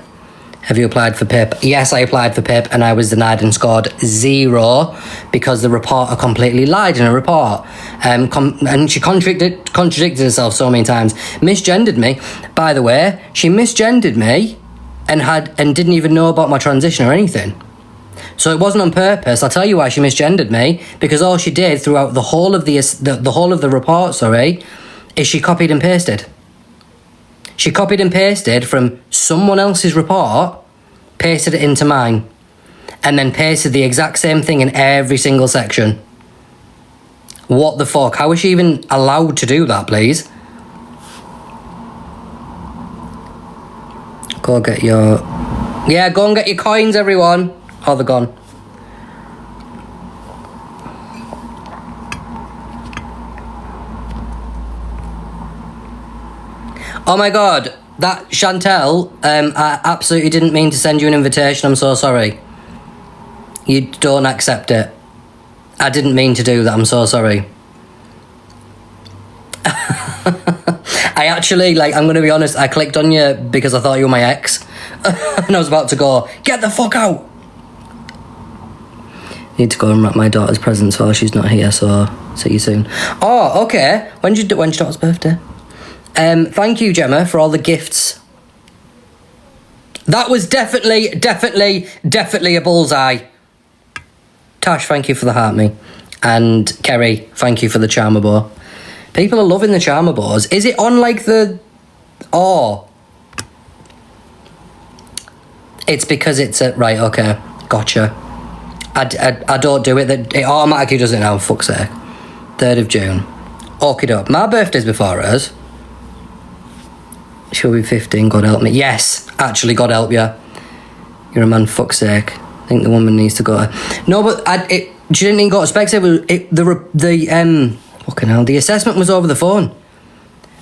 Have you applied for PIP? Yes, I applied for PIP and I was denied and scored 0 because the reporter completely lied in a report. And she contradicted herself so many times. Misgendered me. By the way, she misgendered me and didn't even know about my transition or anything. So it wasn't on purpose. I'll tell you why she misgendered me, because all she did throughout the whole of the report, is she copied and pasted. She copied and pasted from someone else's report, pasted it into mine, and then pasted the exact same thing in every single section. What the fuck? How is she even allowed to do that, please? Go get your... Yeah, go and get your coins, everyone. Oh, they're gone. Oh my god, that Chantel, I absolutely didn't mean to send you an invitation. I'm so sorry. You don't accept it. I didn't mean to do that. I'm so sorry. I actually, I'm going to be honest, I clicked on you because I thought you were my ex. And I was about to go, get the fuck out. Need to go and wrap my daughter's presents while she's not here, so see you soon. Oh, okay. When's your daughter's birthday? Thank you, Gemma, for all the gifts. That was definitely a bullseye. Tash, thank you for the heart me. And Kerry, thank you for the charmer bow. People are loving the charmer bows. Is it on the... Oh. It's because it's a... Right, okay. Gotcha. I don't do it. It automatically does it now, fuck's sake. 3rd of June. Okie doke. My birthday's before hers. She'll be 15, God help me. Yes, actually, God help you. You're a man, fuck's sake. I think the woman needs to go. No, but she didn't even go to Specsavers. Fucking hell, the assessment was over the phone.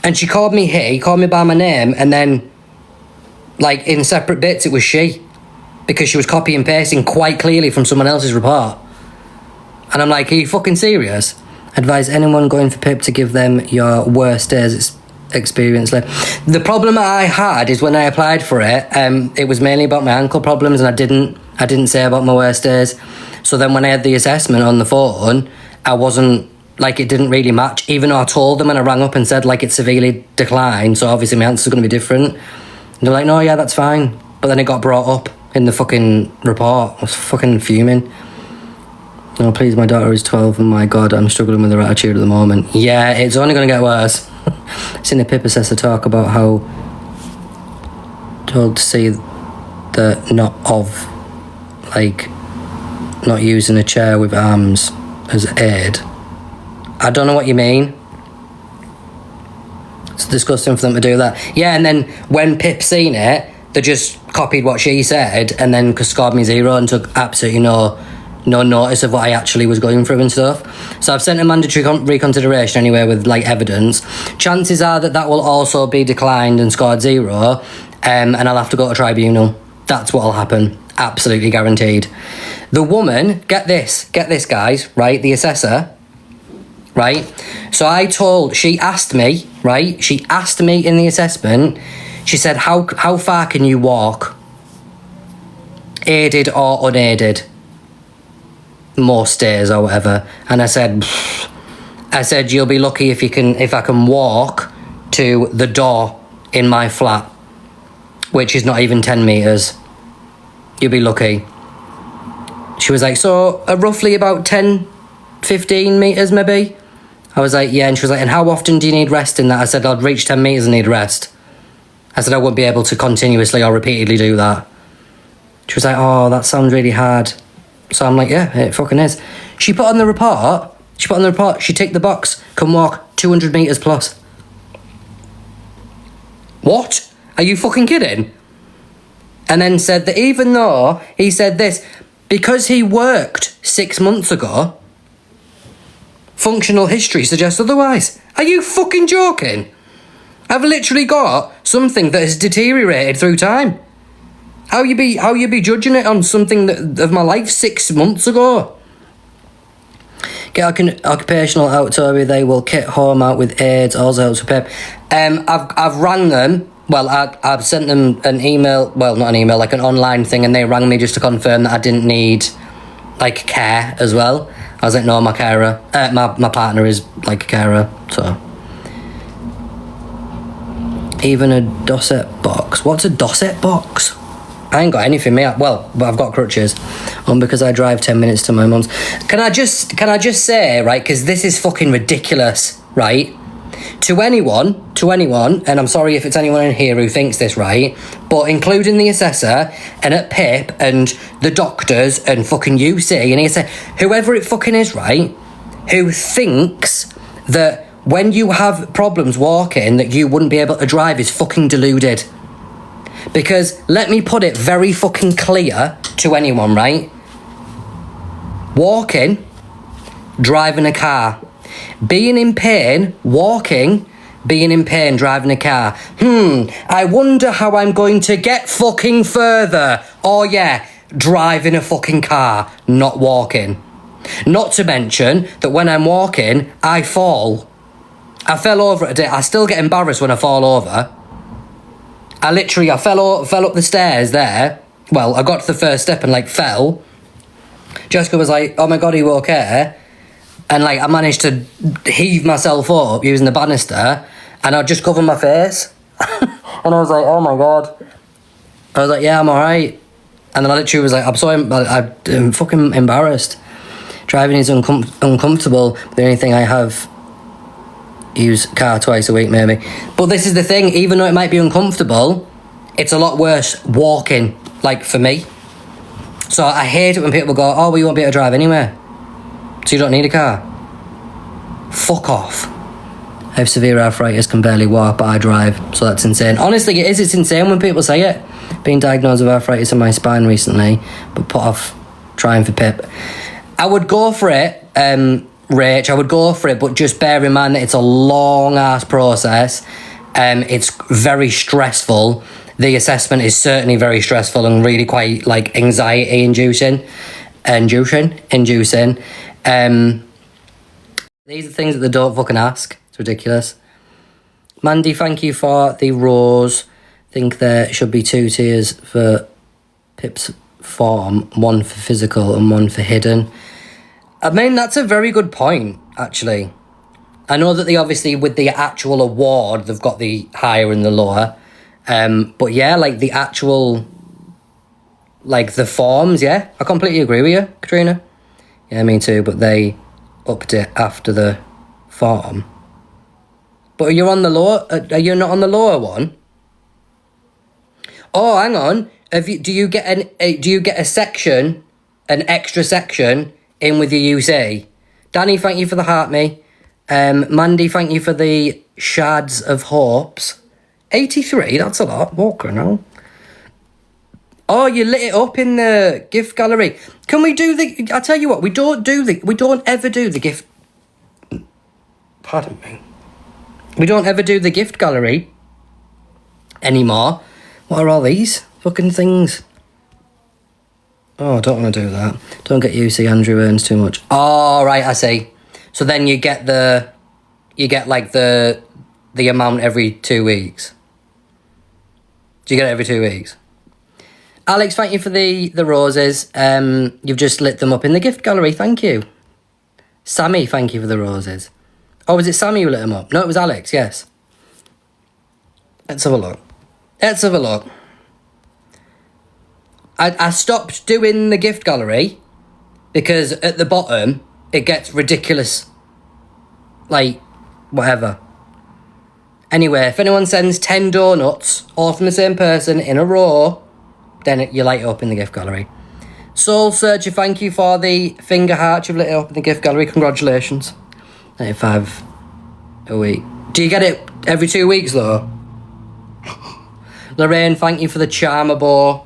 And she called me he called me by my name, and then, in separate bits, it was she. Because she was copy and pasting quite clearly from someone else's report. And I'm like, are you fucking serious? Advise anyone going for PIP to give them your worst days experience. The problem I had is when I applied for it, it was mainly about my ankle problems, and I didn't say about my worst days. So then when I had the assessment on the phone, I wasn't, it didn't really match, even though I told them and I rang up and said, it's severely declined, so obviously my answer's going to be different. And they're like, no, yeah, that's fine. But then it got brought up in the fucking report. I was fucking fuming. Oh, please, my daughter is 12, and my God, I'm struggling with her attitude at the moment. Yeah, it's only going to get worse. Seen the PIP assessor talk about how told to see the not using a chair with arms as aid. I don't know what you mean. It's disgusting for them to do that. Yeah, and then when Pip seen it, they just copied what she said and then scored me 0 and took absolutely no notice of what I actually was going through and stuff. So I've sent a mandatory reconsideration anyway with evidence. Chances are that will also be declined and scored 0, and I'll have to go to tribunal. That's what'll happen. Absolutely guaranteed. The woman, get this guys, right? The assessor, right? So she asked me in the assessment, she said, how far can you walk? Aided or unaided? Most days or whatever. And I said you'll be lucky if I can walk to the door in my flat, which is not even 10 meters. You'll be lucky. She was like, so roughly about 10 15 metres maybe. I was like, yeah, and she was like, and how often do you need rest in that? I said, I'd reach 10 metres and need rest. I said, I wouldn't be able to continuously or repeatedly do that. She was like, oh, that sounds really hard. So I'm like, yeah, it fucking is. She put on the report, she ticked the box, can walk 200 metres plus. What? Are you fucking kidding? And then said that even though he said this, because he worked 6 months ago, functional history suggests otherwise. Are you fucking joking? I've literally got something that has deteriorated through time. How you be judging it on something that of my life 6 months ago? Get occupational out, Toby. They will kit home out with AIDS. Also helps with PIP. I've rang them. Well, I've sent them an email. Well, not an email, like an online thing, and they rang me just to confirm that I didn't need like care as well. I was like, no, my carer, my partner is like a carer, so. Even a Dorset box. What's a Dorset box? I ain't got anything, mate. Well, but I've got crutches. Because I drive 10 minutes to my mum's. Can I just say, right, because this is fucking ridiculous, right? To anyone, and I'm sorry if it's anyone in here who thinks this, right, but including the assessor and at PIP and the doctors and fucking UC and ESA, whoever it fucking is, right, who thinks that when you have problems walking that you wouldn't be able to drive is fucking deluded. Because let me put it very fucking clear to anyone, right? Walking, driving a car, being in pain, walking, being in pain, driving a car. I wonder how I'm going to get fucking further. Oh yeah, driving a fucking car, not walking. Not to mention that when I'm walking, I fall. I fell over at a day. I still get embarrassed when I fall over. I fell up the stairs there. Well, I got to the first step and like fell. Jessica was like, oh my God, are you okay? And like I managed to heave myself up using the banister and I just covered my face. And I was like, oh my God. I was like, yeah, I'm alright. And then I literally was like, I'm fucking embarrassed. Driving is uncomfortable. The only thing I have, use car twice a week maybe. But this is the thing, even though it might be uncomfortable, it's a lot worse walking, like for me. So I hate it when people go, oh, well, you won't be able to drive anywhere, so you don't need a car. Fuck off. I have severe arthritis, can barely walk, but I drive, so that's insane. Honestly, it is. It's insane when people say it. Being diagnosed with arthritis in my spine recently, but put off trying for PIP. I would go for it, Rach, I would go for it, but just bear in mind that it's a long-ass process. It's very stressful. The assessment is certainly very stressful and really quite, like, anxiety-inducing. These are things that they don't fucking ask. It's ridiculous. Mandy, thank you for the rose. Think there should be 2 tiers for PIP's form. 1 for physical and 1 for hidden. I mean, that's a very good point, actually. I know that they obviously, with the actual award, they've got the higher and the lower. But yeah, like the actual, like the forms, yeah. I completely agree with you, Katrina. Yeah, me too, but they upped it after the form. But are you on the lower, are you not on the lower one? Oh, hang on. Do you get a section, an extra section in with your UC? Danny, thank you for the heart, me. Mandy, thank you for the shads of hopes. 83, that's a lot. Walker now. Oh, you lit it up in the gift gallery. Can we do the... I tell you what, we don't ever do the gift... Pardon me. We don't ever do the gift gallery anymore. What are all these fucking things? Oh, I don't want to do that. Don't get UC, Andrew earns too much. Oh, right, I see. So then you get like the amount every 2 weeks. Do you get it every 2 weeks? Alex, thank you for the roses. You've just lit them up in the gift gallery. Thank you. Sammy, thank you for the roses. Oh, was it Sammy who lit them up? No, it was Alex, yes. Let's have a look. I stopped doing the gift gallery because at the bottom it gets ridiculous. Like, whatever. Anyway, if anyone sends 10 donuts, all from the same person, in a row, then you light it up in the gift gallery. Soul Searcher, thank you for the finger heart. You've lit it up in the gift gallery. Congratulations. 95 a week. Do you get it every 2 weeks, though? Lorraine, thank you for the charmer bow.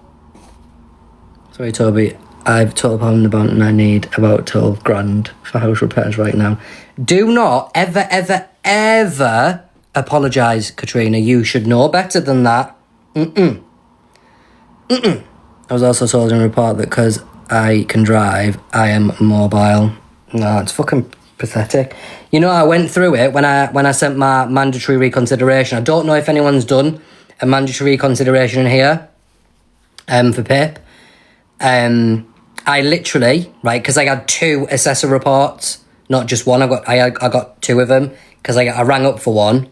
Sorry, Toby. I've told him about and I need about 12 grand for house repairs right now. Do not ever, ever, ever apologise, Katrina. You should know better than that. I was also told in a report that because I can drive, I am mobile. No, it's fucking pathetic. You know, I went through it when I sent my mandatory reconsideration. I don't know if anyone's done a mandatory reconsideration in here for Pip. I literally, right, because I had 2 assessor reports, not just one. I got 2 of them because I rang up for one,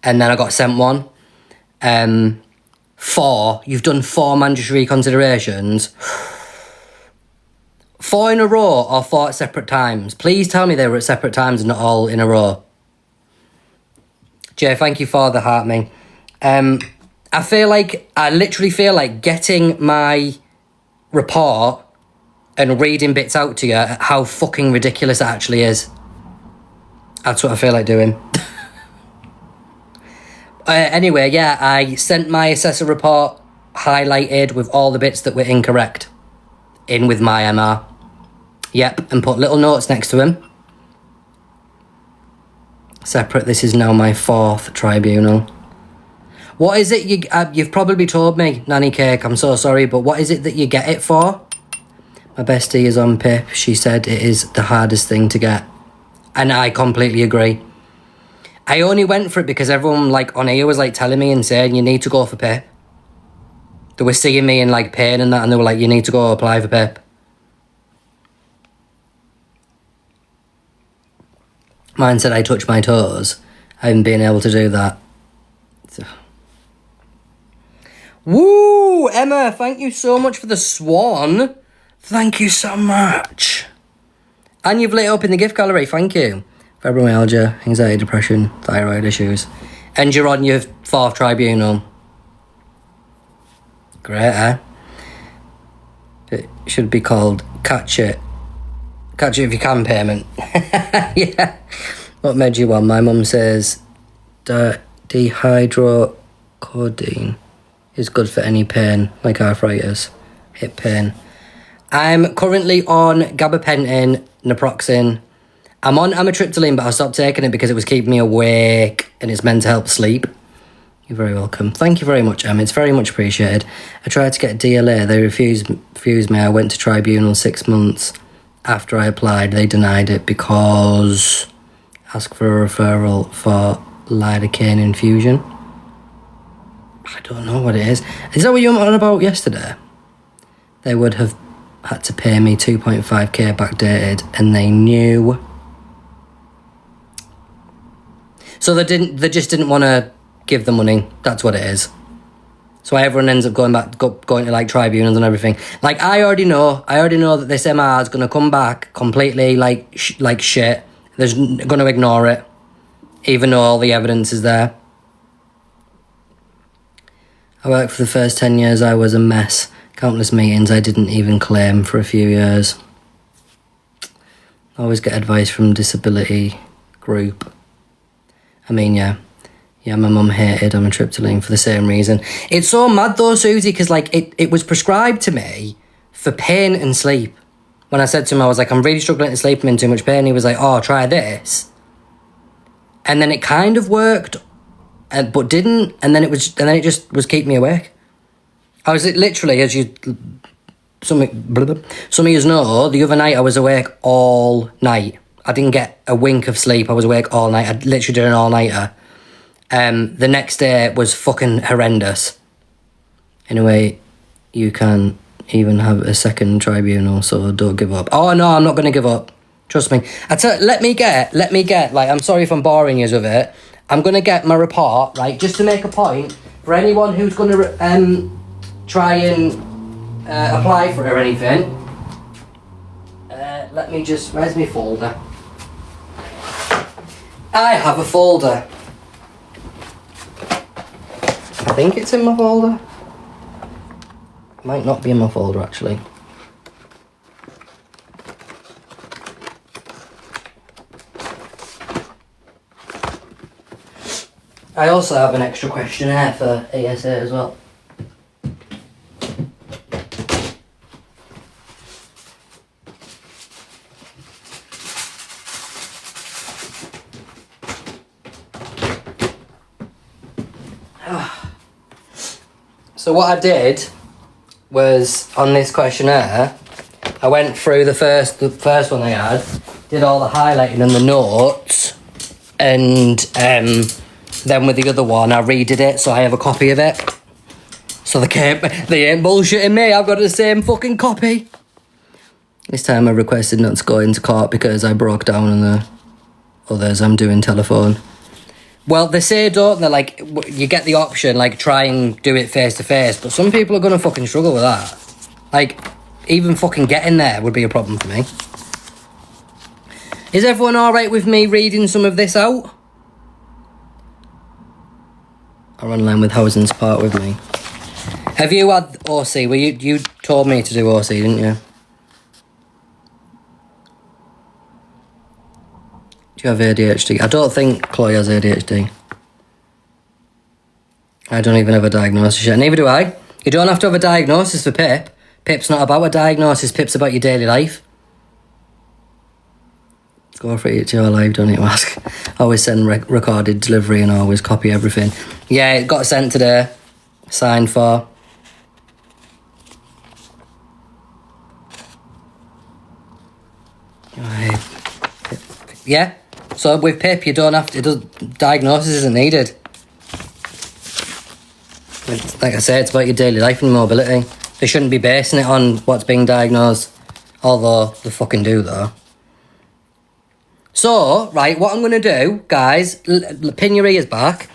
and then I got sent one. 4. You've done 4 mandatory considerations. 4 in a row or 4 at separate times? Please tell me they were at separate times and not all in a row. Jay, thank you for the heart me. I literally feel like getting my report and reading bits out to you how fucking ridiculous it actually is. That's what I feel like doing. Anyway, yeah, I sent my assessor report highlighted with all the bits that were incorrect in with my MR. Yep, and put little notes next to him. Separate, this is now my 4th tribunal. What is it you've probably told me, Nanny Cake, I'm so sorry, but what is it that you get it for? My bestie is on Pip. She said it is the hardest thing to get. And I completely agree. I only went for it because everyone like on here was like telling me and saying you need to go for Pip. They were seeing me in like pain and that, and they were like, you need to go apply for Pip. Mine said I touch my toes. I haven't been able to do that. So. Woo! Emma, thank you so much for the swan. Thank you so much. And you've lit up in the gift gallery, thank you. Fibromyalgia, anxiety, depression, thyroid issues. And you're on your 4th tribunal. Great, eh? It should be called Catch It. Catch It If You Can payment. Yeah. What made you one? My mum says dehydrocodeine is good for any pain, like arthritis, hip pain. I'm currently on gabapentin, naproxen. I'm on amitriptyline, but I stopped taking it because it was keeping me awake and it's meant to help sleep. You're very welcome. Thank you very much, Em. It's very much appreciated. I tried to get DLA. They refused me. I went to tribunal 6 months after I applied. They denied it because asked for a referral for lidocaine infusion. I don't know what it is. Is that what you were on about yesterday? They would have had to pay me 2.5k backdated, and they knew. So they just didn't want to give the money. That's what it is. So everyone ends up going to like tribunals and everything. Like I already know that this MR is going to come back completely like shit. They're going to ignore it, even though all the evidence is there. I worked for the first 10 years. I was a mess. Countless meetings I didn't even claim for a few years. I always get advice from disability group. I mean, yeah, my mum hated amitriptyline for the same reason. It's so mad though, Susie, because like it was prescribed to me for pain and sleep. When I said to him, I was like, I'm really struggling to sleep, I'm in too much pain. He was like, oh, try this. And then it kind of worked, but didn't. And then it just was keeping me awake. I was literally, as some of you know, the other night I was awake all night. I didn't get a wink of sleep. I was awake all night. I literally did an all-nighter. The next day was fucking horrendous. Anyway, you can even have a second tribunal, so don't give up. Oh no, I'm not going to give up. Trust me. Let me get, like, I'm sorry if I'm boring you with it. I'm going to get my report, right, just to make a point, for anyone who's going to try and apply for it or anything. let me just... Where's my folder? I have a folder. I think it's in my folder. Might not be in my folder, actually. I also have an extra questionnaire for ESA as well. So what I did was, on this questionnaire, I went through the first one I had, did all the highlighting and the notes, and then with the other one I redid it, so I have a copy of it. So they ain't bullshitting me, I've got the same fucking copy. This time I requested not to go into court because I broke down on the others. I'm doing telephone. Well, they say, don't they, like, you get the option, like, try and do it face to face, but some people are going to fucking struggle with that. Like, even fucking getting there would be a problem for me. Is everyone alright with me reading some of this out? Or online with housing support with me? Have you had OC? Well, you told me to do OC, didn't you? Do you have ADHD? I don't think Chloe has ADHD. I don't even have a diagnosis yet. Neither do I. You don't have to have a diagnosis for PIP. PIP's not about a diagnosis. PIP's about your daily life. Go for it, it's your life, don't need to ask. Always send recorded delivery and always copy everything. Yeah, it got sent today. Signed for. Right. Yeah. So with PIP, you don't have to. Diagnosis isn't needed. Like I said, it's about your daily life and mobility. They shouldn't be basing it on what's being diagnosed, although they fucking do though. So, right, what I'm gonna do, guys, pin your ears back.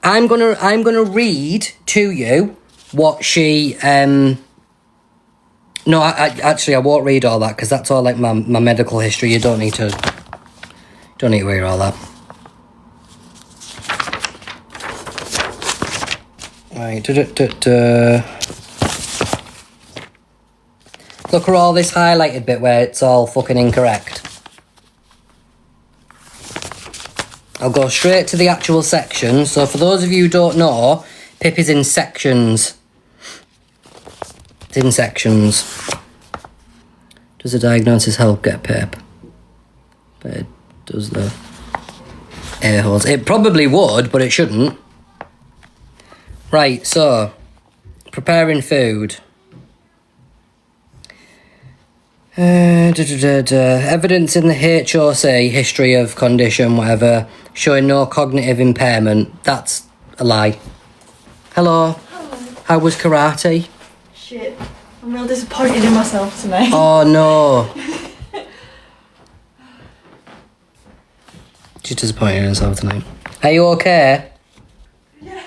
I'm gonna read to you what she No, actually I won't read all that because that's all like my medical history. You don't need to hear all that. Right, Look at all this highlighted bit where it's all fucking incorrect. I'll go straight to the actual section. So for those of you who don't know, PIP is in sections. It's in sections. Does a diagnosis help get PIP? But it does the air holes. It probably would, but it shouldn't. Right, so preparing food. Evidence in the HOC, history of condition, whatever, showing no cognitive impairment. That's a lie. Hello. Hello. How was karate? Shit. I'm real disappointed in myself tonight. Oh no. She's disappointed in herself tonight. Are you okay? Yeah.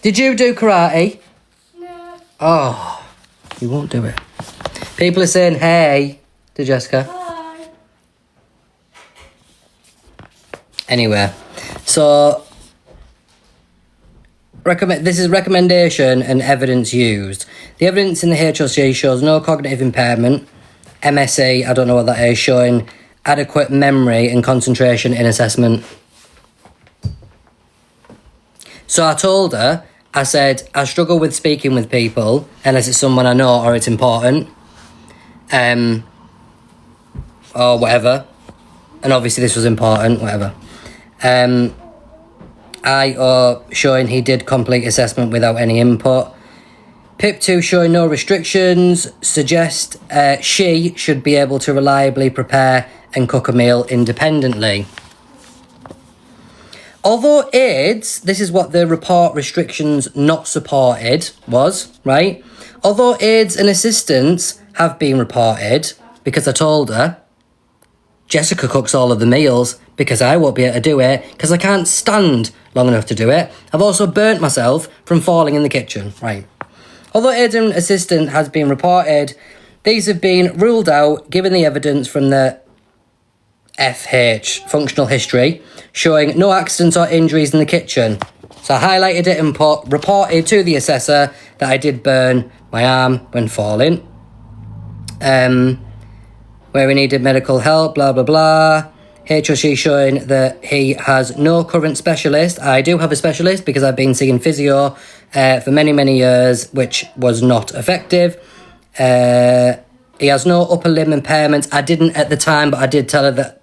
Did you do karate? No. Oh, you won't do it. People are saying hey to Jessica. Hi. Anyway, so this is recommendation and evidence used. The evidence in the HOC shows no cognitive impairment. MSE, I don't know what that is, showing adequate memory and concentration in assessment. So I told her, I said, I struggle with speaking with people unless it's someone I know or it's important. Or whatever. And obviously this was important, whatever. Showing he did complete assessment without any input. PIP 2 showing no restrictions, suggest she should be able to reliably prepare and cook a meal independently. Although AIDS, this is what the report restrictions not supported was, right? Although AIDS and assistance have been reported, because I told her, Jessica cooks all of the meals because I won't be able to do it because I can't stand long enough to do it. I've also burnt myself from falling in the kitchen, right? Although AIDS and assistance has been reported, These have been ruled out given the evidence from the FH, functional history, showing no accidents or injuries in the kitchen. So I highlighted it and reported to the assessor that I did burn my arm when falling. Where he needed medical help, blah, blah, blah. HOC showing that he has no current specialist. I do have a specialist because I've been seeing physio for many, many years, which was not effective. He has no upper limb impairments. I didn't at the time, but I did tell her that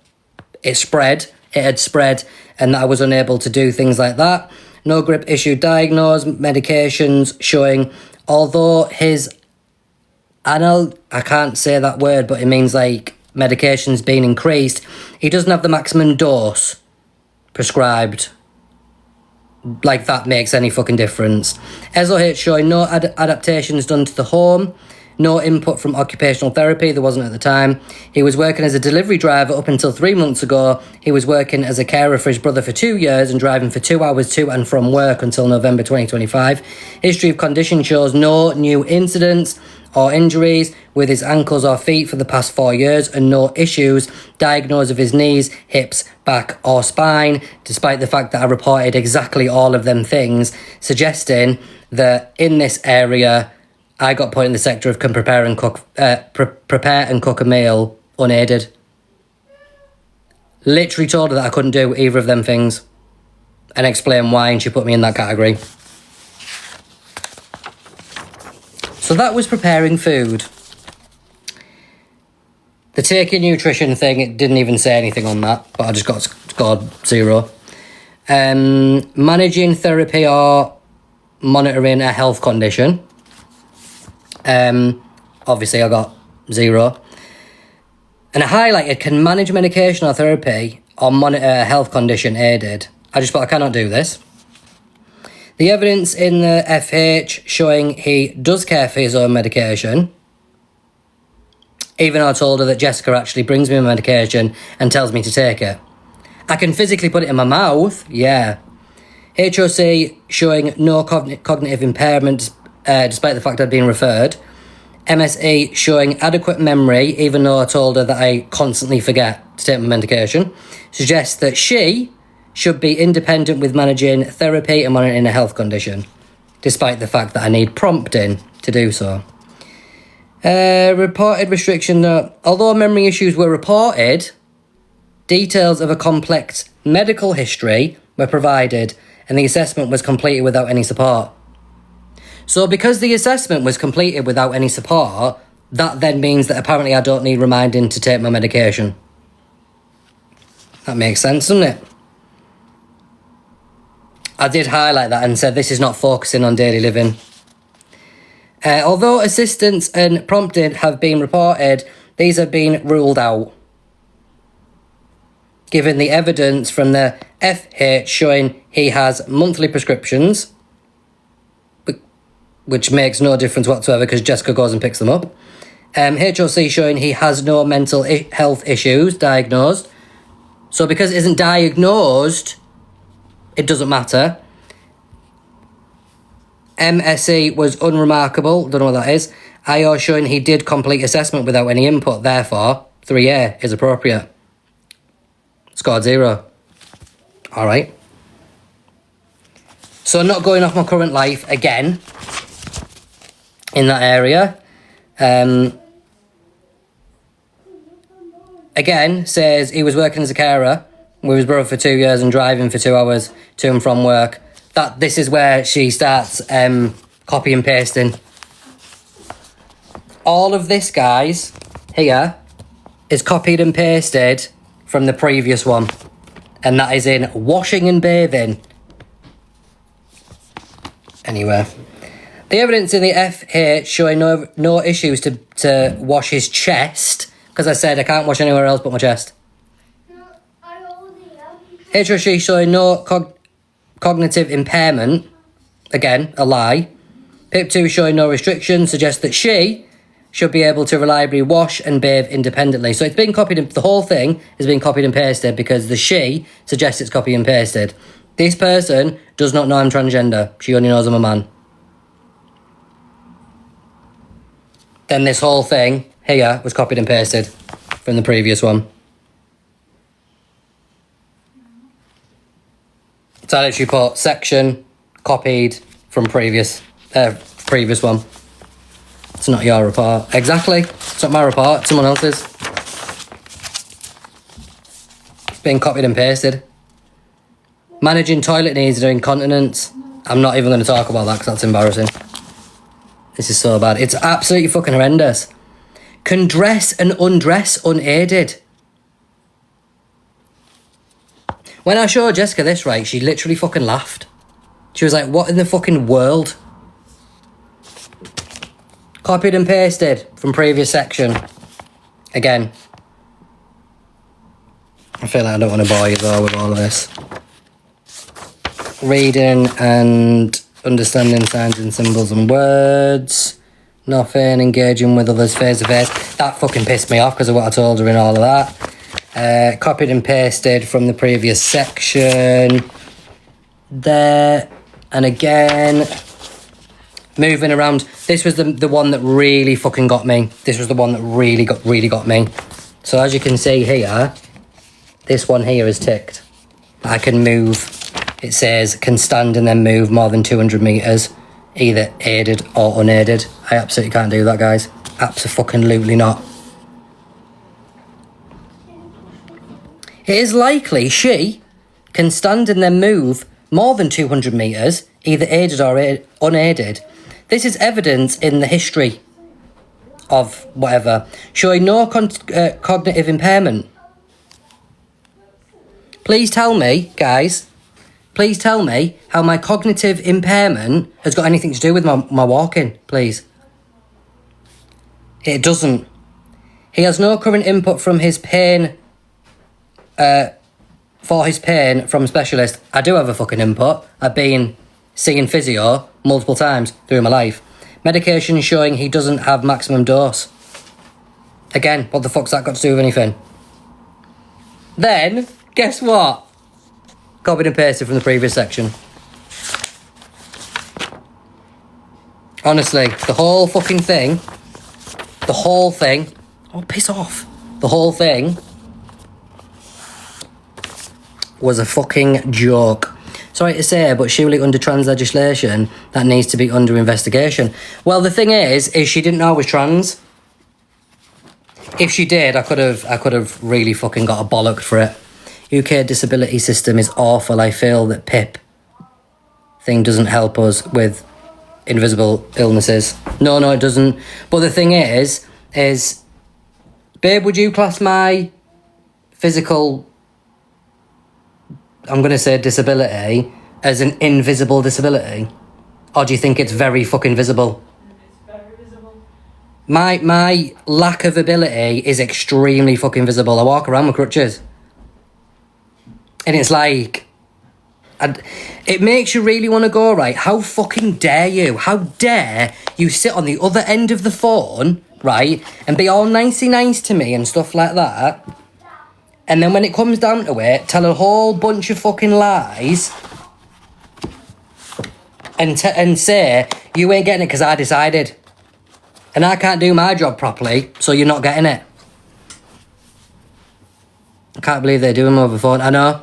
it had spread, and that I was unable to do things like that. No grip issue diagnosed, medications showing, although his I can't say that word, but it means like medication's been increased. He doesn't have the maximum dose prescribed. Like that makes any fucking difference. SOH showing no adaptations done to the home. No input from occupational therapy. There wasn't at the time. He was working as a delivery driver up until 3 months ago. He was working as a carer for his brother for 2 years and driving for 2 hours to and from work until November 2025. History of condition shows no new incidents or injuries with his ankles or feet for the past 4 years, and no issues diagnosed of his knees, hips, back or spine, despite the fact that I reported exactly all of them things, suggesting that in this area I got put in the sector of can prepare and cook a meal unaided. Literally told her that I couldn't do either of them things and explain why, and she put me in that category. So that was preparing food. The taking nutrition thing, it didn't even say anything on that, but I just got scored 0. Managing therapy or monitoring a health condition. Obviously I got 0. And I highlighted, can manage medication or therapy or monitor a health condition aided. I just thought I cannot do this. The evidence in the FH showing he does care for his own medication. Even though I told her that Jessica actually brings me my medication and tells me to take it. I can physically put it in my mouth, yeah. HOC showing no cognitive impairment despite the fact I'd been referred. MSE showing adequate memory, even though I told her that I constantly forget to take my medication. Suggests that she should be independent with managing therapy and monitoring a health condition, despite the fact that I need prompting to do so. Reported restriction, although memory issues were reported, details of a complex medical history were provided and the assessment was completed without any support. So because the assessment was completed without any support, that then means that apparently I don't need reminding to take my medication. That makes sense, doesn't it? I did highlight that and said this is not focusing on daily living. Although assistance and prompting have been reported, these have been ruled out, given the evidence from the FH showing he has monthly prescriptions, which makes no difference whatsoever because Jessica goes and picks them up. HOC showing he has no mental health issues diagnosed. So because it isn't diagnosed, it doesn't matter. MSE was unremarkable, don't know what that is. IO showing he did complete assessment without any input, therefore 3A is appropriate. Scored 0. Alright. So not going off my current life again in that area. Again, says he was working as a carer with his brother for 2 years and driving for 2 hours to and from work. This is where she starts copy and pasting. All of this, guys, here, is copied and pasted from the previous one. And that is in washing and bathing. Anyway. The evidence in the FH showing no issues to wash his chest. Because I said I can't wash anywhere else but my chest. HOC showing no cognitive impairment. Again, a lie. PIP 2 showing no restrictions suggests that she should be able to reliably wash and bathe independently. So it's been copied, the whole thing has been copied and pasted because the she suggests it's copied and pasted. This person does not know I'm transgender. She only knows I'm a man. Then this whole thing here was copied and pasted from the previous one. So I literally put section copied from previous one. It's not your report. Exactly. It's not my report. It's someone else's. It's been copied and pasted. Managing toilet needs or incontinence. I'm not even going to talk about that because that's embarrassing. This is so bad. It's absolutely fucking horrendous. Can dress and undress unaided. When I showed Jessica this, right, she literally fucking laughed. She was like, what in the fucking world? Copied and pasted from previous section. Again. I feel like I don't want to bore you though with all of this. Reading and understanding signs and symbols and words. Nothing. Engaging with others face to face. That fucking pissed me off because of what I told her and all of that. Copied and pasted from the previous section. There. And again. Moving around. This was the one that really fucking got me. This was the one that really got me. So as you can see here, this one here is ticked. I can move. It says can stand and then move more than 200 meters, either aided or unaided. I absolutely can't do that, guys. Abso-fucking-lutely not. It is likely she can stand and then move more than 200 meters, either aided or unaided. This is evidence in the history of whatever, showing no cognitive impairment. Please tell me, guys, please tell me how my cognitive impairment has got anything to do with my walking, please. It doesn't. He has no current input from his pain, for his pain from specialist. I do have a fucking input. I've been seeing physio multiple times through my life. Medication showing he doesn't have maximum dose. Again, what the fuck's that got to do with anything? Then, guess what? Copied and pasted from the previous section. Honestly, the whole fucking thing. Oh, piss off. The whole thing was a fucking joke. Sorry to say, but surely under trans legislation, that needs to be under investigation. Well, the thing is she didn't know I was trans. If she did, I could have really fucking got a bollocked for it. UK disability system is awful. I feel that PIP thing doesn't help us with invisible illnesses. No, it doesn't. But the thing is, babe, would you class my physical, I'm going to say disability, as an invisible disability? Or do you think it's very fucking visible? It's very visible. My lack of ability is extremely fucking visible. I walk around with crutches. And it's like, it makes you really want to go, right, how fucking dare you? How dare you sit on the other end of the phone, right, and be all nicey nice to me and stuff like that, and then when it comes down to it, tell a whole bunch of fucking lies and say, you ain't getting it because I decided. And I can't do my job properly, so you're not getting it. I can't believe they do them over the phone. I know.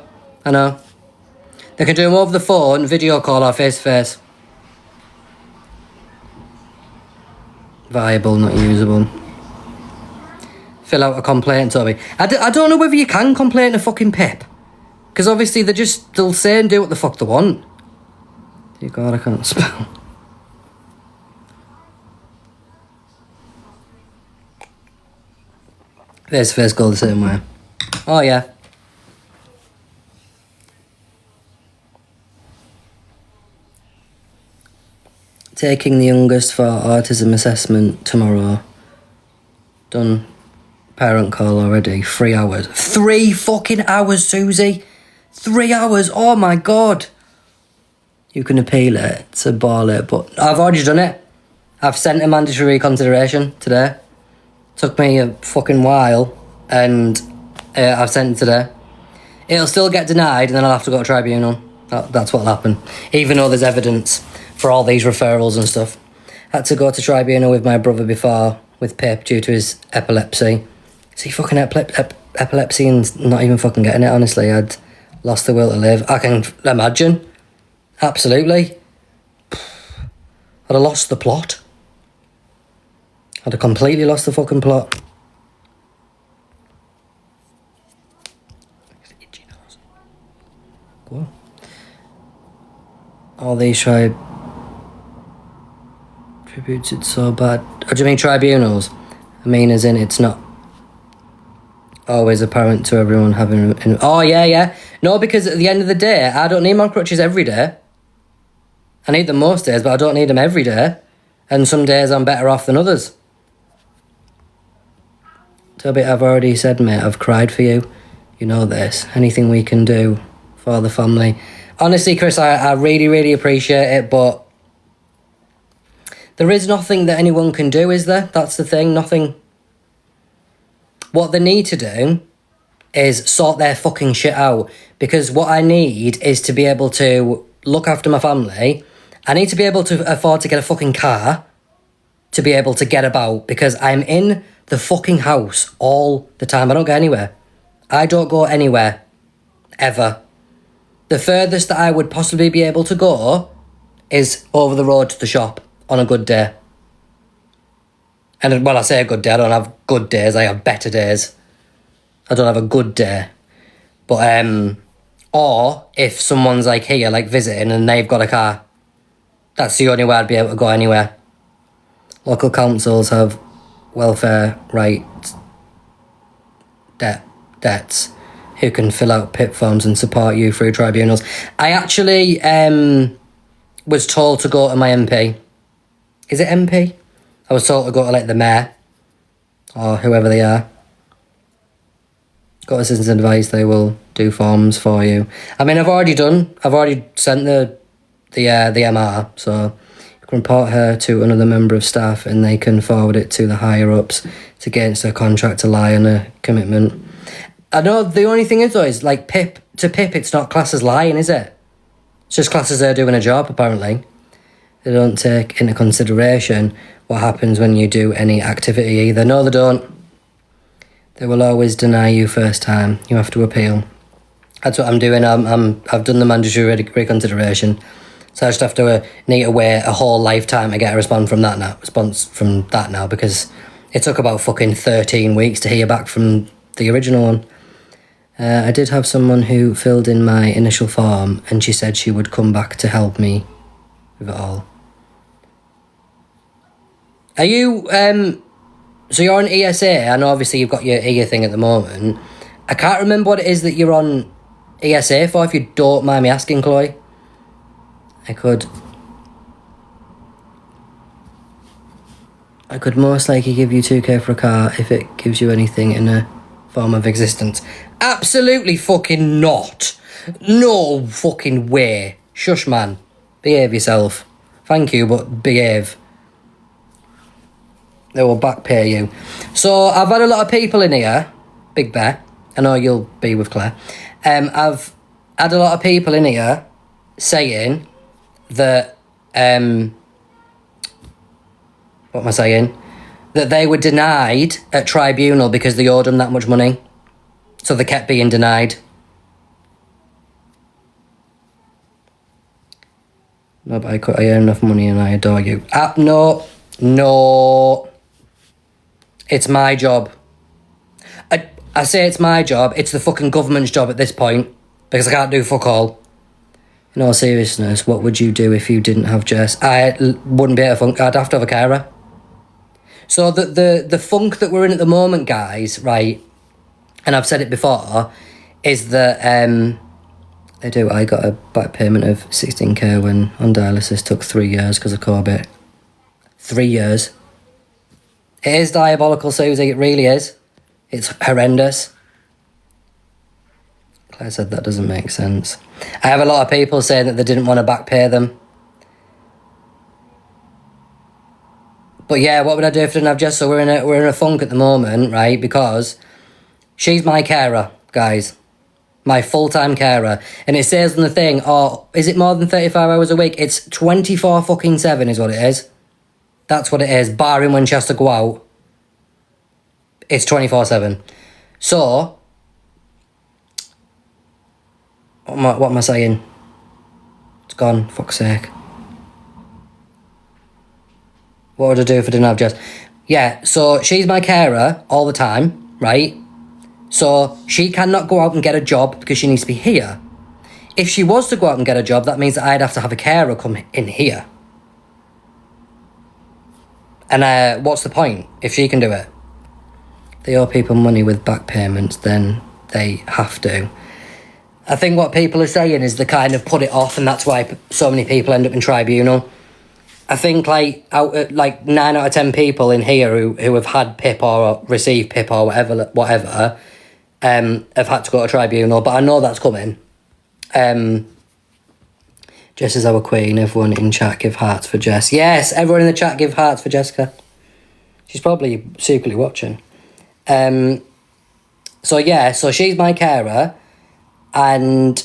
They can do them over the phone, video call or face to face. Viable, not usable. Fill out a complaint, Toby. I don't know whether you can complain to fucking PIP. Because obviously they'll say and do what the fuck they want. Dear God, I can't spell. Face to face go the same way. Oh yeah. Taking the youngest for autism assessment tomorrow. Done parent call already. 3 hours. 3 fucking hours, Susie. 3 hours. Oh my God. You can appeal it to ball it, but I've already done it. I've sent a mandatory reconsideration today. Took me a fucking while, and I've sent it today. It'll still get denied, and then I'll have to go to tribunal. That's what'll happen. Even though there's evidence for all these referrals and stuff. Had to go to tribunal with my brother before, with Pip due to his epilepsy. Is he fucking epilepsy and not even fucking getting it, honestly? I'd lost the will to live. I can imagine. Absolutely. I'd have lost the plot. I'd have completely lost the fucking plot. Go on. All these tributes, it's so bad. Oh, do you mean tribunals? I mean as in it's not always apparent to everyone having... Oh, yeah. No, because at the end of the day, I don't need my crutches every day. I need them most days, but I don't need them every day. And some days I'm better off than others. Toby, I've already said, mate, I've cried for you. You know this. Anything we can do for the family. Honestly, Chris, I really, really appreciate it, but there is nothing that anyone can do, is there? That's the thing, nothing. What they need to do is sort their fucking shit out, because what I need is to be able to look after my family. I need to be able to afford to get a fucking car to be able to get about, because I'm in the fucking house all the time. I don't go anywhere. I don't go anywhere. Ever. The furthest that I would possibly be able to go is over the road to the shop on a good day. And, well, I say a good day. I don't have good days. I have better days. I don't have a good day. But, or if someone's, like, here, like, visiting and they've got a car, that's the only way I'd be able to go anywhere. Local councils have welfare rights debts who can fill out PIP forms and support you through tribunals. I actually was told to go to my MP. Is it MP? I was told to go to, like, the mayor or whoever they are. Got assistance and advice, they will do forms for you. I mean, I've already sent the MR, so you can report her to another member of staff and they can forward it to the higher-ups to get into a contract to lie on a commitment. I know the only thing is, though, is, like, Pip, it's not classed as lying, is it? It's just classed as her doing a job, apparently. They don't take into consideration what happens when you do any activity either. No, they don't. They will always deny you first time. You have to appeal. That's what I'm doing. I've done the mandatory reconsideration. So I just have to need to wait a whole lifetime to get a response from that now, because it took about fucking 13 weeks to hear back from the original one. I did have someone who filled in my initial form and she said she would come back to help me with it all. Are you, so you're on ESA? I know obviously you've got your ear thing at the moment. I can't remember what it is that you're on ESA for, if you don't mind me asking, Chloe. I could most likely give you 2k for a car if it gives you anything in a form of existence. Absolutely fucking not. No fucking way. Shush, man. Behave yourself. Thank you, but behave. They will back pay you. So I've had a lot of people in here. Big Bear. I know you'll be with Claire. I've had a lot of people in here saying that, what am I saying? That they were denied at tribunal because they owed them that much money. So they kept being denied. No, but I earn enough money and I adore you. No. It's my job. I say it's my job. It's the fucking government's job at this point. Because I can't do fuck all. In all seriousness, what would you do if you didn't have Jess? I wouldn't be able to funk. I'd have to have a carer. So the funk that we're in at the moment, guys, right, and I've said it before, is that I got a back payment of 16k when on dialysis. Took 3 years because of COVID. 3 years. It is diabolical, Susie, it really is. It's horrendous. Claire said that doesn't make sense. I have a lot of people saying that they didn't want to back pay them. But yeah, what would I do if I didn't have Jess? So we're in a funk at the moment, right? Because she's my carer, guys. My full-time carer. And it says on the thing, oh, is it more than 35 hours a week? It's 24 fucking 7 is what it is. That's what it is, barring when she has to go out. It's 24/7. So, what am I saying? It's gone, fuck's sake. What would I do if I didn't have Jess? Yeah, so she's my carer all the time, right? So she cannot go out and get a job because she needs to be here. If she was to go out and get a job, that means that I'd have to have a carer come in here. And what's the point if she can do it? They owe people money with back payments, then they have to. I think what people are saying is they kind of put it off, and that's why so many people end up in tribunal. I think like 9 out of 10 people in here who have had PIP or received PIP or whatever, have had to go to tribunal. But I know that's coming. Jess is our queen. Everyone in chat give hearts for Jess. Yes, everyone in the chat give hearts for Jessica. She's probably secretly watching. So she's my carer, and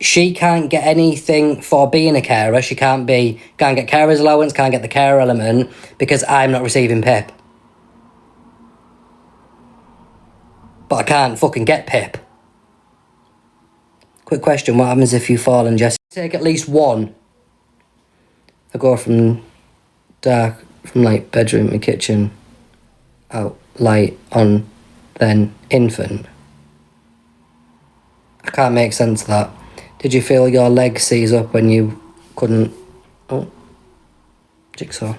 she can't get anything for being a carer. She can't get carer's allowance, can't get the carer element because I'm not receiving PIP. But I can't fucking get PIP. Quick question, what happens if you fall and just take at least one? I go from like bedroom to kitchen, out, light, on, then infant. I can't make sense of that. Did you feel your leg seize up when you couldn't... Oh, jigsaw.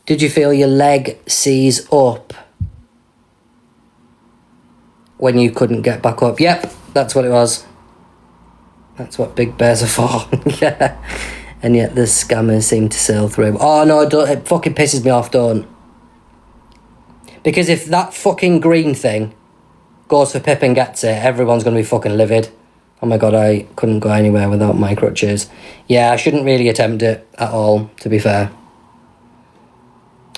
Did you feel your leg seize up when you couldn't get back up? Yep, that's what it was. That's what big bears are for. Yeah. And yet the scammers seem to sail through. Oh no, don't, it fucking pisses me off, don't. Because if that fucking green thing goes for PIP and gets it, everyone's going to be fucking livid. Oh my god, I couldn't go anywhere without my crutches. Yeah, I shouldn't really attempt it at all, to be fair.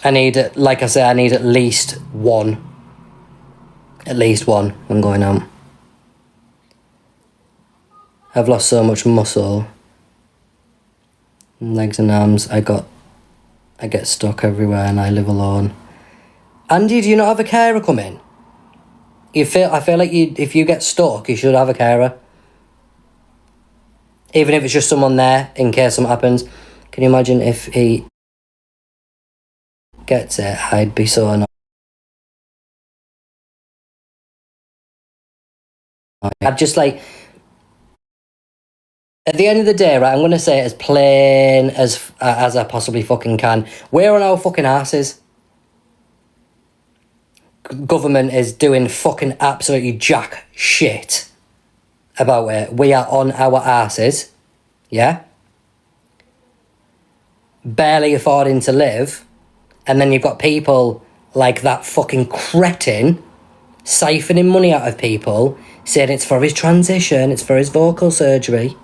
I need at least one. At least one when going out. I've lost so much muscle. Legs and arms, I get stuck everywhere and I live alone. Andy, do you not have a carer come in? I feel like if you get stuck, you should have a carer. Even if it's just someone there in case something happens. Can you imagine if he gets it? I'd be so annoyed. I'd just like... At the end of the day, right, I'm going to say it as plain as I possibly fucking can. We're on our fucking asses. Government is doing fucking absolutely jack shit about it. We are on our asses, yeah? Barely affording to live. And then you've got people like that fucking cretin siphoning money out of people, saying it's for his transition, it's for his vocal surgery,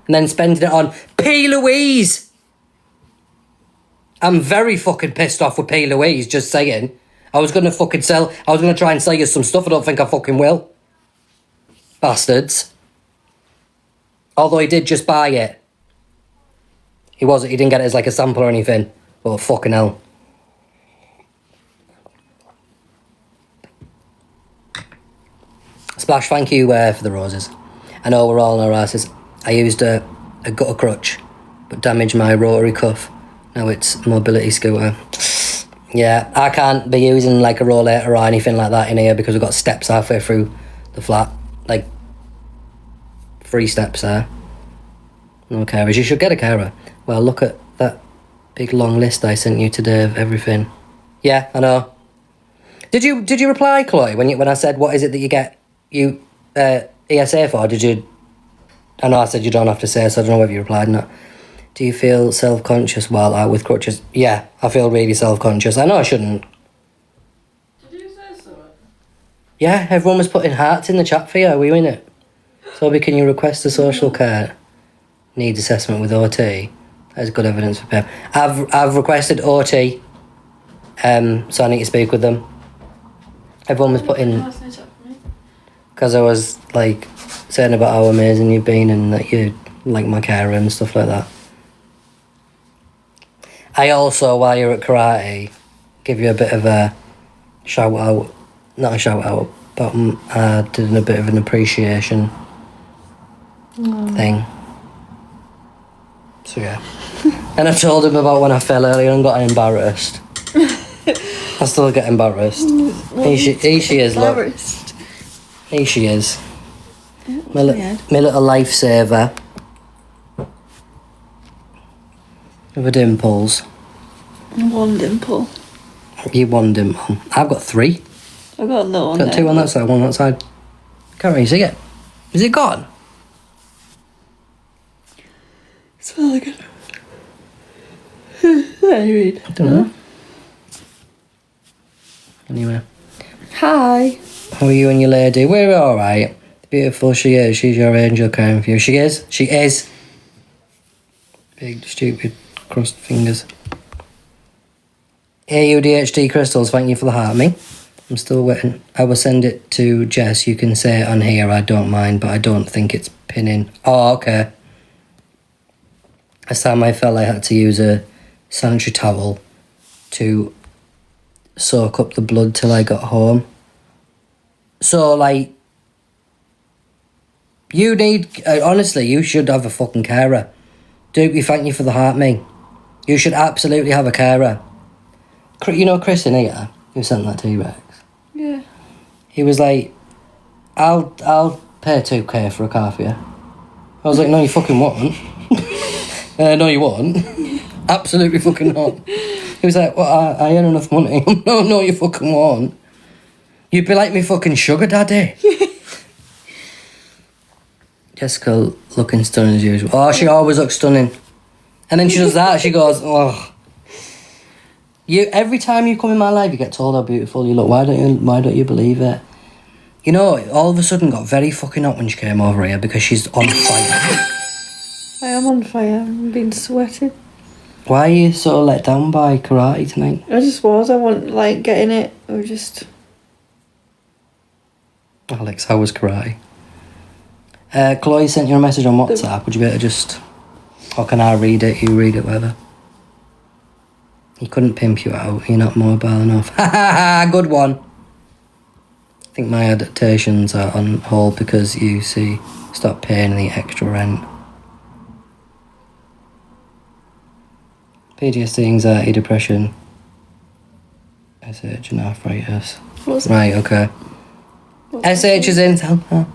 and then spending it on P. Louise. I'm very fucking pissed off with P. Louise, just saying. I was going to try and sell you some stuff. I don't think I fucking will. Bastards. Although he did just buy it. He didn't get it as like a sample or anything. But fucking hell. Splash, thank you for the roses. I know we're all on our asses. I used a gutter crutch, but damaged my rotary cuff. Now it's mobility scooter. Yeah, I can't be using like a rollator or anything like that in here because we've got steps halfway through the flat. Like 3 steps there. No carers. You should get a carer. Well, look at that big long list I sent you today of everything. Yeah, I know. Did you reply, Chloe, when I said what is it that you get ESA for? Did you? I know I said you don't have to say, so I don't know whether you replied or not. Do you feel self-conscious while out with crutches? Yeah, I feel really self-conscious. I know I shouldn't. Did you say so? Yeah, everyone was putting hearts in the chat for you. Were you in it? Toby, can you request a social care needs assessment with OT? That is good evidence for PIP. I've requested OT, so I need to speak with them. Everyone was putting... Because I was, like, saying about how amazing you've been and that you like my carer and stuff like that. I also, while you're at karate, give you a bit of a shout out, not a shout out, but I did a bit of an appreciation thing. So yeah. And I told him about when I fell earlier and got embarrassed. I still get embarrassed. Here she is, look. Embarrassed. Here she is. My weird. little lifesaver. With her dimples. One dimple. You one dimple. I've got 3. I've got another one. Got 2 on that side, 1 on that side. Can't really see it. Is it gone? Smell like it. Let me read. I don't know. Anyway. Hi. How are you and your lady? We're alright. Beautiful she is. She's your angel caring for you. She is. She is. Big, stupid, crossed fingers. AUDHD crystals, thank you for the heart, me. I'm still waiting. I will send it to Jess. You can say it on here, I don't mind, but I don't think it's pinning. Oh, okay. Last time I felt I had to use a sanitary towel to soak up the blood till I got home. So, like, you need, honestly, you should have a fucking carer. Doopy, thank you for the heart, me. You should absolutely have a carer. You know Chris in here, who sent that T-Rex? Yeah. He was like, I'll pay 2k for a car for you. I was like, no, you fucking won't. No, you won't. Absolutely fucking not. He was like, well, I earn enough money. No, you fucking won't. You'd be like me fucking sugar daddy. Jessica looking stunning as usual. Oh, she always looks stunning. And then she does that, she goes, oh. Every time you come in my life, you get told how beautiful you look. Why don't you believe it? You know, all of a sudden got very fucking hot when she came over here because she's on fire. I am on fire. I'm being sweated. Why are you so let down by karate tonight? I just was. I want, like, getting it. Or just... Alex, how was karate? Chloe sent you a message on WhatsApp. Would you be able to just... Or can I read it? You read it, whatever. He couldn't pimp you out. You're not mobile enough. Ha ha ha! Good one. I think my adaptations are on hold because you see, stop paying the extra rent. PTSD, anxiety, depression, SH and arthritis. What's Right, okay. SH is in. Tell her.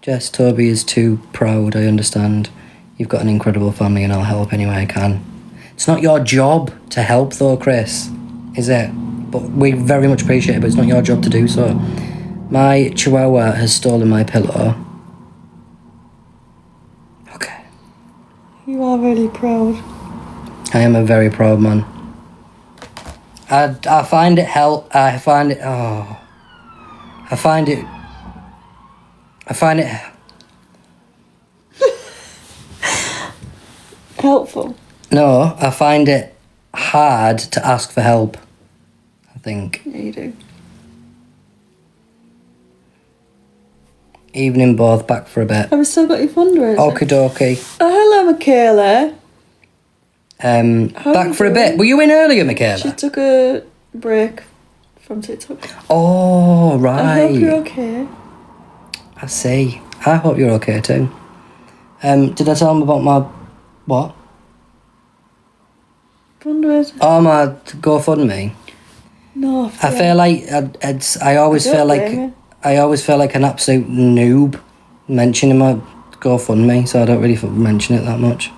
Jess, Toby is too proud, I understand. You've got an incredible family and I'll help any way I can. It's not your job to help though, Chris, is it? But we very much appreciate it, but it's not your job to do so. My chihuahua has stolen my pillow. Okay. You are really proud. I am a very proud man. I find it I find it Helpful. No, I find it hard to ask for help, I think. Yeah, you do. Evening both, back for a bit. Have we still got your fundraiser? Okie dokie. Oh, hello, Michaela. Back for a bit. Were you in earlier, Michaela? She took a break from TikTok. Oh, right. I hope you're okay. I see. I hope you're okay too. Did I tell them about my... What? Fundraiser? Oh, my GoFundMe. No, I feel like I always feel like an absolute noob mentioning my GoFundMe, so I don't really mention it that much.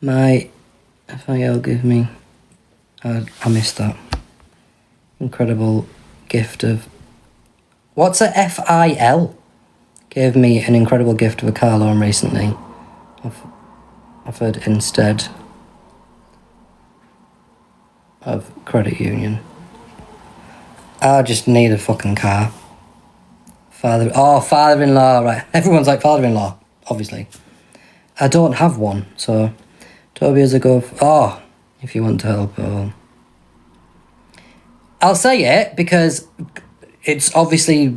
My FIL give me... I missed that. Incredible gift of... What's a FIL? Gave me an incredible gift of a car loan recently. Offered instead of credit union. I just need a fucking car. Father-in-law, right. Everyone's like father-in-law, obviously. I don't have one, so... Toby has a go... if you want to help at all. I'll say it, because it's obviously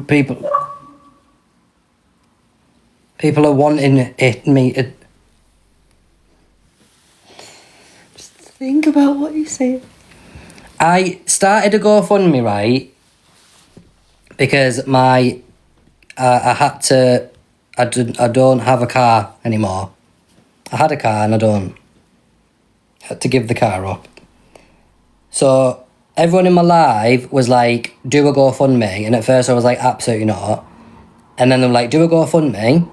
people are wanting Think about what you say. I started a GoFundMe, right? Because I had to... I don't have a car anymore. I had a car and I don't. I had to give the car up. So everyone in my life was like, do a GoFundMe. And at first I was like, absolutely not. And then they were like, do a GoFundMe.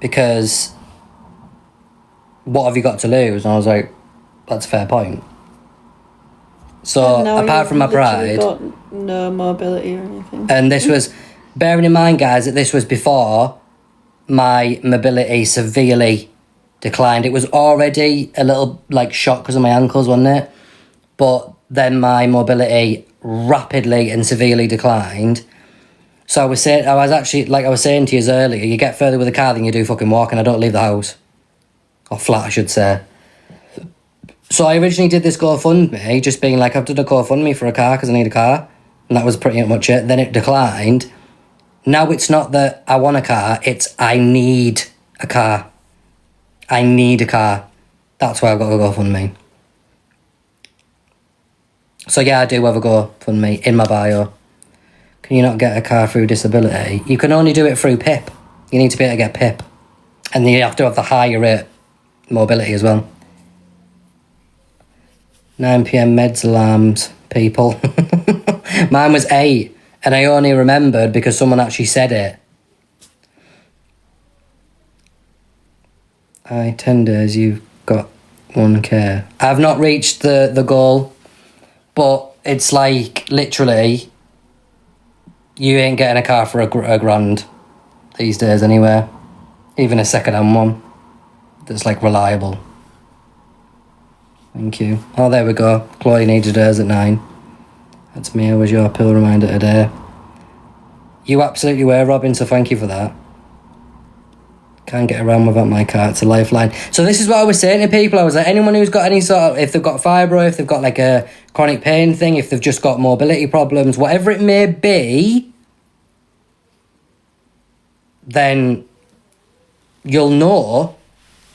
Because what have you got to lose? And I was like, that's a fair point. So apart from my pride... got no mobility or anything. And this was... Bearing in mind, guys, that this was before my mobility severely declined. It was already a little, like, shot because of my ankles, wasn't it? But then my mobility rapidly and severely declined. So I was saying to you earlier, you get further with a car than you do fucking walking. I don't leave the house. Or flat, I should say. So I originally did this GoFundMe, just being like, I've done a GoFundMe for a car because I need a car. And that was pretty much it. Then it declined. Now it's not that I want a car, it's I need a car. I need a car. That's why I've got a GoFundMe. So yeah, I do have a GoFundMe in my bio. Can you not get a car through disability? You can only do it through PIP. You need to be able to get PIP. And you have to have the higher rate mobility as well. 9 PM meds alarms, people. Mine was 8. And I only remembered because someone actually said it. 10 days, you've got 1K. I've not reached the goal, but it's like, literally, you ain't getting a car for a grand these days anyway. Even a second-hand one that's, like, reliable. Thank you. Oh, there we go. Chloe needed hers at 9. That's me. I was your pill reminder today. You absolutely were, Robin, so thank you for that. Can't get around without my car. It's a lifeline. So this is what I was saying to people. I was like, anyone who's got any sort of... If they've got fibro, if they've got like a chronic pain thing, if they've just got mobility problems, whatever it may be, then you'll know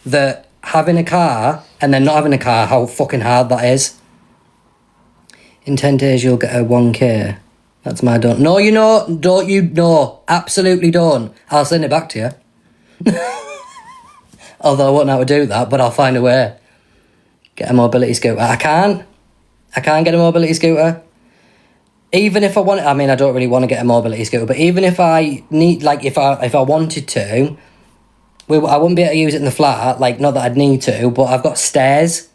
that having a car and then not having a car, how fucking hard that is. In 10 days, you'll get a 1K. That's my don't. No, you know, don't you? No, absolutely don't. I'll send it back to you. Although I won't know how to do that, but I'll find a way. Get a mobility scooter. I can't get a mobility scooter. Even if I want, I mean, I don't really want to get a mobility scooter, but even if I need, like, if I wanted to, I wouldn't be able to use it in the flat. Like, not that I'd need to, but I've got stairs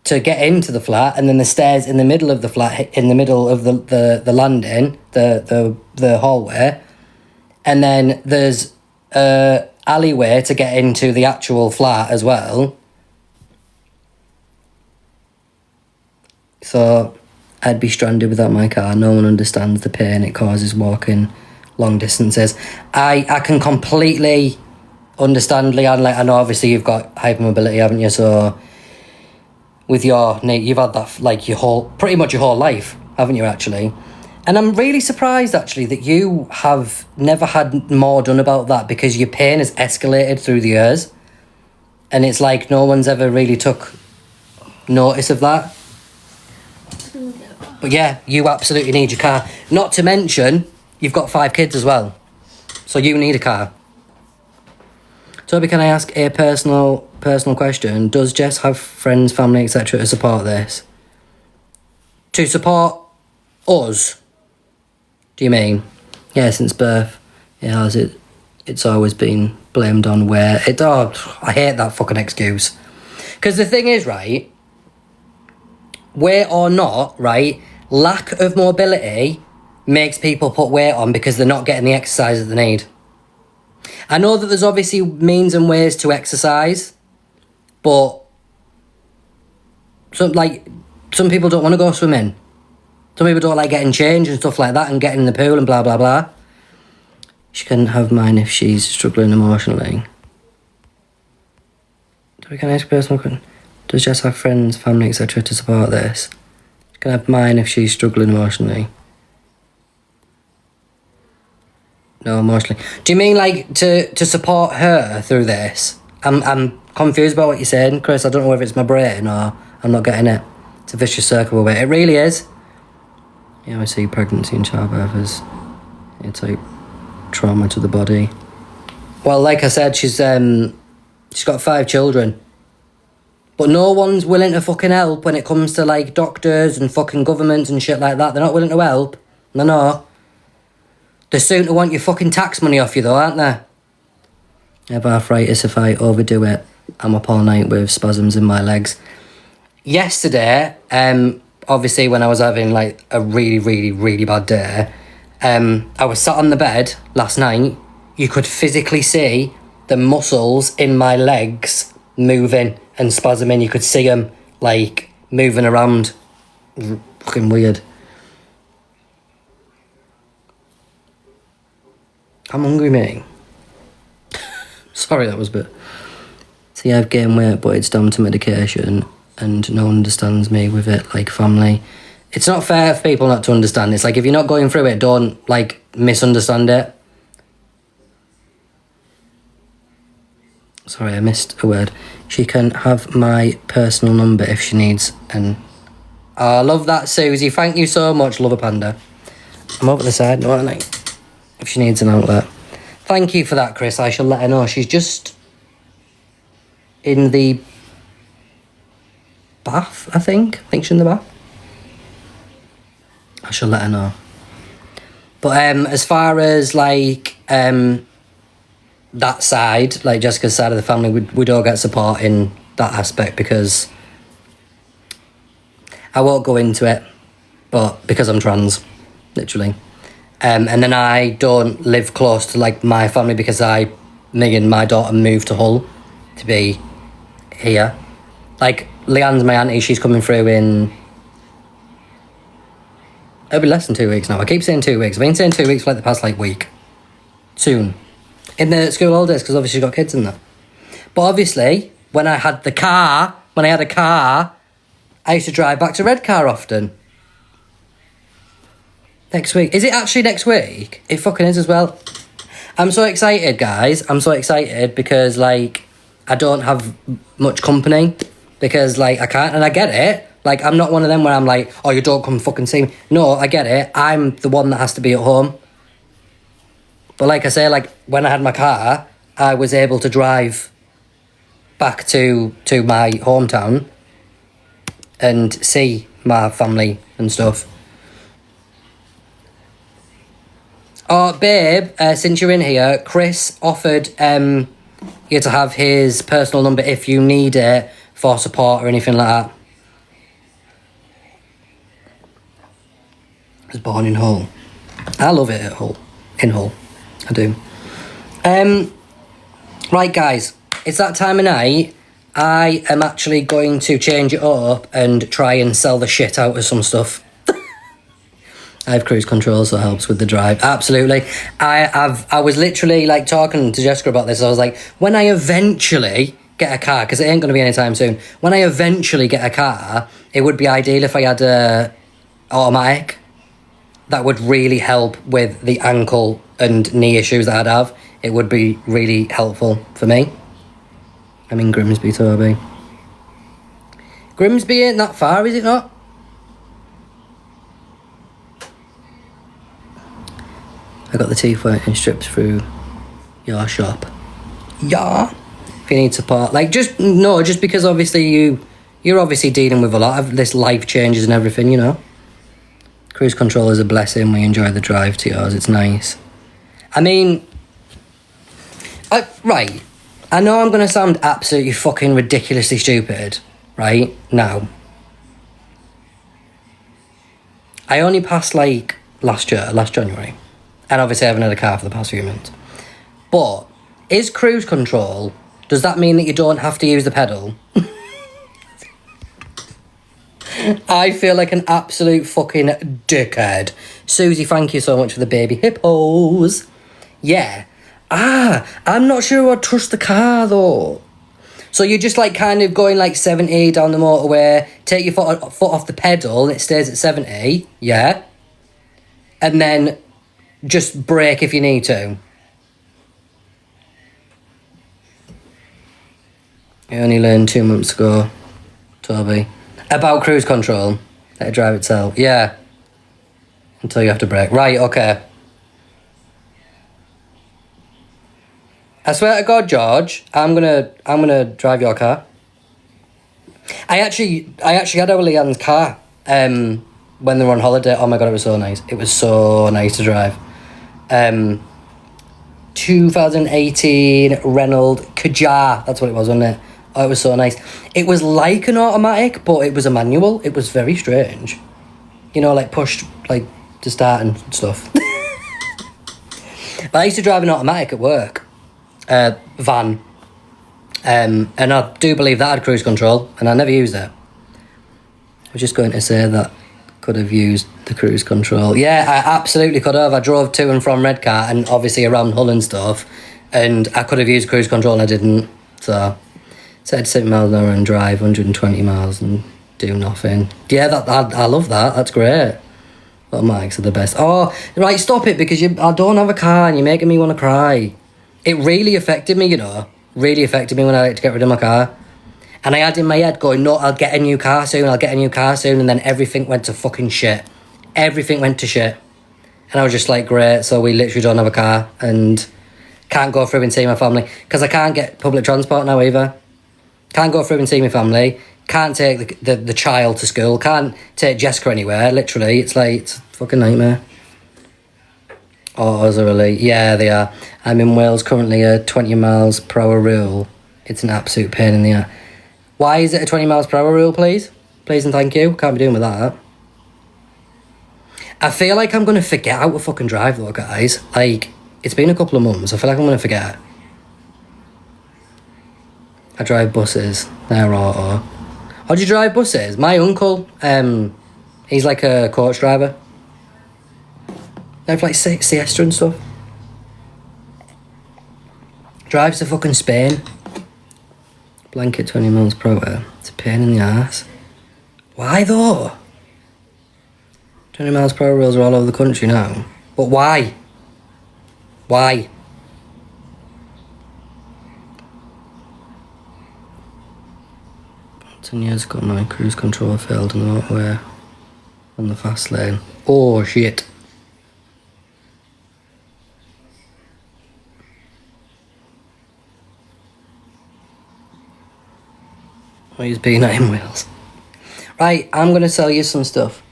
to get into the flat, and then the stairs in the middle of the flat, in the middle of the landing, the hallway, and then there's a alleyway to get into the actual flat as well. So I'd be stranded without my car. No one understands the pain it causes walking long distances. I can completely understand, Leanne. Like, I know obviously you've got hypermobility, haven't you? So with your knee, you've had that like pretty much your whole life, haven't you, actually? And I'm really surprised, actually, that you have never had more done about that, because your pain has escalated through the years. And it's like no one's ever really took notice of that. But yeah, you absolutely need your car. Not to mention, you've got 5 kids as well. So you need a car. Toby, can I ask a personal question? Does Jess have friends, family, etc. to support this? To support us? Do you mean? Yeah, since birth. Yeah, it's always been blamed on where... I hate that fucking excuse. Because the thing is, right, weight or not, right, lack of mobility makes people put weight on because they're not getting the exercise that they need. I know that there's obviously means and ways to exercise, but some people don't want to go swimming. Some people don't like getting changed and stuff like that and getting in the pool and blah, blah, blah. She can have mine if she's struggling emotionally. Can I ask a personal question? Does Jess have friends, family, etc. to support this? She can have mine if she's struggling emotionally. No, emotionally. Do you mean like to support her through this? I'm confused about what you're saying, Chris. I don't know whether it's my brain or I'm not getting it. It's a vicious circle away. It really is. Yeah, I see pregnancy and childbirth as it's like trauma to the body. Well, like I said, she's got 5 children. But no one's willing to fucking help when it comes to, like, doctors and fucking governments and shit like that. They're not willing to help. No. They're soon to want your fucking tax money off you, though, aren't they? I have arthritis. If I overdo it, I'm up all night with spasms in my legs. Yesterday, obviously when I was having, like, a really, really, really bad day, I was sat on the bed last night. You could physically see the muscles in my legs moving and spasming. You could see them, like, moving around. Fucking weird. I'm hungry, mate. Sorry, that was a bit... See, I've gained weight, but it's down to medication, and no one understands me with it, like family. It's not fair for people not to understand. It's like, if you're not going through it, don't, like, misunderstand it. Sorry, I missed a word. She can have my personal number if she needs. And I love that, Susie. Thank you so much, Lover Panda. I'm over the side, no, aren't I? If she needs an outlet. Thank you for that, Chris. I shall let her know. She's just in the bath, I think. I think she's in the bath. I shall let her know. But as far as, like, that side, like Jessica's side of the family, we don't get support in that aspect, because I won't go into it, but because I'm trans, literally. And then I don't live close to, like, my family, because me and my daughter moved to Hull to be here. Like, Leanne's my auntie, she's coming through in... It'll be less than 2 weeks now. I keep saying 2 weeks. I've been saying 2 weeks for, like, the past, like, week. Soon. In the school holidays, because obviously she's got kids in there. But obviously, when I had a car, I used to drive back to Redcar often. Next week. Is it actually next week? It fucking is as well. I'm so excited, guys. I'm so excited because, like, I don't have much company. Because, like, I can't, and I get it. Like, I'm not one of them where I'm like, oh, you don't come fucking see me. No, I get it. I'm the one that has to be at home. But like I say, like, when I had my car, I was able to drive back to my hometown and see my family and stuff. Oh, babe, since you're in here, Chris offered you to have his personal number if you need it for support or anything like that. I was born in Hull. I love it at Hull. In Hull. I do. Right, guys. It's that time of night. I am actually going to change it up and try and sell the shit out of some stuff. I have cruise control, so it helps with the drive. Absolutely. I was literally, like, talking to Jessica about this. I was like, when I eventually get a car, because it ain't going to be anytime soon, when I eventually get a car, it would be ideal if I had a automatic. That would really help with the ankle and knee issues that I'd have. It would be really helpful for me. I'm in Grimsby, Toby. Grimsby ain't that far, is it not? I got the teeth whitening strips through your shop. Yeah. If you need support. Like, just because obviously you're obviously dealing with a lot of this life changes and everything, you know. Cruise control is a blessing. We enjoy the drive to yours. It's nice. I mean, right. I know I'm going to sound absolutely fucking ridiculously stupid, right? Now. I only passed, like, last January. And obviously I haven't had a car for the past few months. But, is cruise control, does that mean that you don't have to use the pedal? I feel like an absolute fucking dickhead. Susie, thank you so much for the baby hippos. Yeah. I'm not sure I'd trust the car, though. So you're just, like, kind of going, like, 70 down the motorway, take your foot off the pedal, and it stays at 70, yeah? And then just brake if you need to. I only learned 2 months ago, Toby. About cruise control. Let it drive itself. Yeah. Until you have to brake. Right, okay. I swear to God, George, I'm gonna drive your car. I actually had our Leanne's car when they were on holiday. Oh my God, it was so nice. It was so nice to drive. 2018 Renault Kadjar. That's what it was, wasn't it? Oh, it was so nice. It was like an automatic, but it was a manual. It was very strange. You know, like pushed like to start and stuff. But I used to drive an automatic at work. Van. And I do believe that had cruise control, and I never used it. I was just going to say that could have used the cruise control. Yeah, I absolutely could have. I drove to and from Redcar and obviously around Hull and stuff, and I could have used cruise control and I didn't. So, said 70 miles an hour and drive 120 miles and do nothing. Yeah, I love that. That's great. Automatics are the best. Oh, right, stop it, because I don't have a car and you're making me want to cry. It really affected me, you know. Really affected me when I had to get rid of my car. And I had in my head going, no, I'll get a new car soon, and then everything went to fucking shit. Everything went to shit. And I was just like, great, so we literally don't have a car and can't go through and see my family. Because I can't get public transport now either. Can't go through and see my family. Can't take the child to school. Can't take Jessica anywhere, literally. It's a fucking nightmare. Autos are elite. Yeah, they are. I'm in Wales currently, a 20 miles per hour rule. It's an absolute pain in the ass. Why is it a 20 miles per hour rule, please? Please and thank you. Can't be doing with that. I feel like I'm going to forget how to fucking drive though, guys. Like, it's been a couple of months. I feel like I'm going to forget. I drive buses. They're auto. How do you drive buses? My uncle, he's like a coach driver. They have like siesta and stuff. Drives to fucking Spain. Blanket 20 miles per hour. It's a pain in the ass. Why though? 20 miles per hour rules are all over the country now. But why? Why? About 10 years ago, my cruise control failed on the motorway on the fast lane. Oh shit. He's been in Wales. Right, I'm going to sell you some stuff.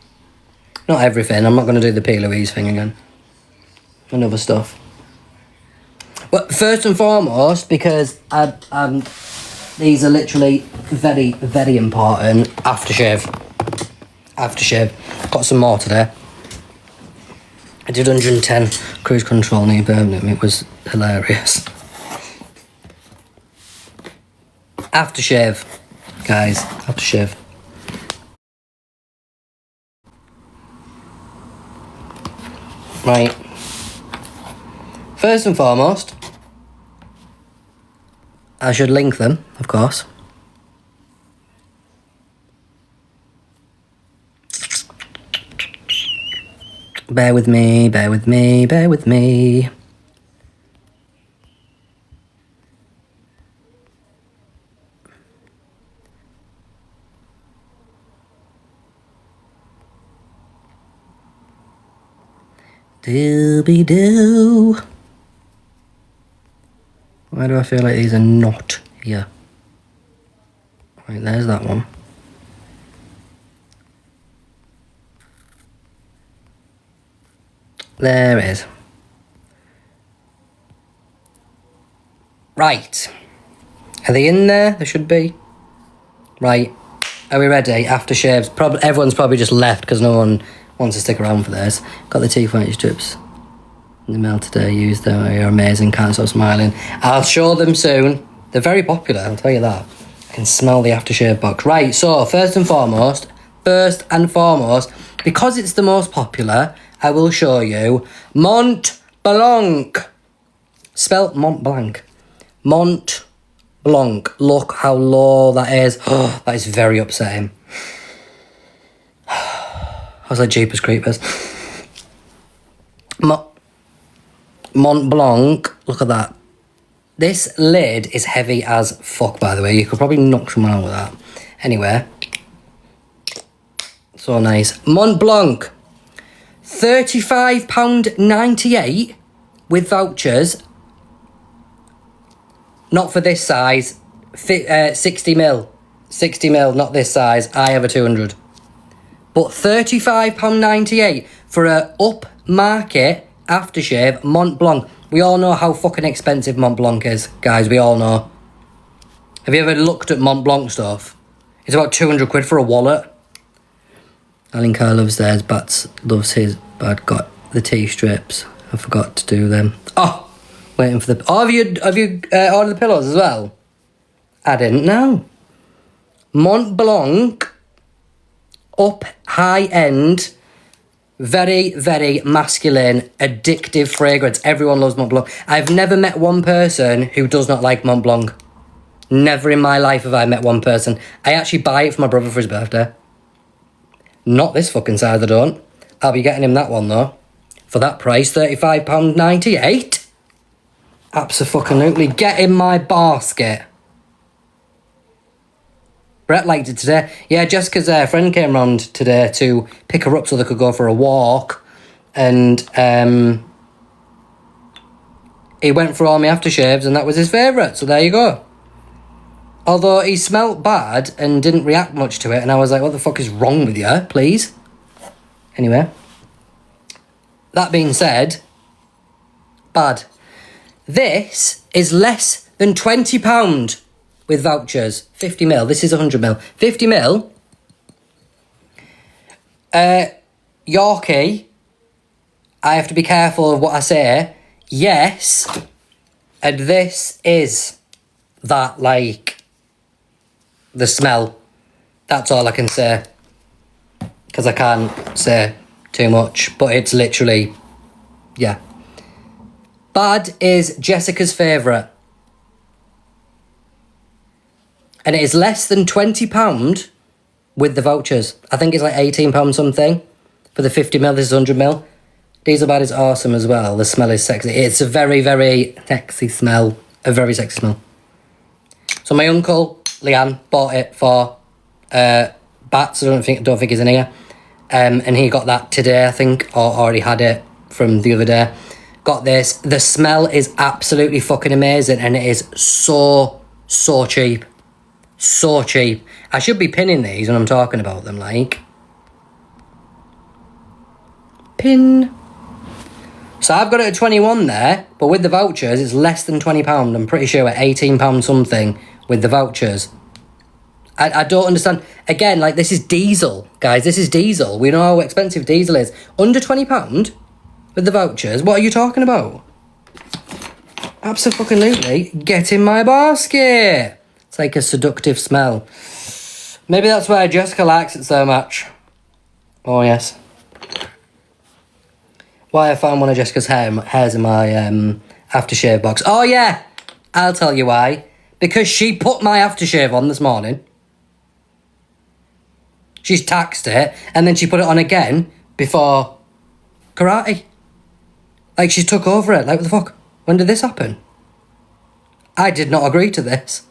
Not everything. I'm not going to do the P. Louise thing again. And other stuff. But first and foremost, because these are literally very, very important. Aftershave. Got some more today. I did 110 cruise control near Birmingham. It was hilarious. Aftershave. Guys, aftershave. Right. First and foremost, I should link them, of course. Bear with me. Dooby-doo. Why do I feel like these are not here? Right, there's that one. There it is. Right. Are they in there? They should be. Right. Are we ready? Aftershaves. Everyone's probably just left because no one wants to stick around for this. Got the teeth whitening strips in the mail today. Used them. You're amazing. Can't stop smiling. I'll show them soon. They're very popular, I'll tell you that. I can smell the aftershave box. Right, so first and foremost, because it's the most popular, I will show you Mont Blanc. Spelt Mont Blanc. Mont Blanc. Look how low that is. Oh, that is very upsetting. I was like Jeepers Creepers. Mont Blanc. Look at that. This lid is heavy as fuck, by the way. You could probably knock someone out with that. Anyway. So nice. Mont Blanc. £35.98 with vouchers. Not for this size. 60ml. 60ml, not this size. I have a 200. But £35.98 for a upmarket aftershave Mont Blanc. We all know how fucking expensive Mont Blanc is, guys. We all know. Have you ever looked at Mont Blanc stuff? It's about 200 quid for a wallet. Alan Carr loves theirs. Bats loves his. But got the T-strips. I forgot to do them. Oh, waiting for the... Oh, have you ordered the pillows as well? I didn't know. Mont Blanc. Up, high-end, very, very masculine, addictive fragrance. Everyone loves Mont Blanc. I've never met one person who does not like Mont Blanc. Never in my life have I met one person. I actually buy it for my brother for his birthday. Not this fucking size, I don't. I'll be getting him that one, though. For that price, £35.98. Abso-fucking-lutely. Get in my basket. Brett liked it today. Yeah, Jessica's friend came round today to pick her up so they could go for a walk. And he went for all my aftershaves and that was his favourite. So there you go. Although he smelt bad and didn't react much to it. And I was like, what the fuck is wrong with you, please? Anyway. That being said, bad. This is less than £20 with vouchers. 50ml. This is 100ml. 50ml. Yorkie. I have to be careful of what I say. Yes. And this is that, like, the smell. That's all I can say. Because I can't say too much. But it's literally, yeah. Bad is Jessica's favourite. And it is less than £20 with the vouchers. I think it's like £18 something for the 50ml. This is 100ml. Diesel Bad is awesome as well. The smell is sexy. It's a very, very sexy smell. A very sexy smell. So my uncle, Leanne, bought it for Bats. I don't think he's in here. And he got that today, I think, or already had it from the other day. Got this. The smell is absolutely fucking amazing. And it is so cheap. So cheap. I should be pinning these when I'm talking about them, like. Pin. So I've got it at 21 there, but with the vouchers, it's less than £20. I'm pretty sure at £18 something with the vouchers. I don't understand. Again, like, this is diesel, guys. This is diesel. We know how expensive diesel is. Under £20 with the vouchers. What are you talking about? Absolutely. Get in my basket. It's like a seductive smell. Maybe that's why Jessica likes it so much. Oh, yes. Why I found one of Jessica's hairs in my aftershave box. Oh, yeah. I'll tell you why. Because she put my aftershave on this morning. She's taxed it. And then she put it on again before karate. Like, she took over it. Like, what the fuck? When did this happen? I did not agree to this.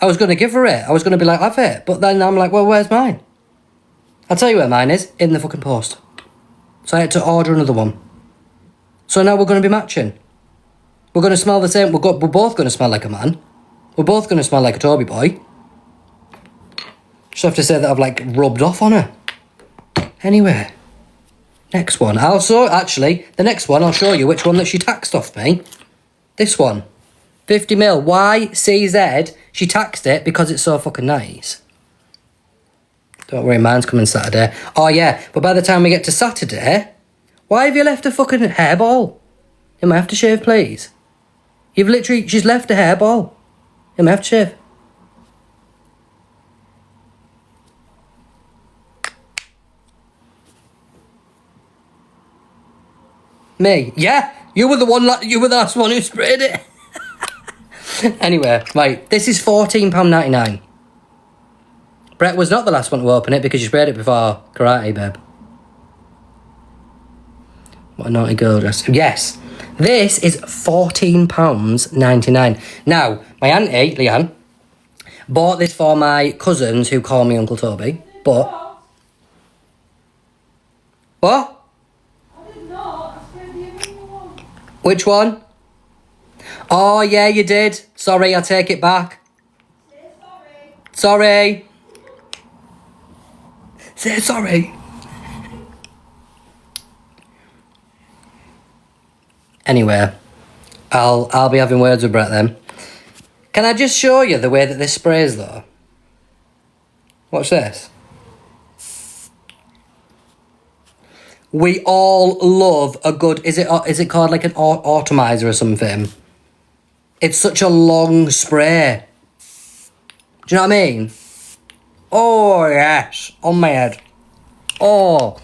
I was going to give her it. I was going to be like, have it. But then I'm like, well, where's mine? I'll tell you where mine is. In the fucking post. So I had to order another one. So now we're going to be matching. We're going to smell the same. We're both going to smell like a man. We're both going to smell like a Toby boy. Just have to say that I've, like, rubbed off on her. Anyway. Next one. Actually, the next one, I'll show you which one that she taxed off me. This one. 50ml. YCZ. She taxed it because it's so fucking nice. Don't worry, mine's coming Saturday. Oh, yeah, but by the time we get to Saturday, why have you left a fucking hairball in my aftershave, please? She's left a hairball in my aftershave. Me? Yeah, you were the last one who sprayed it. Anyway, right, this is £14.99. Brett was not the last one to open it because you sprayed it before karate, babe. What a naughty girl dress. Yes, this is £14.99. Now, my auntie, Leanne, bought this for my cousins who call me Uncle Toby, but What? Which one? Oh, yeah, you did. Sorry, I take it back. Sorry. Say sorry. Anyway, I'll be having words with Brett then. Can I just show you the way that this sprays though? Watch this. We all love a good... Is it called like an atomizer or something? It's such a long spray. Do you know what I mean? Oh, yes. On my head. Oh,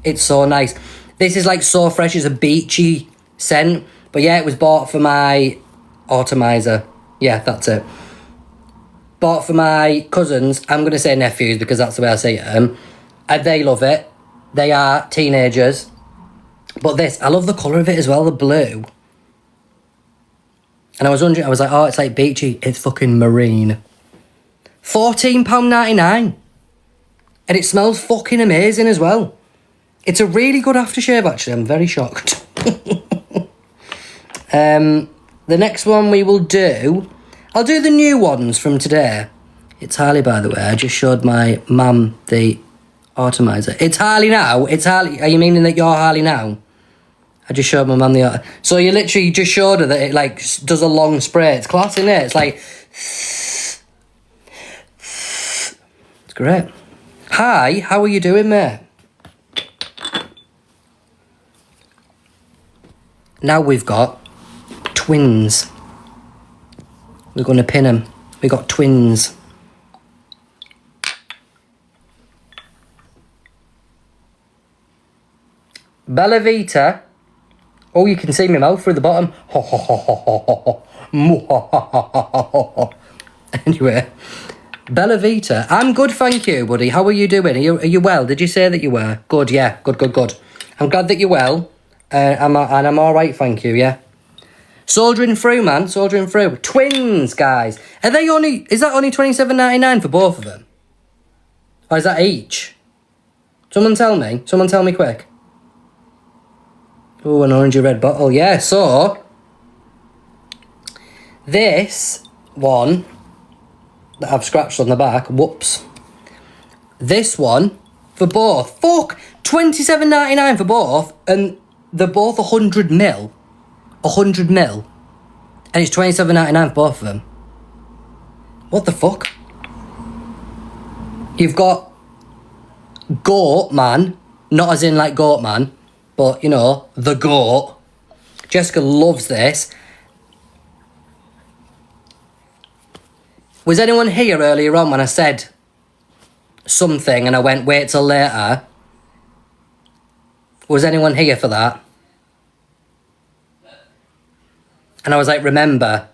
it's so nice. This is like so fresh. It's a beachy scent. But yeah, it was bought for my atomizer. Yeah, that's it. Bought for my cousins. I'm going to say nephews because that's the way I say it. And they love it. They are teenagers. But this, I love the colour of it as well, the blue. And I was wondering, I was like, oh, it's like beachy. It's fucking marine. £14.99. And it smells fucking amazing as well. It's a really good aftershave, actually. I'm very shocked. The next one we will do... I'll do the new ones from today. It's Harley, by the way. I just showed my mum the atomizer. It's Harley now? It's Harley. Are you meaning that you're Harley now? I just showed my mum the... So you literally just showed her that it, like, does a long spray. It's class, isn't it? It's like... It's great. Hi, how are you doing, mate? Now we've got twins. We're going to pin them. We got twins. Bella Vita. Oh, you can see my mouth through the bottom. Anyway, Bella Vita. I'm good, thank you, buddy. How are you doing? Are you well? Did you say that you were? Good, yeah. Good. I'm glad that you're well. I'm all right, thank you, yeah. Soldiering through, man. Soldiering through. Twins, guys. Are they only... Is that only $27.99 for both of them? Or is that each? Someone tell me. Someone tell me quick. Oh, an orangey red bottle. Yeah, so... This one that I've scratched on the back. Whoops. This one for both. Fuck! $27.99 for both. And they're both 100 mil. 100 mil. And it's $27.99 for both of them. What the fuck? You've got Goat Man. Not as in like Goat Man. But, you know, the goat. Jessica loves this. Was anyone here earlier on when I said something and I went, wait till later? Was anyone here for that? And I was like, remember.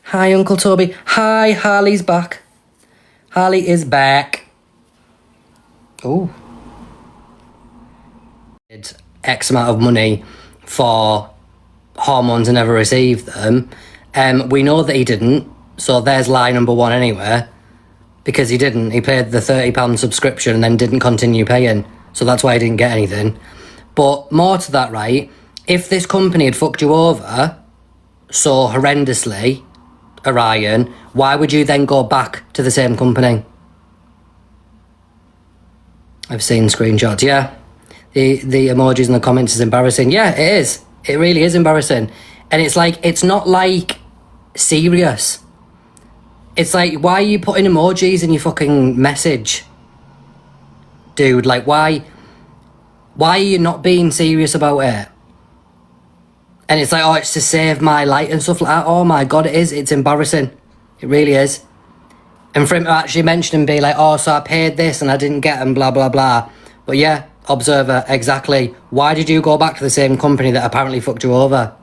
Hi, Uncle Toby. Hi, Harley's back. Harley is back. Oh. X amount of money for hormones and never received them. We know that he didn't. So there's lie number one anyway. Because he didn't. He paid the £30 subscription and then didn't continue paying. So that's why he didn't get anything. But more to that, right? If this company had fucked you over so horrendously, Orion, why would you then go back to the same company? I've seen screenshots, yeah. The emojis in the comments is embarrassing. Yeah, it is. It really is embarrassing. And it's like, it's not like serious. It's like, why are you putting emojis in your fucking message? Dude, like, why are you not being serious about it? And it's like, oh, it's to save my light and stuff like that. Oh my God, it is. It's embarrassing. It really is. And for him to actually mention and be like, oh, so I paid this and I didn't get them, blah, blah, blah. But yeah, observer, exactly. Why did you go back to the same company that apparently fucked you over?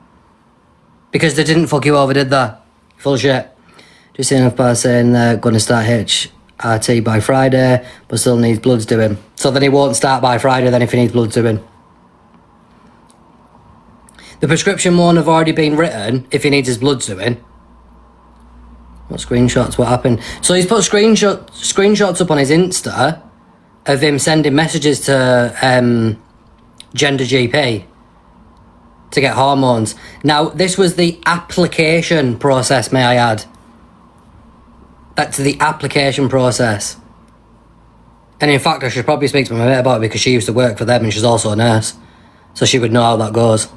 Because they didn't fuck you over, did they? Full shit. Just seeing Elphaba saying they're going to start HRT by Friday, but still needs bloods doing. So then he won't start by Friday then if he needs bloods doing. The prescription won't have already been written if he needs his bloods doing. What screenshots? What happened? So he's put screenshots up on his Insta of him sending messages to Gender GP to get hormones. Now, this was the application process, may I add. That's the application process. And in fact, I should probably speak to my mate about it because she used to work for them and she's also a nurse. So she would know how that goes.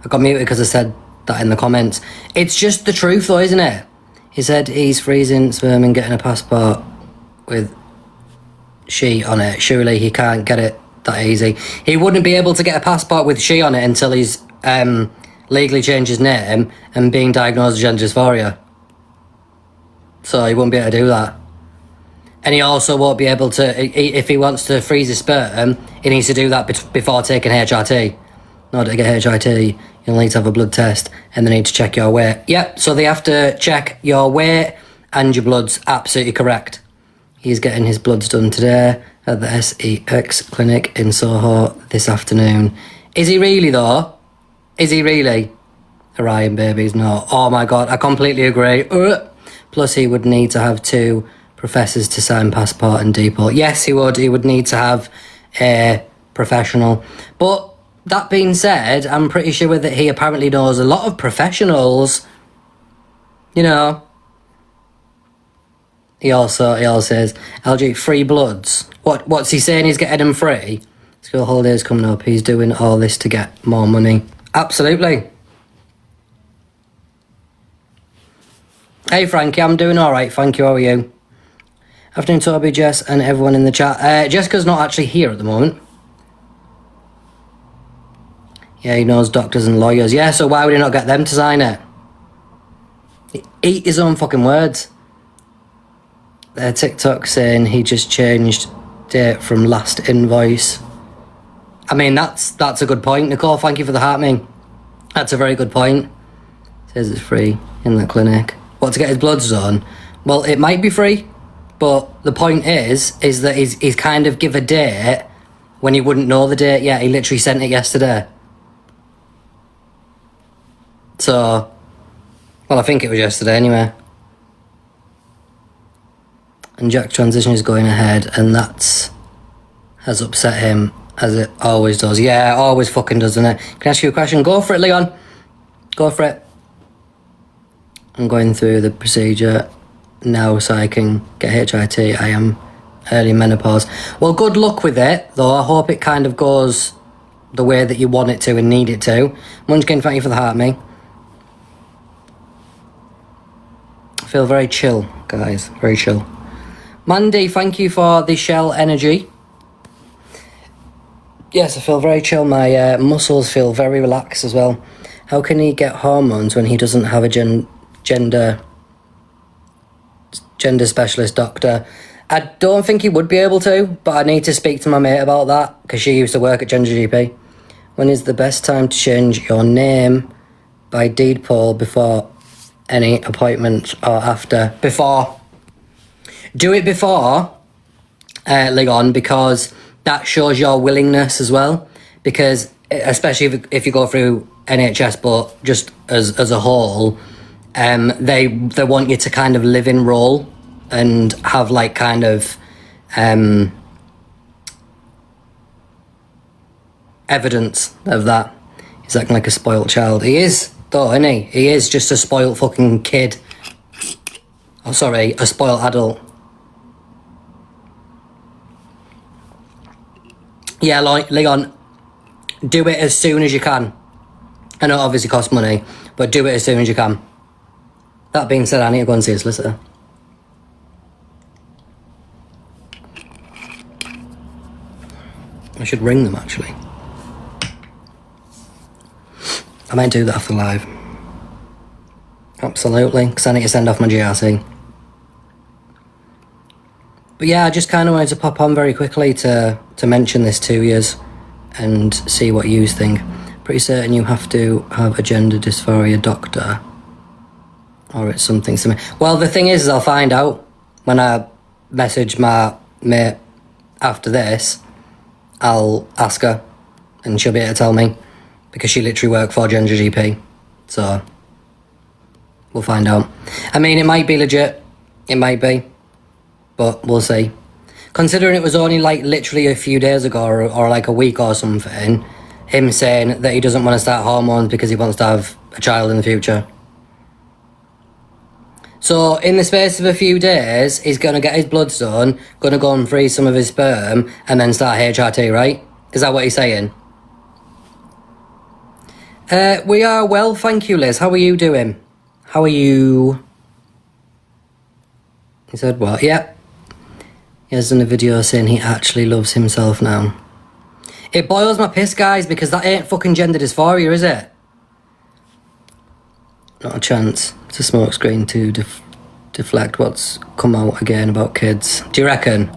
I got muted because I said that in the comments. It's just the truth though, isn't it? He said he's freezing sperm and getting a passport with she on it. Surely he can't get it that easy. He wouldn't be able to get a passport with she on it until he's legally changed his name and being diagnosed with gender dysphoria. So he wouldn't be able to do that. And he also won't be able to, if he wants to freeze his sperm, he needs to do that before taking HRT. In order to get HRT, you'll need to have a blood test and they need to check your weight. Yep, so they have to check your weight and your blood's absolutely correct. He's getting his bloods done today at the SEX clinic in Soho this afternoon. Is he really though? Is he really? Orion babies, no. Oh my god, I completely agree. Plus he would need to have 2 professors to sign passport and depot. Yes, he would. He would need to have a professional. But that being said, I'm pretty sure that he apparently knows a lot of professionals. You know. He also says, LG, free bloods. What's he saying? He's getting them free? School holidays coming up. He's doing all this to get more money. Absolutely. Hey Frankie, I'm doing alright, thank you, how are you? Afternoon Toby, Jess and everyone in the chat. Jessica's not actually here at the moment. Yeah, he knows doctors and lawyers. Yeah, so why would he not get them to sign it? Eat his own fucking words. TikTok saying he just changed date from last invoice. I mean, that's a good point, Nicole. Thank you for the heart, me. That's a very good point. Says it's free in the clinic. What, to get his bloods done? Well, it might be free, but the point is that he's kind of give a date when he wouldn't know the date yet. He literally sent it yesterday. So, well, I think it was yesterday anyway. And Jack's transition is going ahead, and that has upset him, as it always does. Yeah, it always fucking does, doesn't it? Can I ask you a question? Go for it, Leon. Go for it. I'm going through the procedure now so I can get HRT. I am early menopause. Well, good luck with it, though. I hope it kind of goes the way that you want it to and need it to. Munchkin, thank you for the heart, me. I feel very chill, guys. Very chill. Mandy, thank you for the shell energy. Yes, I feel very chill. My muscles feel very relaxed as well. How can he get hormones when he doesn't have a gender specialist doctor? I don't think he would be able to, but I need to speak to my mate about that because she used to work at Gender GP. When is the best time to change your name by deed poll, before any appointment or after? Before. Do it before, Leon, because that shows your willingness as well. Because especially if you go through NHS, but just as a whole, they want you to kind of live in role and have like kind of evidence of that. He's acting like a spoiled child. He is though, isn't he? He is just a spoiled fucking kid. Oh, sorry, a spoiled adult. Yeah, Leon, do it as soon as you can. I know it obviously costs money, but do it as soon as you can. That being said, I need to go and see a solicitor. I should ring them, actually. I might do that after live. Absolutely, because I need to send off my GRC. But yeah, I just kind of wanted to pop on very quickly to mention this to you and see what you think. Pretty certain you have to have a gender dysphoria doctor, or it's something similar. Well, the thing is I'll find out when I message my mate after this. I'll ask her and she'll be able to tell me, because she literally worked for Gender GP. So we'll find out. I mean, it might be legit. It might be. but we'll see. Considering it was only like literally a few days ago or like a week or something, him saying that he doesn't want to start hormones because he wants to have a child in the future. So in the space of a few days, he's going to get his bloods done, going to go and freeze some of his sperm, and then start HRT, right? Is that what he's saying? We are well, thank you, Liz. How are you doing? How are you? He said what? Yep. He has done a video saying he actually loves himself now. It boils my piss, guys, because that ain't fucking gender dysphoria, is it? Not a chance. It's a smokescreen to deflect what's come out again about kids. Do you reckon?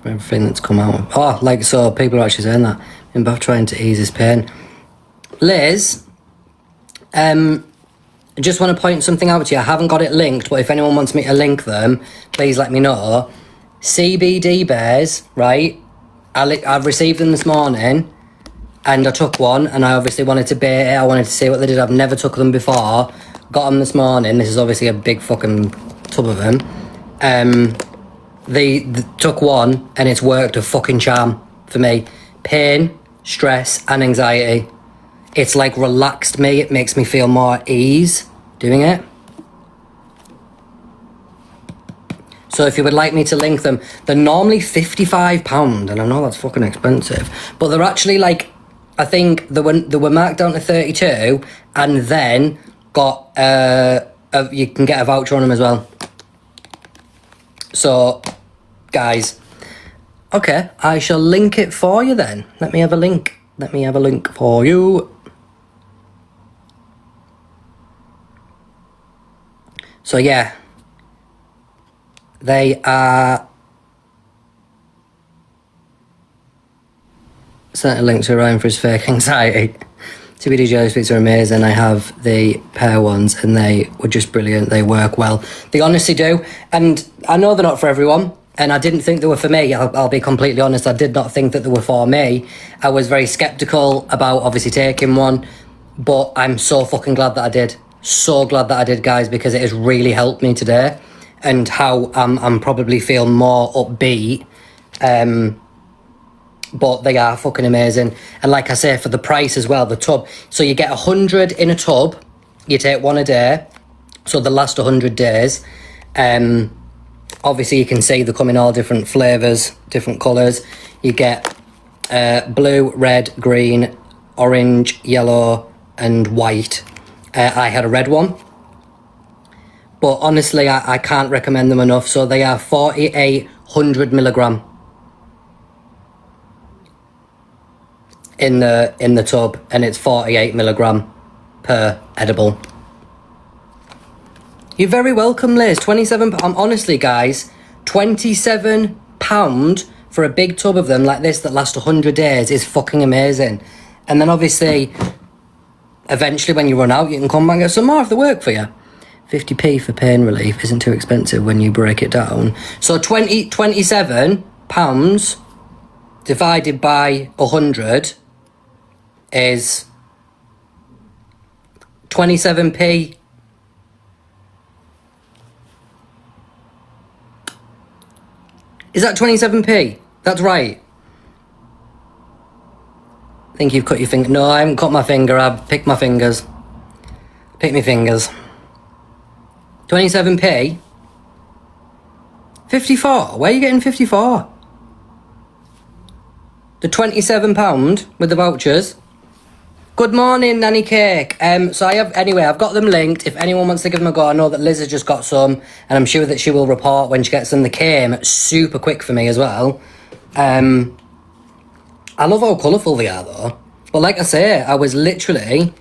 From everything that's come out. Oh, like, so people are actually saying that. In both trying to ease his pain. Liz, I just want to point something out to you. I haven't got it linked, but if anyone wants me to link them, please let me know. CBD bears, right? I've received them this morning, and I took one, and I obviously wanted to bait it. I wanted to see what they did. I've never took them before. Got them this morning. This is obviously a big fucking tub of them. They took one, and it's worked a fucking charm for me. Pain, stress, and anxiety. It's like relaxed me. It makes me feel more at ease doing it. So if you would like me to link them, they're normally £55, and I know that's fucking expensive, but they're actually like, I think they were marked down to 32, and then got you can get a voucher on them as well. So, guys, okay, I shall link it for you then. Let me have a link. Let me have a link for you. So yeah. They are... Sent a link to Ryan for his fake anxiety. TBD jelly sweets are amazing. I have the pear ones and they were just brilliant. They work well. They honestly do. And I know they're not for everyone. And I didn't think they were for me. I'll be completely honest. I did not think that they were for me. I was very sceptical about obviously taking one. But I'm so fucking glad that I did. So glad that I did, guys, because it has really helped me today. And how I'm probably feel more upbeat. But they are fucking amazing. And like I say, for the price as well, the tub. So you get 100 in a tub. You take one a day. So they last 100 days. Obviously you can see they come in all different flavours, different colours. You get blue, red, green, orange, yellow and white. I had a red one. But honestly, I can't recommend them enough. So they are 4,800 milligram in the tub, and it's 48 milligram per edible. You're very welcome, Liz. 27. Honestly, guys, £27 for a big tub of them like this that last 100 days is fucking amazing. And then obviously, eventually when you run out, you can come back and get some more if they work for you. 50p for pain relief isn't too expensive when you break it down. So £27 divided by 100 is 27p. Is that 27p? That's right. I think you've cut your finger. No, I haven't cut my finger. I've picked my fingers. Pick my fingers. 27p? 54? Where are you getting 54? The £27 with the vouchers. Good morning, Nanny Cake. So I've got them linked. If anyone wants to give them a go, I know that Liz has just got some, and I'm sure that she will report when she gets them. They came super quick for me as well. I love how colourful they are though. But like I say, I was literally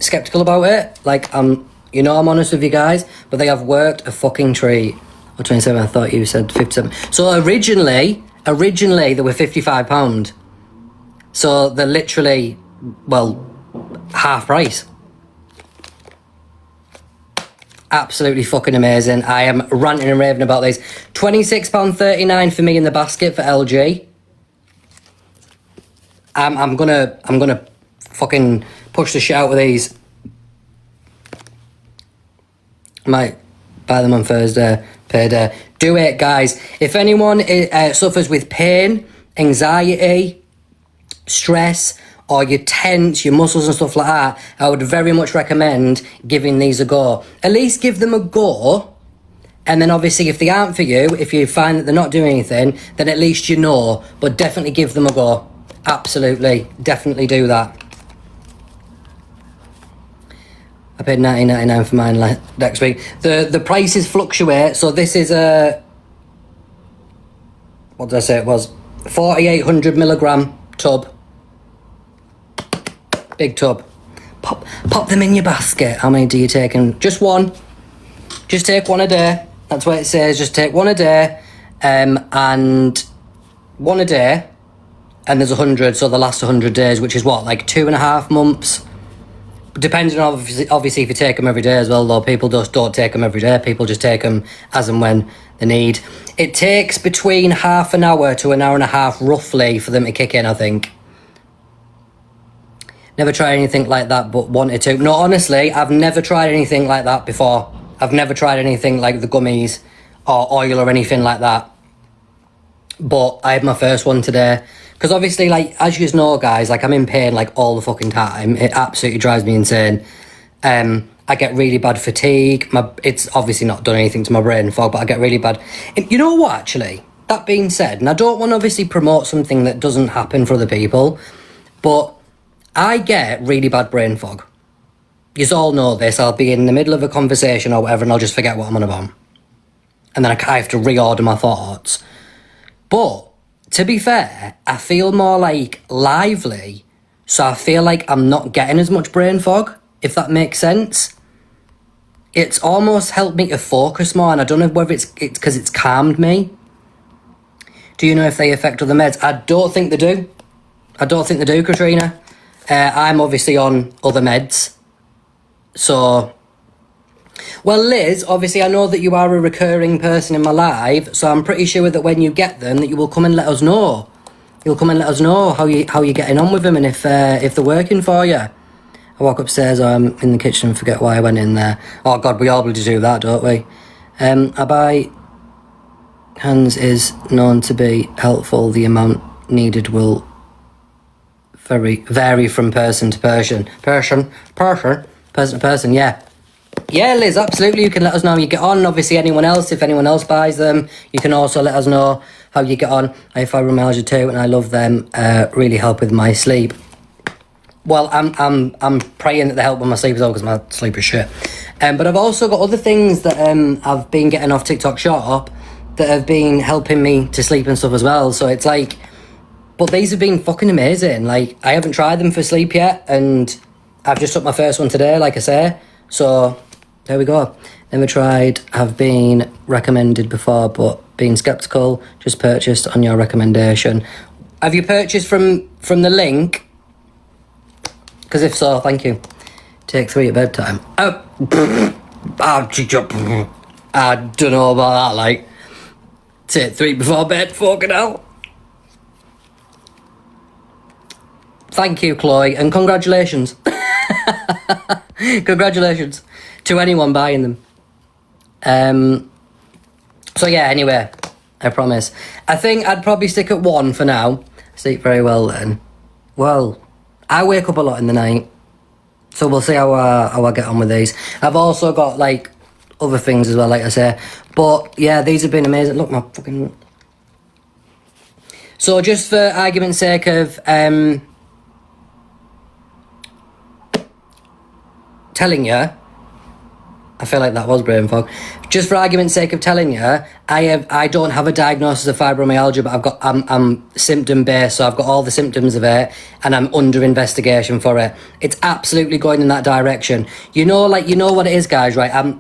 sceptical about it. Like, I'm honest with you guys, but they have worked a fucking treat. Or 27, I thought you said 57. So originally they were £55. So they're literally, well, half price. Absolutely fucking amazing. I am ranting and raving about these. £26.39 for me in the basket for LG. I'm gonna fucking push the shit out of these. Might buy them on Thursday. per day. Do it, guys. If anyone suffers with pain, anxiety, stress, or you're tense, your muscles and stuff like that, I would very much recommend giving these a go. At least give them a go, and then obviously if they aren't for you, if you find that they're not doing anything, then at least you know, but definitely give them a go. Absolutely, definitely do that. I paid $19.99 for mine next week. The prices fluctuate, so this is a... What did I say it was? 4,800 milligram tub. Big tub. Pop them in your basket. How many do you take? And just one. Just take one a day. That's what it says. Just take one a day. And one a day. And there's 100, so the last 100 days, which is what, like 2.5 months? Depending on, obviously, if you take them every day as well, though. People just don't take them every day. People just take them as and when they need. It takes between half an hour to an hour and a half, roughly, for them to kick in, I think. Never tried anything like that, but wanted to. No, honestly, I've never tried anything like that before. I've never tried anything like the gummies or oil or anything like that. But I had my first one today. Because obviously, like, as you know, guys, like, I'm in pain, like, all the fucking time. It absolutely drives me insane. I get really bad fatigue. It's obviously not done anything to my brain fog, but I get really bad... And you know what, actually? That being said, and I don't want to obviously promote something that doesn't happen for other people, but I get really bad brain fog. You all know this. I'll be in the middle of a conversation or whatever, and I'll just forget what I'm on about. And then I have to reorder my thoughts. But... to be fair, I feel more, like, lively, so I feel like I'm not getting as much brain fog, if that makes sense. It's almost helped me to focus more, and I don't know whether it's because it's calmed me. Do you know if they affect other meds? I don't think they do. I don't think they do, Katrina. I'm obviously on other meds. So... Well, Liz, obviously I know that you are a recurring person in my life, so I'm pretty sure that when you get them, that you will come and let us know. You'll come and let us know how you're getting on with them and if they're working for you. I walk upstairs or I'm in the kitchen and forget why I went in there. Oh, God, we all bloody do that, don't we? I buy... Hands is known to be helpful. The amount needed will vary from person to person. Person to person, yeah. Yeah, Liz, absolutely. You can let us know how you get on. Obviously, anyone else, if anyone else buys them, you can also let us know how you get on. I have fibromyalgia too, and I love them. Really help with my sleep. Well, I'm praying that they help with my sleep as well, because my sleep is shit. But I've also got other things that I've been getting off TikTok Shop that have been helping me to sleep and stuff as well. So it's like, but these have been fucking amazing. Like, I haven't tried them for sleep yet, and I've just took my first one today, like I say. So... there we go. Never tried, have been recommended before, but being sceptical, just purchased on your recommendation. Have you purchased from the link? Because if so, thank you. Take 3 at bedtime. Oh, I don't know about that, like. Take 3 before bed, fucking hell. Thank you, Chloe, and congratulations. Congratulations to anyone buying them. So yeah, anyway, I promise. I think I'd probably stick at 1 for now. Sleep very well then. Well, I wake up a lot in the night, so we'll see how I get on with these. I've also got, like, other things as well, like I say. But yeah, these have been amazing. Look, my fucking... So just for argument's sake of telling you, I feel like that was brain fog. Just for argument's sake of telling you, I don't have a diagnosis of fibromyalgia, but I'm symptom based, so I've got all the symptoms of it, and I'm under investigation for it. It's absolutely going in that direction. You know what it is, guys, right?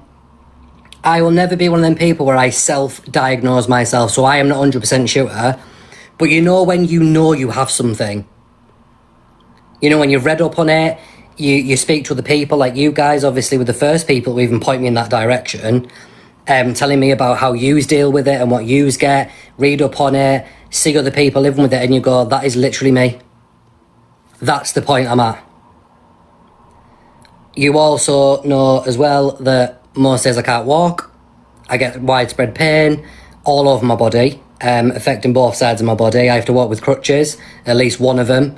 I will never be one of them people where I self-diagnose myself, so I am not 100% sure. But you know when you know you have something. You know when you've read up on it. You speak to other people, like you guys, obviously, were the first people who even point me in that direction, telling me about how yous deal with it and what yous get, read up on it, see other people living with it, and you go, that is literally me. That's the point I'm at. You also know as well that most days I can't walk. I get widespread pain all over my body, affecting both sides of my body. I have to walk with crutches, at least one of them,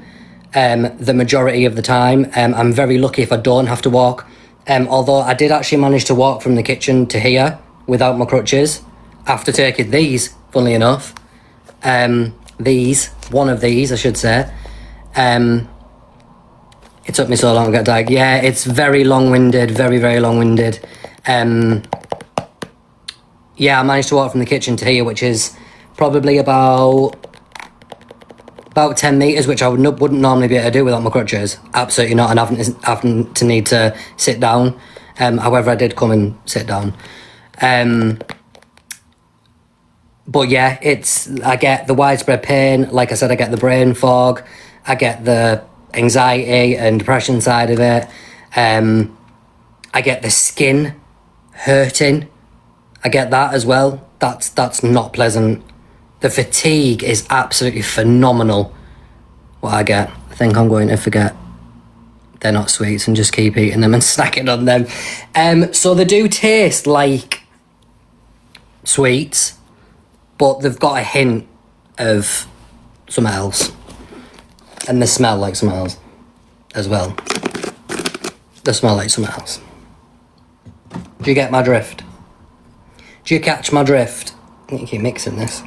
the majority of the time. I'm very lucky if I don't have to walk. Although I did actually manage to walk from the kitchen to here without my crutches after taking these, funnily enough. One of these, I should say. It took me so long to get diagnosed. Yeah, it's very long-winded, very, very long-winded. Yeah, I managed to walk from the kitchen to here, which is probably about 10 metres, which I wouldn't normally be able to do without my crutches. Absolutely not, and having to need to sit down. However, I did come and sit down. But yeah, I get the widespread pain. Like I said, I get the brain fog. I get the anxiety and depression side of it. I get the skin hurting. I get that as well. That's not pleasant. The fatigue is absolutely phenomenal. What I get. I think I'm going to forget they're not sweets and just keep eating them and snacking on them. So they do taste like sweets, but they've got a hint of something else. And they smell like something else as well. They smell like something else. Do you get my drift? Do you catch my drift? I think you keep mixing this.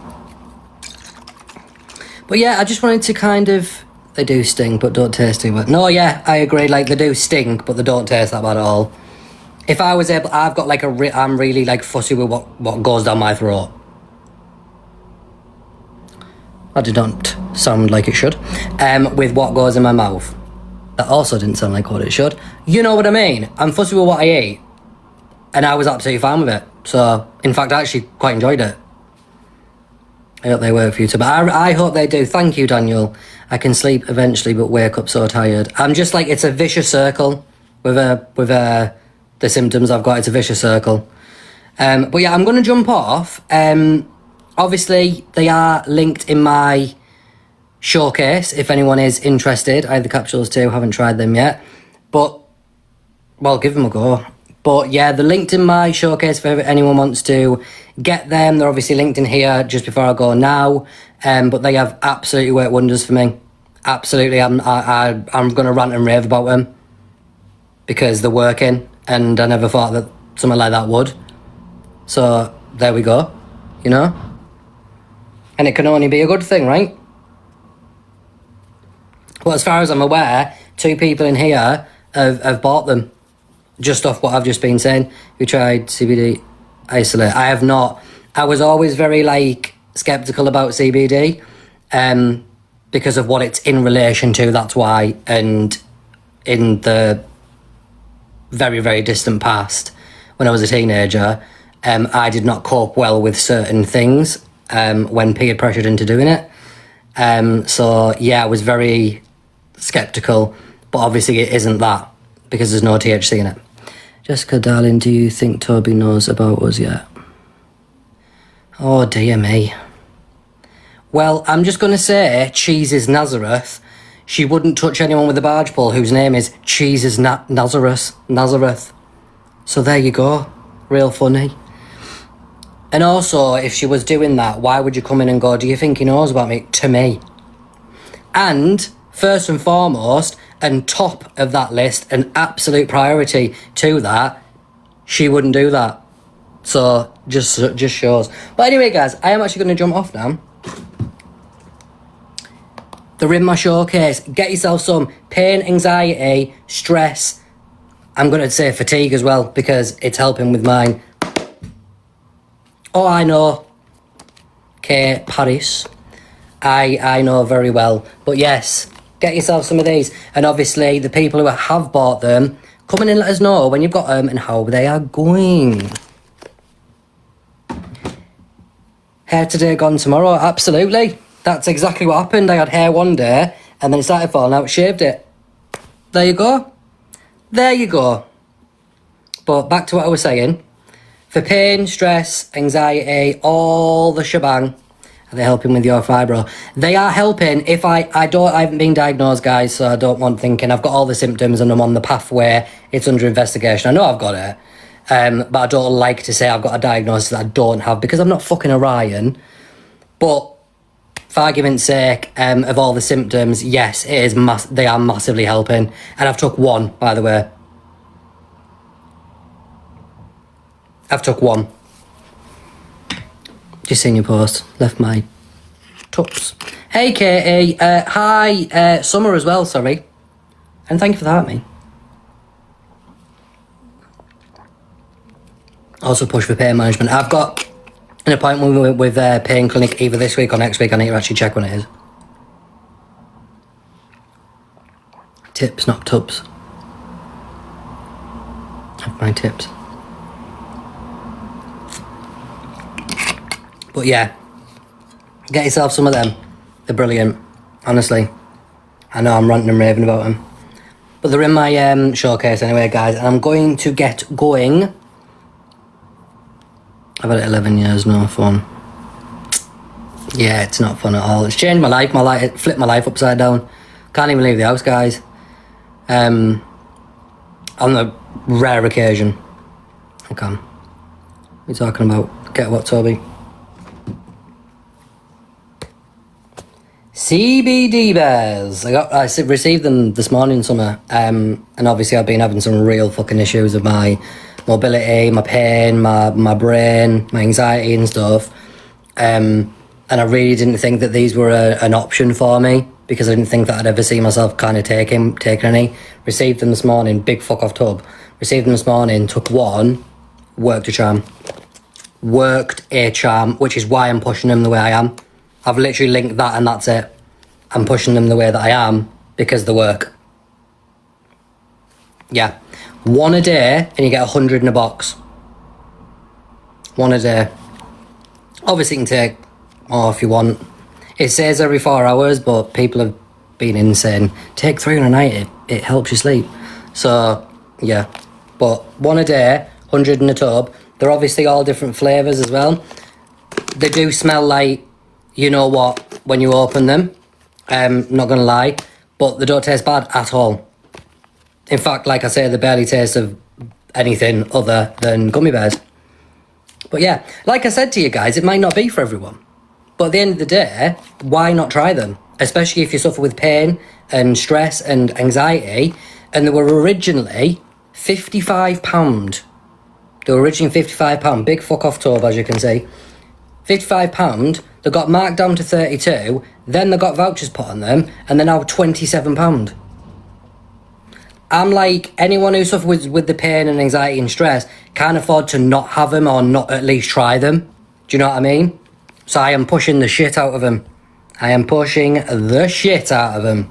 But yeah, I just wanted to kind of... They do sting, but don't taste too bad. No, yeah, I agree. Like, they do stink, but they don't taste that bad at all. If I was able... I've got like I'm really like fussy with what goes down my throat. That did not sound like it should. With what goes in my mouth. That also didn't sound like what it should. You know what I mean? I'm fussy with what I eat. And I was absolutely fine with it. So, in fact, I actually quite enjoyed it. I hope they work for you too. But I hope they do. Thank you, Daniel. I can sleep eventually, but wake up so tired. I'm just like, it's a vicious circle with the symptoms I've got. It's a vicious circle. But yeah, I'm going to jump off. Obviously, they are linked in my showcase if anyone is interested. I had the capsules too, haven't tried them yet. But, well, give them a go. But yeah, they're linked in my showcase if anyone wants to get them. They're obviously linked in here just before I go now. But they have absolutely worked wonders for me. Absolutely, I'm going to rant and rave about them. Because they're working. And I never thought that something like that would. So, there we go. You know? And it can only be a good thing, right? Well, as far as I'm aware, 2 people in here have bought them. Just off what I've just been saying. We tried CBD isolate. I have not. I was always very, like, sceptical about CBD. Because of what it's in relation to, that's why. And in the very, very distant past, when I was a teenager, I did not cope well with certain things when peer pressured into doing it. So, yeah, I was very sceptical. But obviously it isn't that, because there's no THC in it. Jessica, darling, do you think Toby knows about us yet? Oh, dear me. Well, I'm just going to say, Cheese's Nazareth. She wouldn't touch anyone with a barge pole whose name is Cheese's Nazareth. So there you go. Real funny. And also, if she was doing that, why would you come in and go, do you think he knows about me? To me. And, first and foremost, and top of that list, an absolute priority to that, she wouldn't do that. So, just shows. But anyway, guys, I am actually going to jump off now. They're in my showcase. Get yourself some. Pain, anxiety, stress. I'm going to say fatigue as well, because it's helping with mine. Oh, I know. Kate Paris. I know very well. But yes, get yourself some of these. And obviously, the people who have bought them, come in and let us know when you've got them and how they are going. Hair today, gone tomorrow. Absolutely. That's exactly what happened. I had hair one day and then it started falling out, shaved it. There you go. There you go. But back to what I was saying. For pain, stress, anxiety, all the shebang, are they helping with your fibro? They are helping. If I haven't been diagnosed, guys, so I don't want thinking I've got all the symptoms and I'm on the pathway. It's under investigation. I know I've got it. But I don't like to say I've got a diagnosis that I don't have because I'm not fucking Orion. But for argument's sake, of all the symptoms, yes, it is they are massively helping. And I've took one, by the way. I've took one. Just seen your post. Left my tups. Hey, Katie. Hi, Summer as well, sorry. And thank you for that, mate. Also push for pain management. I've got an appointment with pain clinic either this week or next week. I need to actually check when it is. Tips, not tubs. Have my tips. But yeah, get yourself some of them. They're brilliant, honestly. I know I'm ranting and raving about them. But they're in my showcase anyway, guys. And I'm going to get going. I've had it 11 years, no fun. Yeah, it's not fun at all. It's changed my life. It flipped my life upside down. Can't even leave the house, guys. On a rare occasion. I can. What are you talking about? Get what, Toby? CBD bears. I received them this morning, Summer. And obviously I've been having some real fucking issues with my mobility, my pain, my brain, my anxiety and stuff. And I really didn't think that these were an option for me because I didn't think that I'd ever see myself kind of taking any. Received them this morning, big fuck off tub. Received them this morning, took one, worked a charm. Worked a charm, which is why I'm pushing them the way I am. I've literally linked that and that's it. I'm pushing them the way that I am because they work. Yeah. One a day and you get 100 in a box. One a day. Obviously you can take more if you want. It says every 4 hours, but people have been insane. Take 3 on a night, it helps you sleep. So, yeah. But one a day, 100 in a tub. They're obviously all different flavours as well. They do smell like, you know what, when you open them. Not gonna lie. But they don't taste bad at all. In fact, like I say, they barely taste of anything other than gummy bears. But yeah, like I said to you guys, it might not be for everyone. But at the end of the day, why not try them? Especially if you suffer with pain and stress and anxiety. And they were originally £55. They were originally £55. Big fuck off tub, as you can see. £55. They got marked down to 32. Then they got vouchers put on them. And they're now £27. I'm like, anyone who suffers with the pain and anxiety and stress can't afford to not have them or not at least try them. Do you know what I mean? So I am pushing the shit out of them. I am pushing the shit out of them.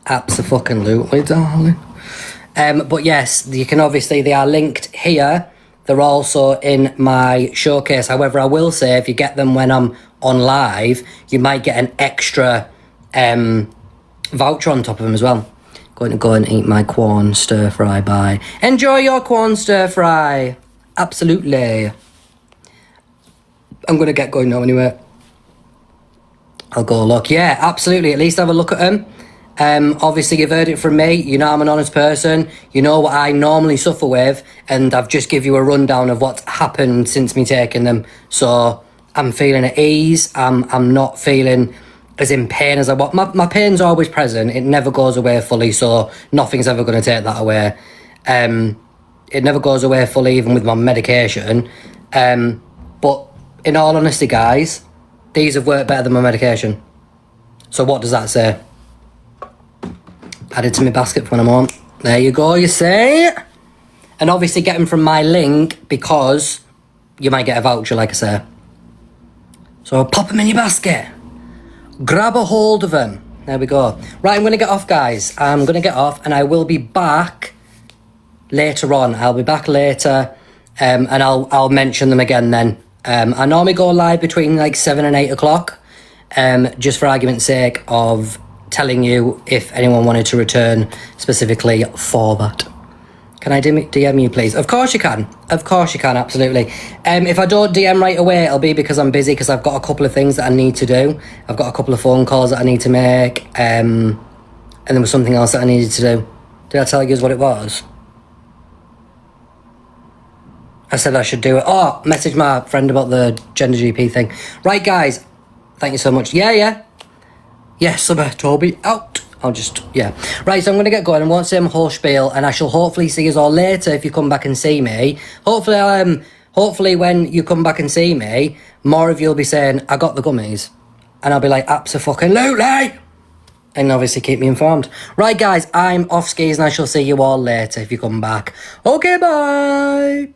Abso-fucking-lutely, darling. But yes, you can obviously, they are linked here. They're also in my showcase. However, I will say if you get them when I'm on live, you might get an extra voucher on top of them as well. Going to go and eat my corn stir fry. Bye. Enjoy your corn stir fry. Absolutely. I'm going to get going now anyway. I'll go look. Yeah, absolutely. At least have a look at them. Obviously, you've heard it from me. You know I'm an honest person. You know what I normally suffer with. And I've just give you a rundown of what's happened since me taking them. So I'm feeling at ease. I'm not feeling as in pain as I want. My pain's always present. It never goes away fully, so nothing's ever going to take that away. It never goes away fully, even with my medication. But in all honesty, guys, these have worked better than my medication. So what does that say? Add it to my basket for when I'm home. There you go, you see? And obviously get them from my link because you might get a voucher, like I say. So pop them in your basket. Grab a hold of them. There we go. Right, I'm going to get off, guys. I'm going to get off and I will be back later on. I'll be back later and I'll mention them again then. I normally go live between like 7 and 8 o'clock just for argument's sake of telling you if anyone wanted to return specifically for that. Can I DM you, please? Of course you can. Of course you can, absolutely. If I don't DM right away, it'll be because I'm busy, because I've got a couple of things that I need to do. I've got a couple of phone calls that I need to make. And there was something else that I needed to do. Did I tell you what it was? I said I should do it. Oh, message my friend about the gender GP thing. Right, guys. Thank you so much. Yeah. Yeah, summer, Toby, out. I'll just, yeah. Right, so I'm going to get going. I won't say my whole spiel, and I shall hopefully see you all later if you come back and see me. Hopefully when you come back and see me, more of you will be saying, I got the gummies. And I'll be like, abso-fucking-lutely. And obviously keep me informed. Right, guys, I'm off skis, and I shall see you all later if you come back. Okay, bye.